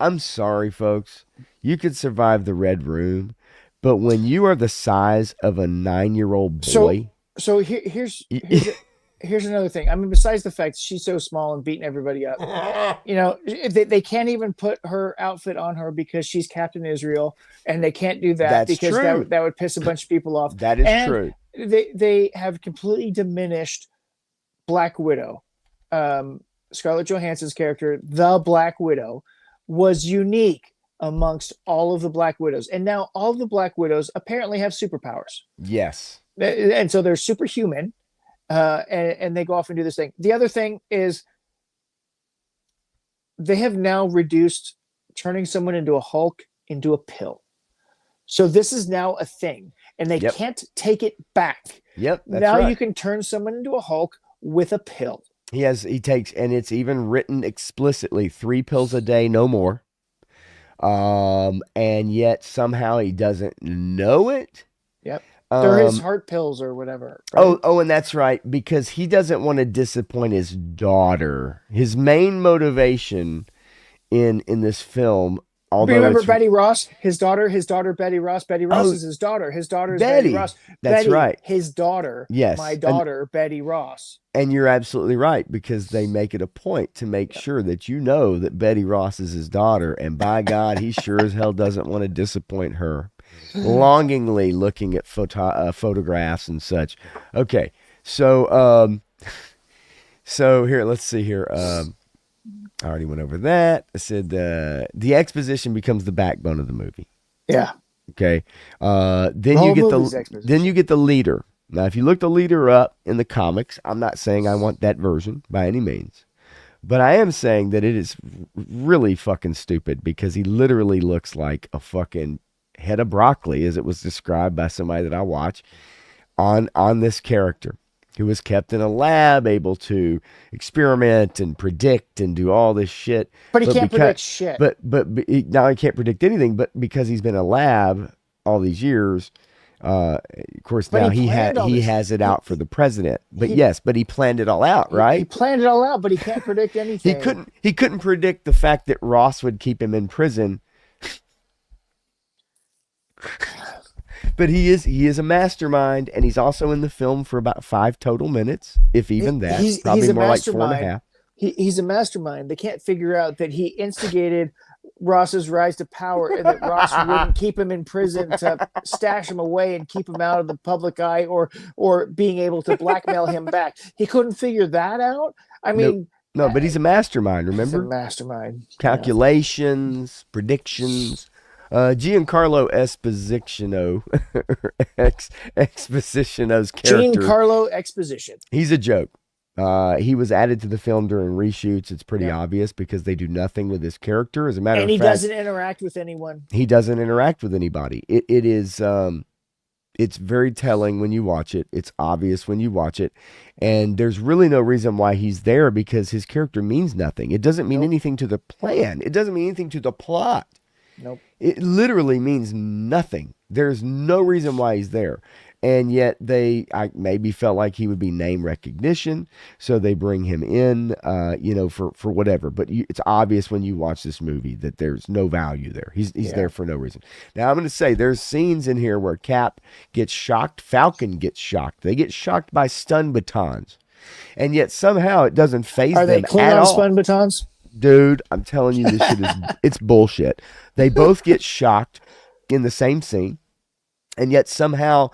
I'm sorry, folks. You could survive the Red Room. But when you are the size of a 9-year-old boy. So here's another thing. I mean, besides the fact she's so small and beating everybody up, they can't even put her outfit on her because she's Captain Israel, and they can't do that because that would piss a bunch of people off. That is true. They have completely diminished Black Widow. Scarlett Johansson's character, the Black Widow, was unique amongst all of the Black Widows, and now all of the Black Widows apparently have superpowers. Yes, and so they're superhuman. And they go off and do this thing. The other thing is they have now reduced turning someone into a Hulk into a pill. So this is now a thing, and they can't take it back. Yep. Now right. You can turn someone into a Hulk with a pill. He takes, and it's even written explicitly, 3 pills a day, no more. And yet somehow he doesn't know it. Yep. They're his heart pills or whatever. Right? Oh, and that's right, because he doesn't want to disappoint his daughter. His main motivation in this film, although remember Betty Ross, his daughter Betty Ross. Betty Ross is his daughter. His daughter is Betty Ross. That's right. His daughter. Yes. My daughter, Betty Ross. And you're absolutely right, because they make it a point to make sure that you know that Betty Ross is his daughter, and by God, he sure as hell doesn't want to disappoint her. Longingly looking at photographs and such. Okay, so here, let's see here. I already went over that. I said the exposition becomes the backbone of the movie. Yeah. Okay. Then you get the leader. Now, if you look the leader up in the comics, I'm not saying I want that version by any means, but I am saying that it is really fucking stupid, because he literally looks like a fucking head of broccoli, as it was described by somebody that I watch on this character, who was kept in a lab, able to experiment and predict and do all this shit. But he can't predict shit. But now he can't predict anything. But because he's been in a lab all these years, of course, now he has it out for the president. But but he planned it all out, right? He planned it all out, but he can't predict anything. He couldn't predict the fact that Ross would keep him in prison. But he is a mastermind, and he's also in the film for about 5 total minutes, if even that. Probably more like 4.5. He's a mastermind. They can't figure out that he instigated Ross's rise to power, and that Ross wouldn't keep him in prison to stash him away and keep him out of the public eye, or being able to blackmail him back. He couldn't figure that out. I mean, no, but he's a mastermind. Remember, he's a mastermind. Calculations, predictions. Giancarlo Exposito's character. Giancarlo Exposition. He's a joke. He was added to the film during reshoots. It's pretty obvious, because they do nothing with his character. As a matter of fact, he doesn't interact with anyone. He doesn't interact with anybody. It is it's very telling when you watch it. It's obvious when you watch it, and there's really no reason why he's there, because his character means nothing. It doesn't mean anything to the plan. It doesn't mean anything to the plot. Nope. It literally means nothing. There's no reason why he's there. And yet I maybe felt like he would be name recognition, so they bring him in, for whatever. But it's obvious when you watch this movie that there's no value there. He's there for no reason. Now, I'm going to say there's scenes in here where Cap gets shocked, Falcon gets shocked. They get shocked by stun batons. And yet somehow it doesn't faze them at all. Are they Klingon stun batons? Dude, I'm telling you, this shit it's bullshit. They both get shocked in the same scene, and yet somehow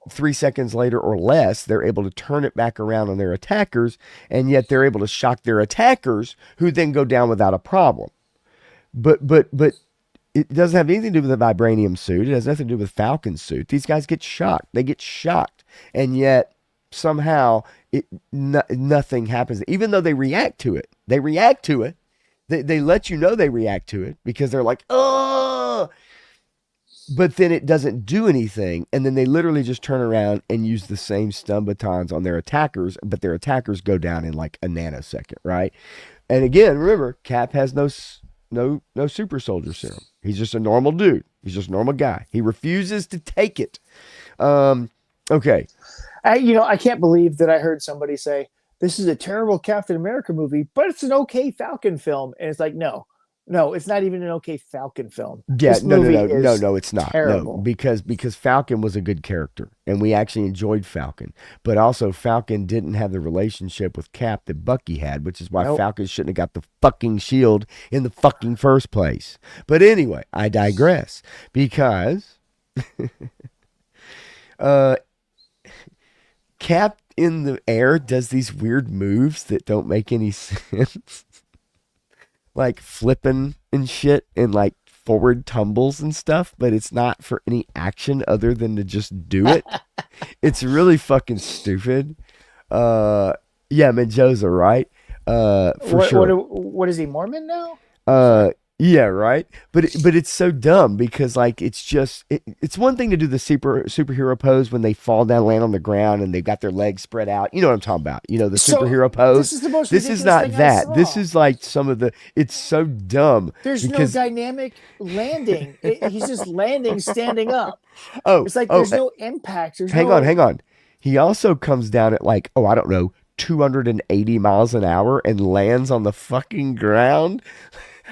3 seconds later or less, they're able to turn it back around on their attackers, and yet they're able to shock their attackers, who then go down without a problem. But it doesn't have anything to do with the vibranium suit. It has nothing to do with Falcon's suit. These guys get shocked. They get shocked, and yet somehow nothing happens. Even though they react to it. They react to it. They let you know they react to it because they're like, oh, but then it doesn't do anything. And then they literally just turn around and use the same stun batons on their attackers, but their attackers go down in like a nanosecond, right? And again, remember, Cap has no super soldier serum. He's just a normal dude. He's just a normal guy. He refuses to take it. Okay. I can't believe that I heard somebody say, this is a terrible Captain America movie, but it's an okay Falcon film. And it's like, no, it's not even an okay Falcon film. Yeah, this no, it's not. Terrible. No, because Falcon was a good character, and we actually enjoyed Falcon. But also, Falcon didn't have the relationship with Cap that Bucky had, which is why Falcon shouldn't have got the fucking shield in the fucking first place. But anyway, I digress, because Cap in the air does these weird moves that don't make any sense. Like flipping and shit and like forward tumbles and stuff, but it's not for any action other than to just do it. It's really fucking stupid. Yeah, Menjoza, right? For sure. What is he, Mormon now? Yeah, right. But it's so dumb because like it's one thing to do the superhero pose when they fall down, land on the ground, and they've got their legs spread out. You know what I'm talking about? You know, the superhero pose. This is not that. This is like some of the. It's so dumb. There's no dynamic landing. He's just landing, standing up. It's like there's no impact. Hang on. He also comes down at like, I don't know, 280 miles an hour and lands on the fucking ground.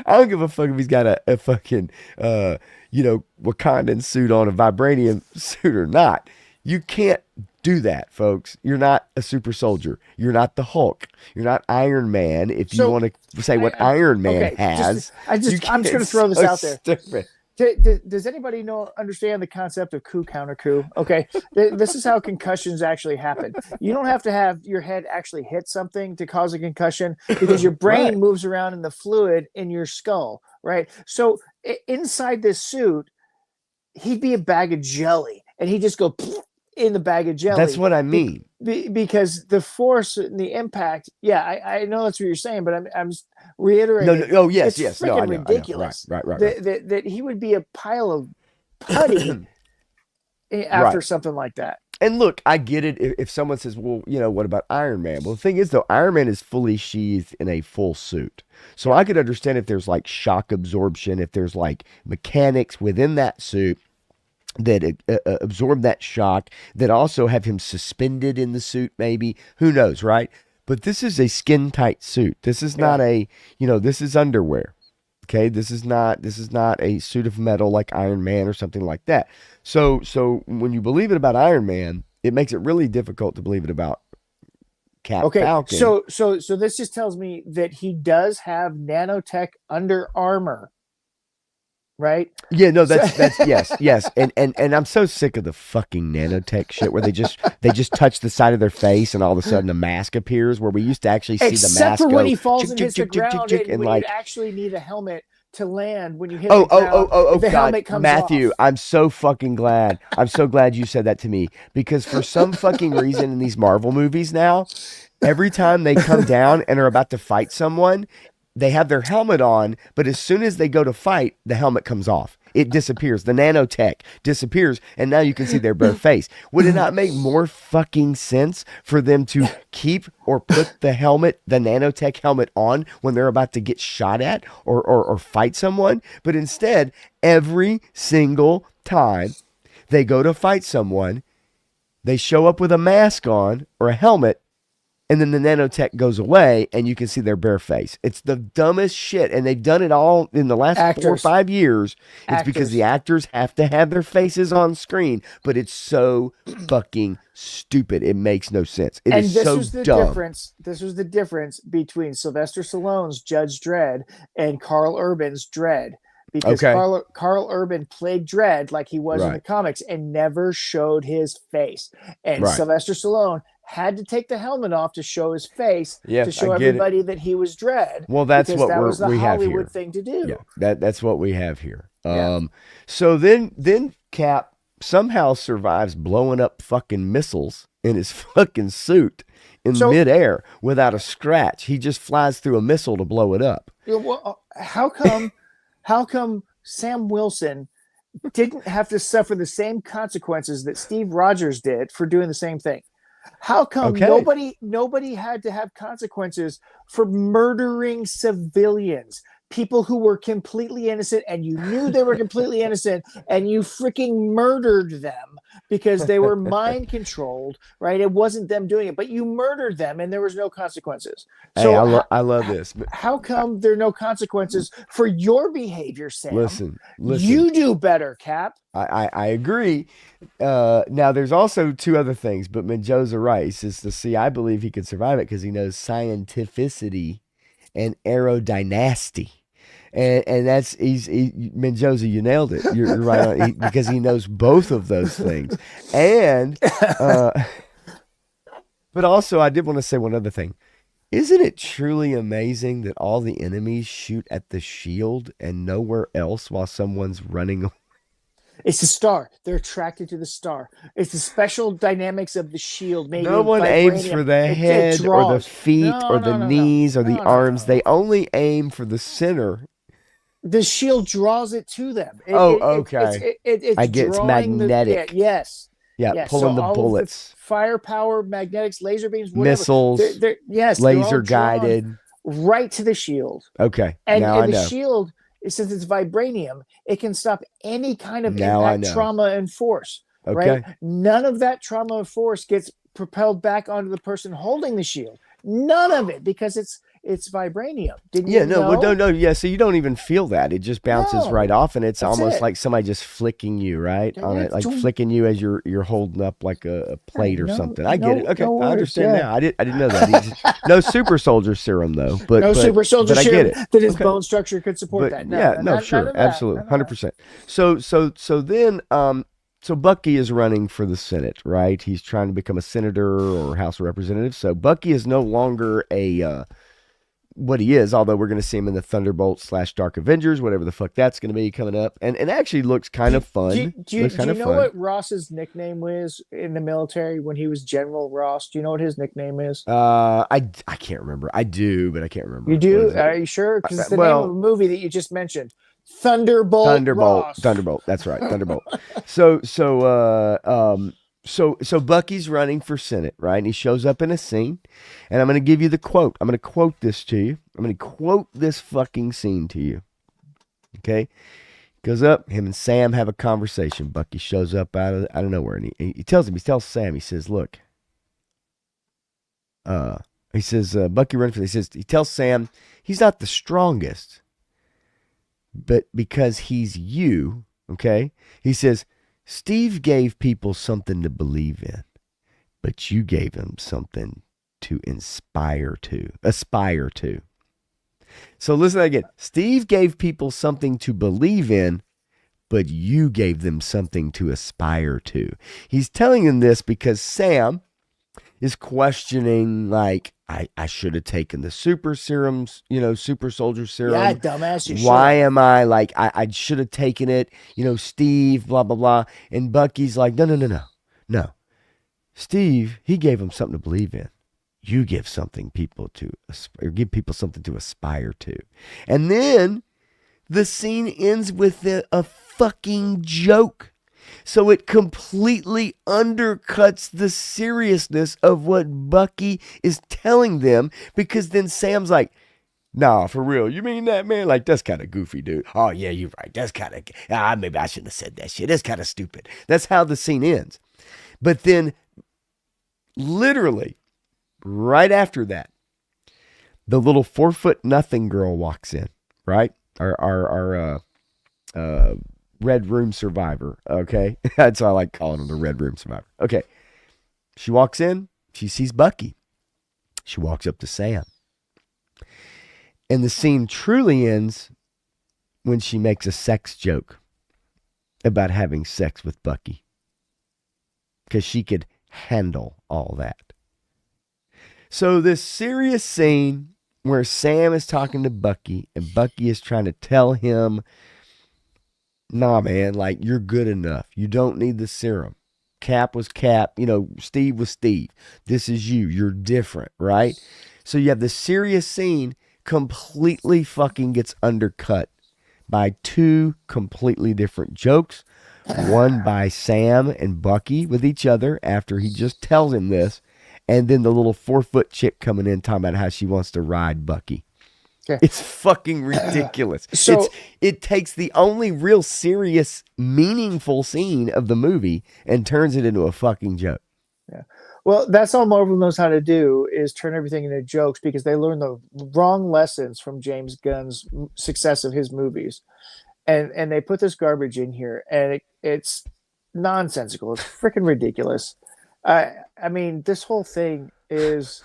I don't give a fuck if he's got a fucking, Wakandan suit on, a vibranium suit or not. You can't do that, folks. You're not a super soldier. You're not the Hulk. You're not Iron Man. If you want to say what Iron Man has. I'm just going to throw this out there. Stupid. Does anybody understand the concept of coup counter coup? Okay, this is how concussions actually happen. You don't have to have your head actually hit something to cause a concussion because your brain moves around in the fluid in your skull, right? So inside this suit, he'd be a bag of jelly, and he'd just go in the bag of jelly. That's what I mean. Because the force and the impact. Yeah, I know that's what you're saying, but I'm just reiterating. No. Oh, yes. It's No, I know, ridiculous. Right. That he would be a pile of putty after something like that. And look, I get it. If someone says, well, what about Iron Man? Well, the thing is, though, Iron Man is fully sheathed in a full suit. So I could understand if there's like shock absorption, if there's like mechanics within that suit that absorb that shock, that also have him suspended in the suit, maybe. Who knows, right? But this is a skin tight suit. This is not this is underwear. Okay, this is not a suit of metal like Iron Man or something like that. So when you believe it about Iron Man, it makes it really difficult to believe it about Falcon. So this just tells me that he does have nanotech under armor. Right? Yeah, no, that's yes. And I'm so sick of the fucking nanotech shit where they just touch the side of their face and all of a sudden a mask appears, where we used to actually see the mask except for when he falls and hits the ground and when you actually need a helmet to land when you hit the ground. The God, helmet comes Matthew, off. I'm so fucking glad. I'm so glad you said that to me, because for some fucking reason in these Marvel movies now, every time they come down and are about to fight someone, they have their helmet on, but as soon as they go to fight, the helmet comes off. It disappears. The nanotech disappears, and now you can see their bare face. Would it not make more fucking sense for them to keep or put the nanotech helmet on when they're about to get shot at or fight someone? But instead, every single time they go to fight someone, they show up with a mask on or a helmet, and then the nanotech goes away, and you can see their bare face. It's the dumbest shit, and they've done it all in the last 4 or 5 years. It's because the actors have to have their faces on screen, but it's so fucking stupid. It makes no sense. This was the dumb. This was the difference between Sylvester Stallone's Judge Dredd and Carl Urban's Dredd. Because Carl Urban played Dredd like he was in the comics and never showed his face. And Sylvester Stallone had to take the helmet off to show his face, to show everybody that he was Dredd. Well, that's what that was the we have here. Hollywood thing to do. Yeah, that's what we have here. So then Cap somehow survives blowing up fucking missiles in his fucking suit in So- midair without a scratch. He just flies through a missile to blow it up. Well, how come Sam Wilson didn't have to suffer the same consequences that Steve Rogers did for doing the same thing? How come nobody had to have consequences for murdering civilians, people who were completely innocent, and you knew they were completely innocent, and you freaking murdered them because they were mind controlled, right? It wasn't them doing it, but you murdered them and there was no consequences. So Hey, I love this. how come there are no consequences for your behavior, Sam? Listen. You do better, Cap. I agree. Now, there's also two other things, but Mendoza right. He says, see, I believe he could survive it because he knows scientificity and aerodynasty. And that's Mendoza, you nailed it. You're right on, because he knows both of those things. And but also, I did want to say one other thing. Isn't it truly amazing that all the enemies shoot at the shield and nowhere else while someone's running? It's the star. They're attracted to the star. It's the special dynamics of the shield. Maybe No one aims for the head or the feet or the knees or the arms. They only aim for the center. The shield draws it to them. Okay. It's I get it's magnetic. Yes. Pulling the bullets. Firepower, magnetics, laser beams, whatever. Missiles. Yes. Laser guided. Right to the shield. Okay. And now I know. The shield, since it's vibranium, it can stop any kind of impact, trauma, and force. Okay. Right? None of that trauma and force gets propelled back onto the person holding the shield. None of it, because it's vibranium. Didn't you know? No. Yeah, so you don't even feel that. It just bounces right off, and it's almost like somebody just flicking you, right? On it, like flicking you as you're holding up like a plate or something. I get it. Okay, I understand now. I didn't know that. No super soldider serum though, but no super soldier serum. I get it. That his bone structure could support that. Sure, absolutely, 100%. So then, so Bucky is running for the Senate, right? He's trying to become a senator or House of Representatives. So Bucky is no longer what he is, although we're going to see him in the Thunderbolts / Dark Avengers, whatever the fuck that's going to be coming up, and actually looks kind of fun. Do you know what Ross's nickname was in the military when he was General Ross? Do you know what his nickname is? I can't remember. I do, but I can't remember. You do? Are you sure? Because it's the name of a movie that you just mentioned. Thunderbolt. Thunderbolt. That's right. Thunderbolt. So Bucky's running for Senate, right? And he shows up in a scene, and I'm going to give you the quote. I'm going to quote this to you. I'm going to quote this fucking scene to you. Okay? Goes up, him and Sam have a conversation. Bucky shows up out of nowhere, and he tells Sam, he says, look, Bucky runs for this. He tells Sam he's not the strongest, but because he's you, okay? He says, Steve gave people something to believe in, but you gave them something to aspire to. So listen to that again. Steve gave people something to believe in, but you gave them something to aspire to. He's telling them this because Sam is questioning, like, I should have taken the super serums, super soldier serum. Yeah, dumbass. Why am I like, I should have taken it, Steve, blah, blah, blah. And Bucky's like, no. Steve, he gave him something to believe in. You give give people something to aspire to. And then the scene ends with a fucking joke. So it completely undercuts the seriousness of what Bucky is telling them, because then Sam's like, nah, for real, you mean that, man? Like, that's kind of goofy, dude. Oh, yeah, you're right. That's kind of, maybe I shouldn't have said that shit. That's kind of stupid. That's how the scene ends. But then, literally, right after that, the little 4'0" girl walks in, right? Our Red Room Survivor, okay? That's why I like calling him the Red Room Survivor. Okay. She walks in. She sees Bucky. She walks up to Sam. And the scene truly ends when she makes a sex joke about having sex with Bucky, because she could handle all that. So this serious scene where Sam is talking to Bucky, and Bucky is trying to tell him, nah, man, like, you're good enough. You don't need the serum. Cap was Cap, Steve was Steve. This is you. You're different, right? So you have the serious scene completely fucking gets undercut by two completely different jokes. One by Sam and Bucky with each other after he just tells him this. And then the little 4-foot chick coming in talking about how she wants to ride Bucky. Okay. It's fucking ridiculous. So it takes the only real serious, meaningful scene of the movie and turns it into a fucking joke. Yeah. Well, that's all Marvel knows how to do, is turn everything into jokes, because they learn the wrong lessons from James Gunn's success of his movies. And they put this garbage in here, and it's nonsensical. It's freaking ridiculous. I mean, this whole thing is...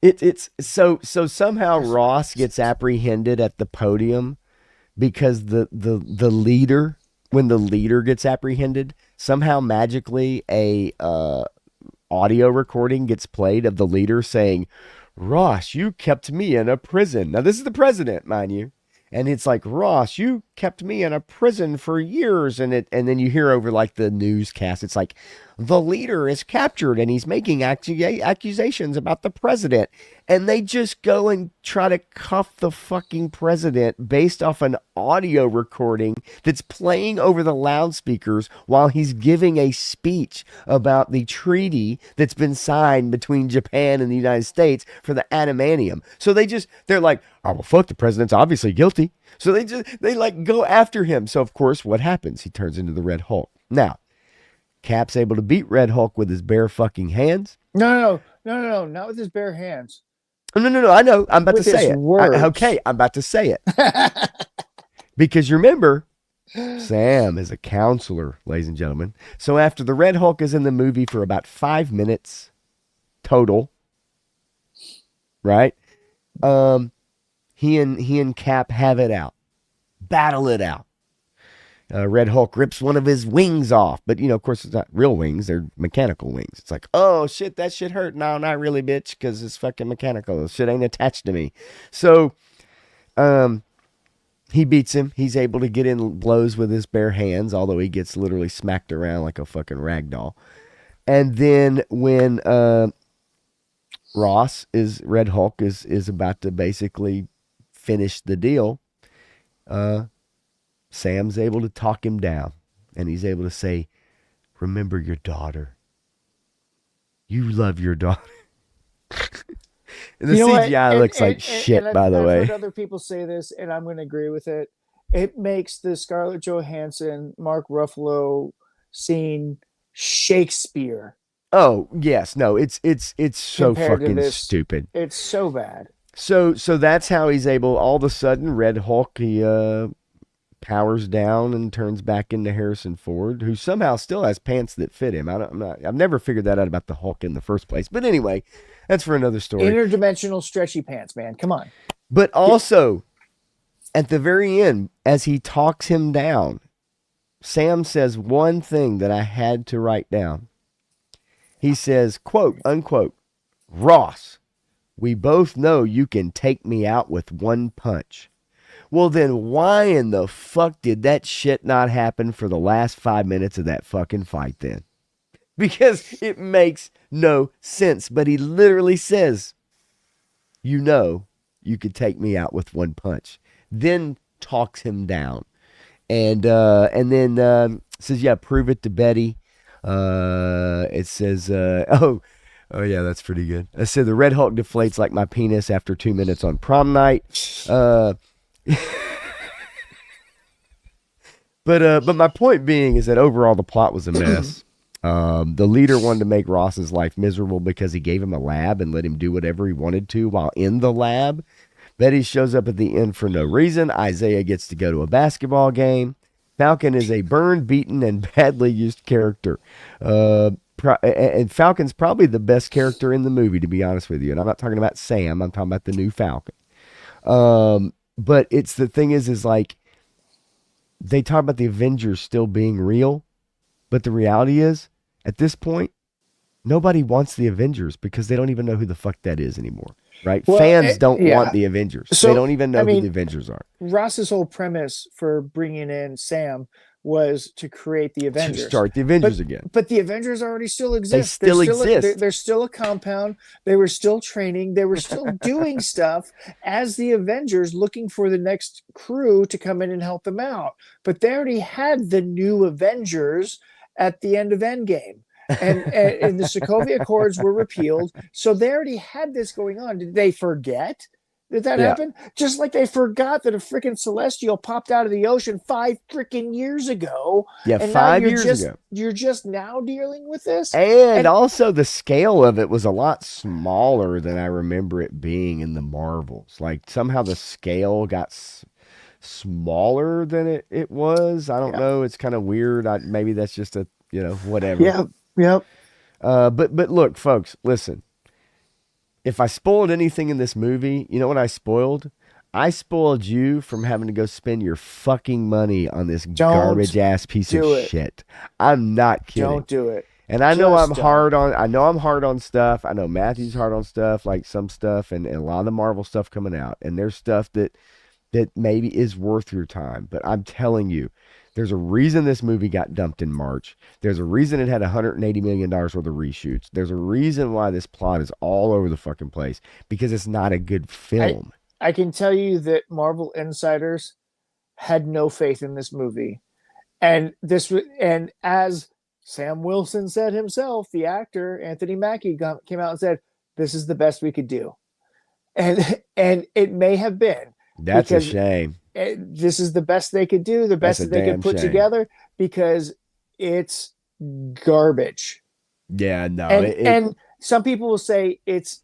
It's so somehow Ross gets apprehended at the podium because the leader, when the leader gets apprehended, somehow magically a audio recording gets played of the leader saying, "Ross, you kept me in a prison." Now this is the president, mind you. And it's like, "Ross, you kept me in a prison for years." And then you hear over like the newscast, it's like, "The leader is captured and he's making accusations about the president." And they just go and try to cuff the fucking president based off an audio recording that's playing over the loudspeakers while he's giving a speech about the treaty that's been signed between Japan and the United States for the adamantium. So they're like, "Oh, well, fuck, the president's obviously guilty." So they like go after him. So of course, what happens? He turns into the Red Hulk. Now, Cap's able to beat Red Hulk with his bare fucking hands. No, not with his bare hands. No, I know. I'm about With to say his it. words. I'm about to say it. Because you remember, Sam is a counselor, ladies and gentlemen. So after the Red Hulk is in the movie for about 5 minutes total, right? He and Cap have it out. Battle it out. Red Hulk rips one of his wings off. But, of course, it's not real wings. They're mechanical wings. It's like, "Oh, shit, that shit hurt." No, not really, bitch, because it's fucking mechanical. This shit ain't attached to me. So he beats him. He's able to get in blows with his bare hands, although he gets literally smacked around like a fucking rag doll. And then when Red Hulk is about to basically finish the deal, Sam's able to talk him down, and he's able to say, "Remember your daughter. You love your daughter." And the CGI looks like shit, by the way. I've heard other people say this, and I'm going to agree with it. It makes the Scarlett Johansson, Mark Ruffalo scene Shakespeare. Oh, yes. No, it's so fucking stupid. It's so bad. So that's how he's able, all of a sudden, Red Hulk, he powers down and turns back into Harrison Ford, who somehow still has pants that fit him. I've never figured that out about the Hulk in the first place. But anyway, that's for another story. Interdimensional stretchy pants, man. Come on. But also, at the very end, as he talks him down, Sam says one thing that I had to write down. He says, quote, unquote, "Ross, we both know you can take me out with one punch." Well, then why in the fuck did that shit not happen for the last 5 minutes of that fucking fight then? Because it makes no sense. But he literally says, "You know, you could take me out with one punch." Then talks him down. And then says, "Yeah, prove it to Betty." It says, oh yeah, that's pretty good. I said, "The Red Hulk deflates like my penis after 2 minutes on prom night." But my point being is that overall the plot was a mess. The leader wanted to make Ross's life miserable because he gave him a lab and let him do whatever he wanted to while in the lab. Betty shows up at the end for no reason. Isaiah gets to go to a basketball game. Falcon is a burned, beaten, and badly used character. And Falcon's probably the best character in the movie, to be honest with you. And I'm not talking about Sam. I'm talking about the new Falcon. But it's the thing is like, they talk about the Avengers still being real. But the reality is, at this point, nobody wants the Avengers because they don't even know who the fuck that is anymore. Right? Well, Fans don't want the Avengers. So, they don't even know who the Avengers are. Ross's whole premise for bringing in Sam was to create the To Avengers. start the Avengers again. But the Avengers already still exist. They still exist. There's still a compound. They were still training. They were still doing stuff as the Avengers, looking for the next crew to come in and help them out. But they already had the new Avengers at the end of Endgame. And the Sokovia Accords were repealed. So they already had this going on. Did they forget? Did that happen? Just like they forgot that a freaking celestial popped out of the ocean 5 freaking years ago. Yeah, and 5 years ago. You're just now dealing with this? And also the scale of it was a lot smaller than I remember it being in the Marvels. Like somehow the scale got smaller than it was. I don't know. It's kind of weird. Maybe that's just a, whatever. Yep. But look, folks, listen. If I spoiled anything in this movie, you know what I spoiled? I spoiled you from having to go spend your fucking money on this garbage ass piece of shit. I'm not kidding. Don't do it. And I know I'm hard on stuff. I know Matthew's hard on stuff, like some stuff, and a lot of the Marvel stuff coming out. And there's stuff that maybe is worth your time. But I'm telling you, there's a reason this movie got dumped in March. There's a reason it had $180 million worth of reshoots. There's a reason why this plot is all over the fucking place, because it's not a good film. I can tell you that Marvel insiders had no faith in this movie. And as Sam Wilson said himself, the actor, Anthony Mackie, came out and said, this is the best we could do. And it may have been. That's a shame. This is the best they could do, the best that they could put together, because it's garbage. Yeah, no. And some people will say it's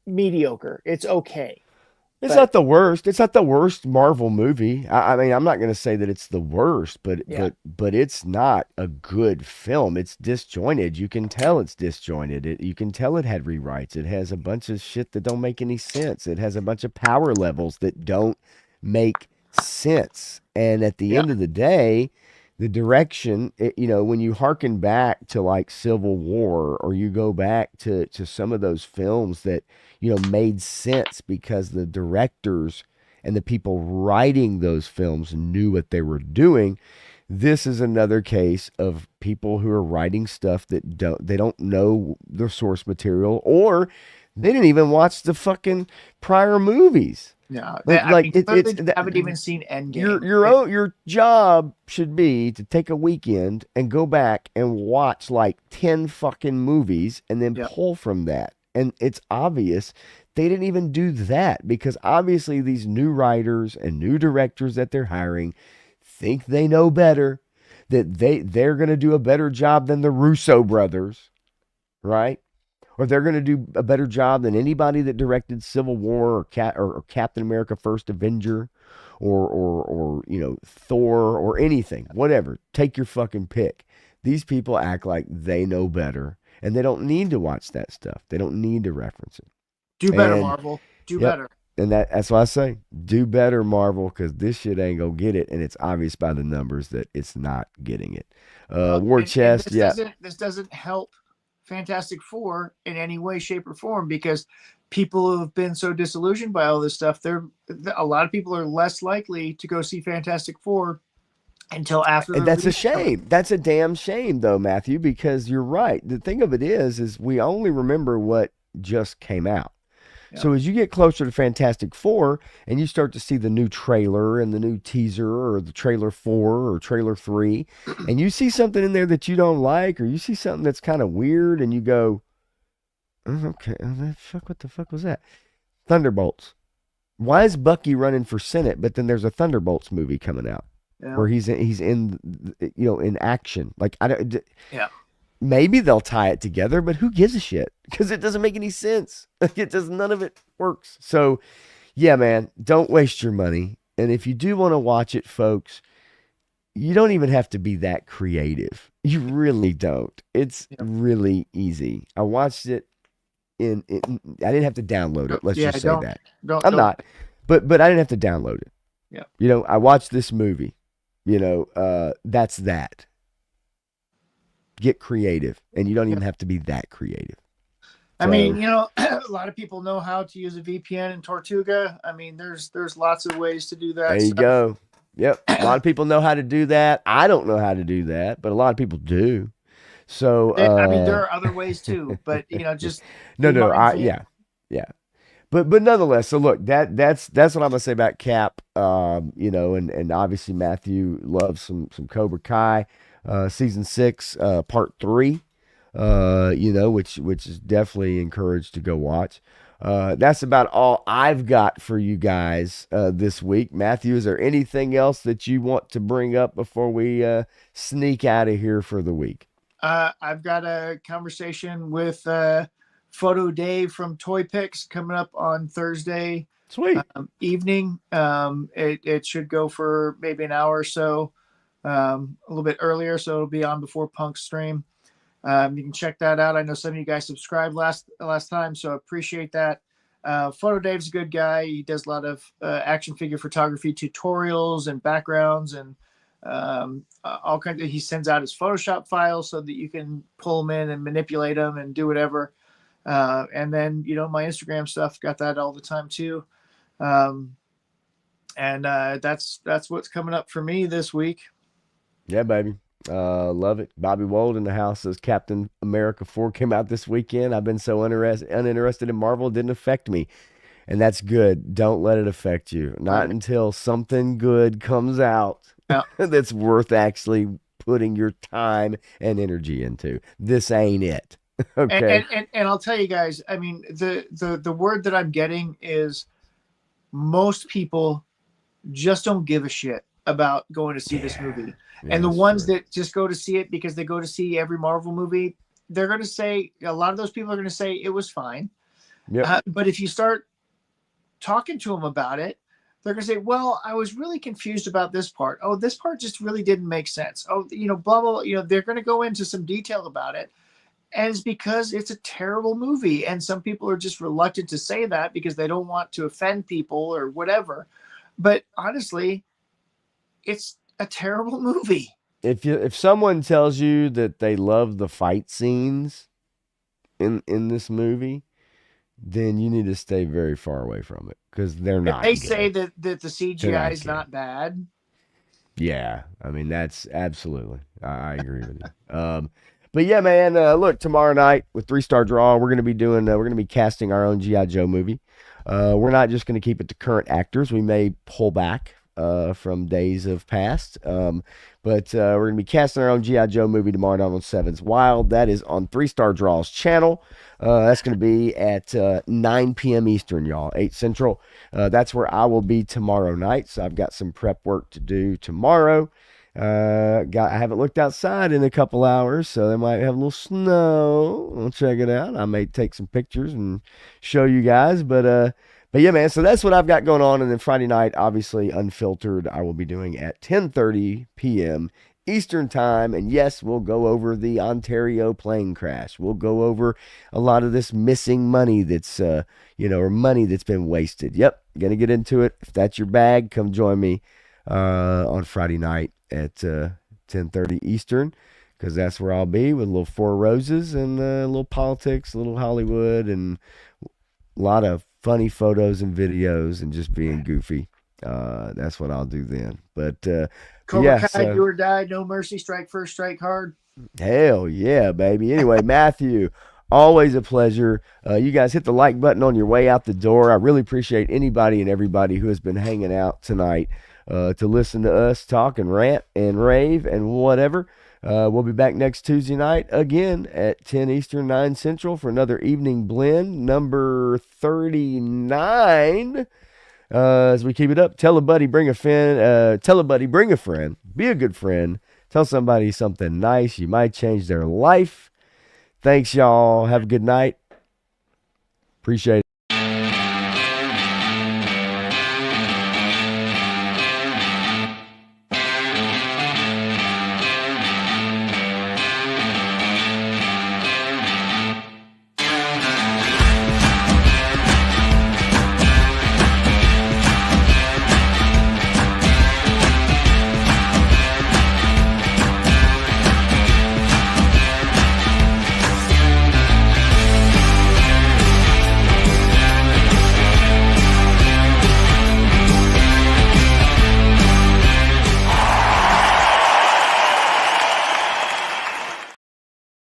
mediocre. It's okay. It's not the worst. It's not the worst Marvel movie. I mean, I'm not going to say that it's the worst, but it's not a good film. It's disjointed. You can tell it's disjointed. You can tell it had rewrites. It has a bunch of shit that don't make any sense. It has a bunch of power levels that don't make sense. And at the end of the day, the direction, when you hearken back to like Civil War, or you go back to some of those films that, made sense because the directors and the people writing those films knew what they were doing. This is another case of people who are writing stuff that don't know the source material, or they didn't even watch the fucking prior movies. No, they haven't even seen Endgame. Your job should be to take a weekend and go back and watch like 10 fucking movies and then pull from that. And it's obvious they didn't even do that, because obviously these new writers and new directors that they're hiring think they know better, that they're going to do a better job than the Russo brothers, right? Or they're going to do a better job than anybody that directed Civil War or Captain America First Avenger or Thor or anything, whatever. Take your fucking pick. These people act like they know better, and they don't need to watch that stuff. They don't need to reference it. Do better, Marvel. Do better. And that's why I say, do better, Marvel, because this shit ain't going to get it, and it's obvious by the numbers that it's not getting it. War Chest, this doesn't help Fantastic Four in any way, shape, or form, because people who have been so disillusioned by all this stuff, a lot of people are less likely to go see Fantastic Four until after. And that's a shame. That's a damn shame, though, Matthew, because you're right. The thing of it is we only remember what just came out. Yeah. So as you get closer to Fantastic Four and you start to see the new trailer and the new teaser, or the trailer 4 or trailer 3, and you see something in there that you don't like, or you see something that's kind of weird, and you go, okay, what the fuck was that? Thunderbolts. Why is Bucky running for Senate, but then there's a Thunderbolts movie coming out where he's in in action? Like, I don't. Yeah. Maybe they'll tie it together, but who gives a shit? Because it doesn't make any sense. None of it works. So, yeah, man, don't waste your money. And if you do want to watch it, folks, you don't even have to be that creative. You really don't. It's really easy. I watched it I didn't have to download it. Let's just say that. I'm not. But I didn't have to download it. Yeah. I watched this movie. That's that. Get creative, and you don't even have to be that creative. I mean, a lot of people know how to use a VPN in Tortuga. I mean, there's lots of ways to do that. There you go. Yep. A lot of people know how to do that. I don't know how to do that, but a lot of people do. So, I mean, there are other ways too, but just no, be no, mindful. yeah. But nonetheless, so look, that's what I'm gonna say about Cap. And obviously Matthew loves some Cobra Kai, season 6, part 3. Which is definitely encouraged to go watch. That's about all I've got for you guys this week. Matthew, is there anything else that you want to bring up before we sneak out of here for the week? I've got a conversation with Photo Dave from Toy Picks coming up on Thursday Sweet. evening. It should go for maybe an hour or so, a little bit earlier, so it'll be on before Punk's stream. You can check that out. I know some of you guys subscribed last time, so I appreciate that. Photo Dave's a good guy. He does a lot of action figure photography tutorials and backgrounds and all kinds of. He sends out his Photoshop files so that you can pull them in and manipulate them and do whatever. And then my Instagram stuff, got that all the time too. And that's what's coming up for me this week. Yeah, baby. Love it. Bobby Wold in the house says Captain America 4 came out this weekend. I've been so uninterested in Marvel, it didn't affect me. And that's good. Don't let it affect you. Not until something good comes out that's worth actually putting your time and energy into. This ain't it. Okay. And I'll tell you guys, I mean, the word that I'm getting is most people just don't give a shit about going to see this movie. And the ones that just go to see it because they go to see every Marvel movie, they're going to say, a lot of those people are going to say it was fine. Yep. But if you start talking to them about it, they're going to say, well, I was really confused about this part. Oh, this part just really didn't make sense. Oh, blah, blah, blah. They're going to go into some detail about it. And it's because it's a terrible movie. And some people are just reluctant to say that because they don't want to offend people or whatever. But honestly, it's a terrible movie. If someone tells you that they love the fight scenes in this movie, then you need to stay very far away from it because they're not. They say that the CGI is not bad. Yeah, I mean that's absolutely. I agree with you. But yeah, man. Look, tomorrow night with 3-Star Draw, we're gonna be casting our own G.I. Joe movie. We're not just gonna keep it to current actors. We may pull back from days of past. But we're going to be casting our own G.I. Joe movie tomorrow night on Sevens Wild. That is on 3-Star Draw's channel. That's going to be at 9 p.m. Eastern, y'all, 8 Central. That's where I will be tomorrow night. So I've got some prep work to do tomorrow. I haven't looked outside in a couple hours, so they might have a little snow. We'll check it out. I may take some pictures and show you guys, but yeah, man, so that's what I've got going on. And then Friday night, obviously unfiltered, I will be doing at 10:30 p.m. Eastern time. And yes, we'll go over the Ontario plane crash. We'll go over a lot of this missing money that's, or money that's been wasted. Yep, going to get into it. If that's your bag, come join me on Friday night at 10:30 Eastern, because that's where I'll be with a little Four Roses and a little politics, a little Hollywood, and a lot of funny photos and videos and just being goofy. That's what I'll do then. But Cobra Kai, do or die, no mercy, strike first, strike hard. Hell yeah, baby. Anyway, Matthew, always a pleasure. You guys hit the like button on your way out the door. I really appreciate anybody and everybody who has been hanging out tonight to listen to us talk and rant and rave and whatever. We'll be back next Tuesday night again at 10 Eastern, 9 Central for another evening blend, number 39. As we keep it up, tell a buddy, bring a friend, be a good friend, tell somebody something nice. You might change their life. Thanks, y'all. Have a good night. Appreciate it.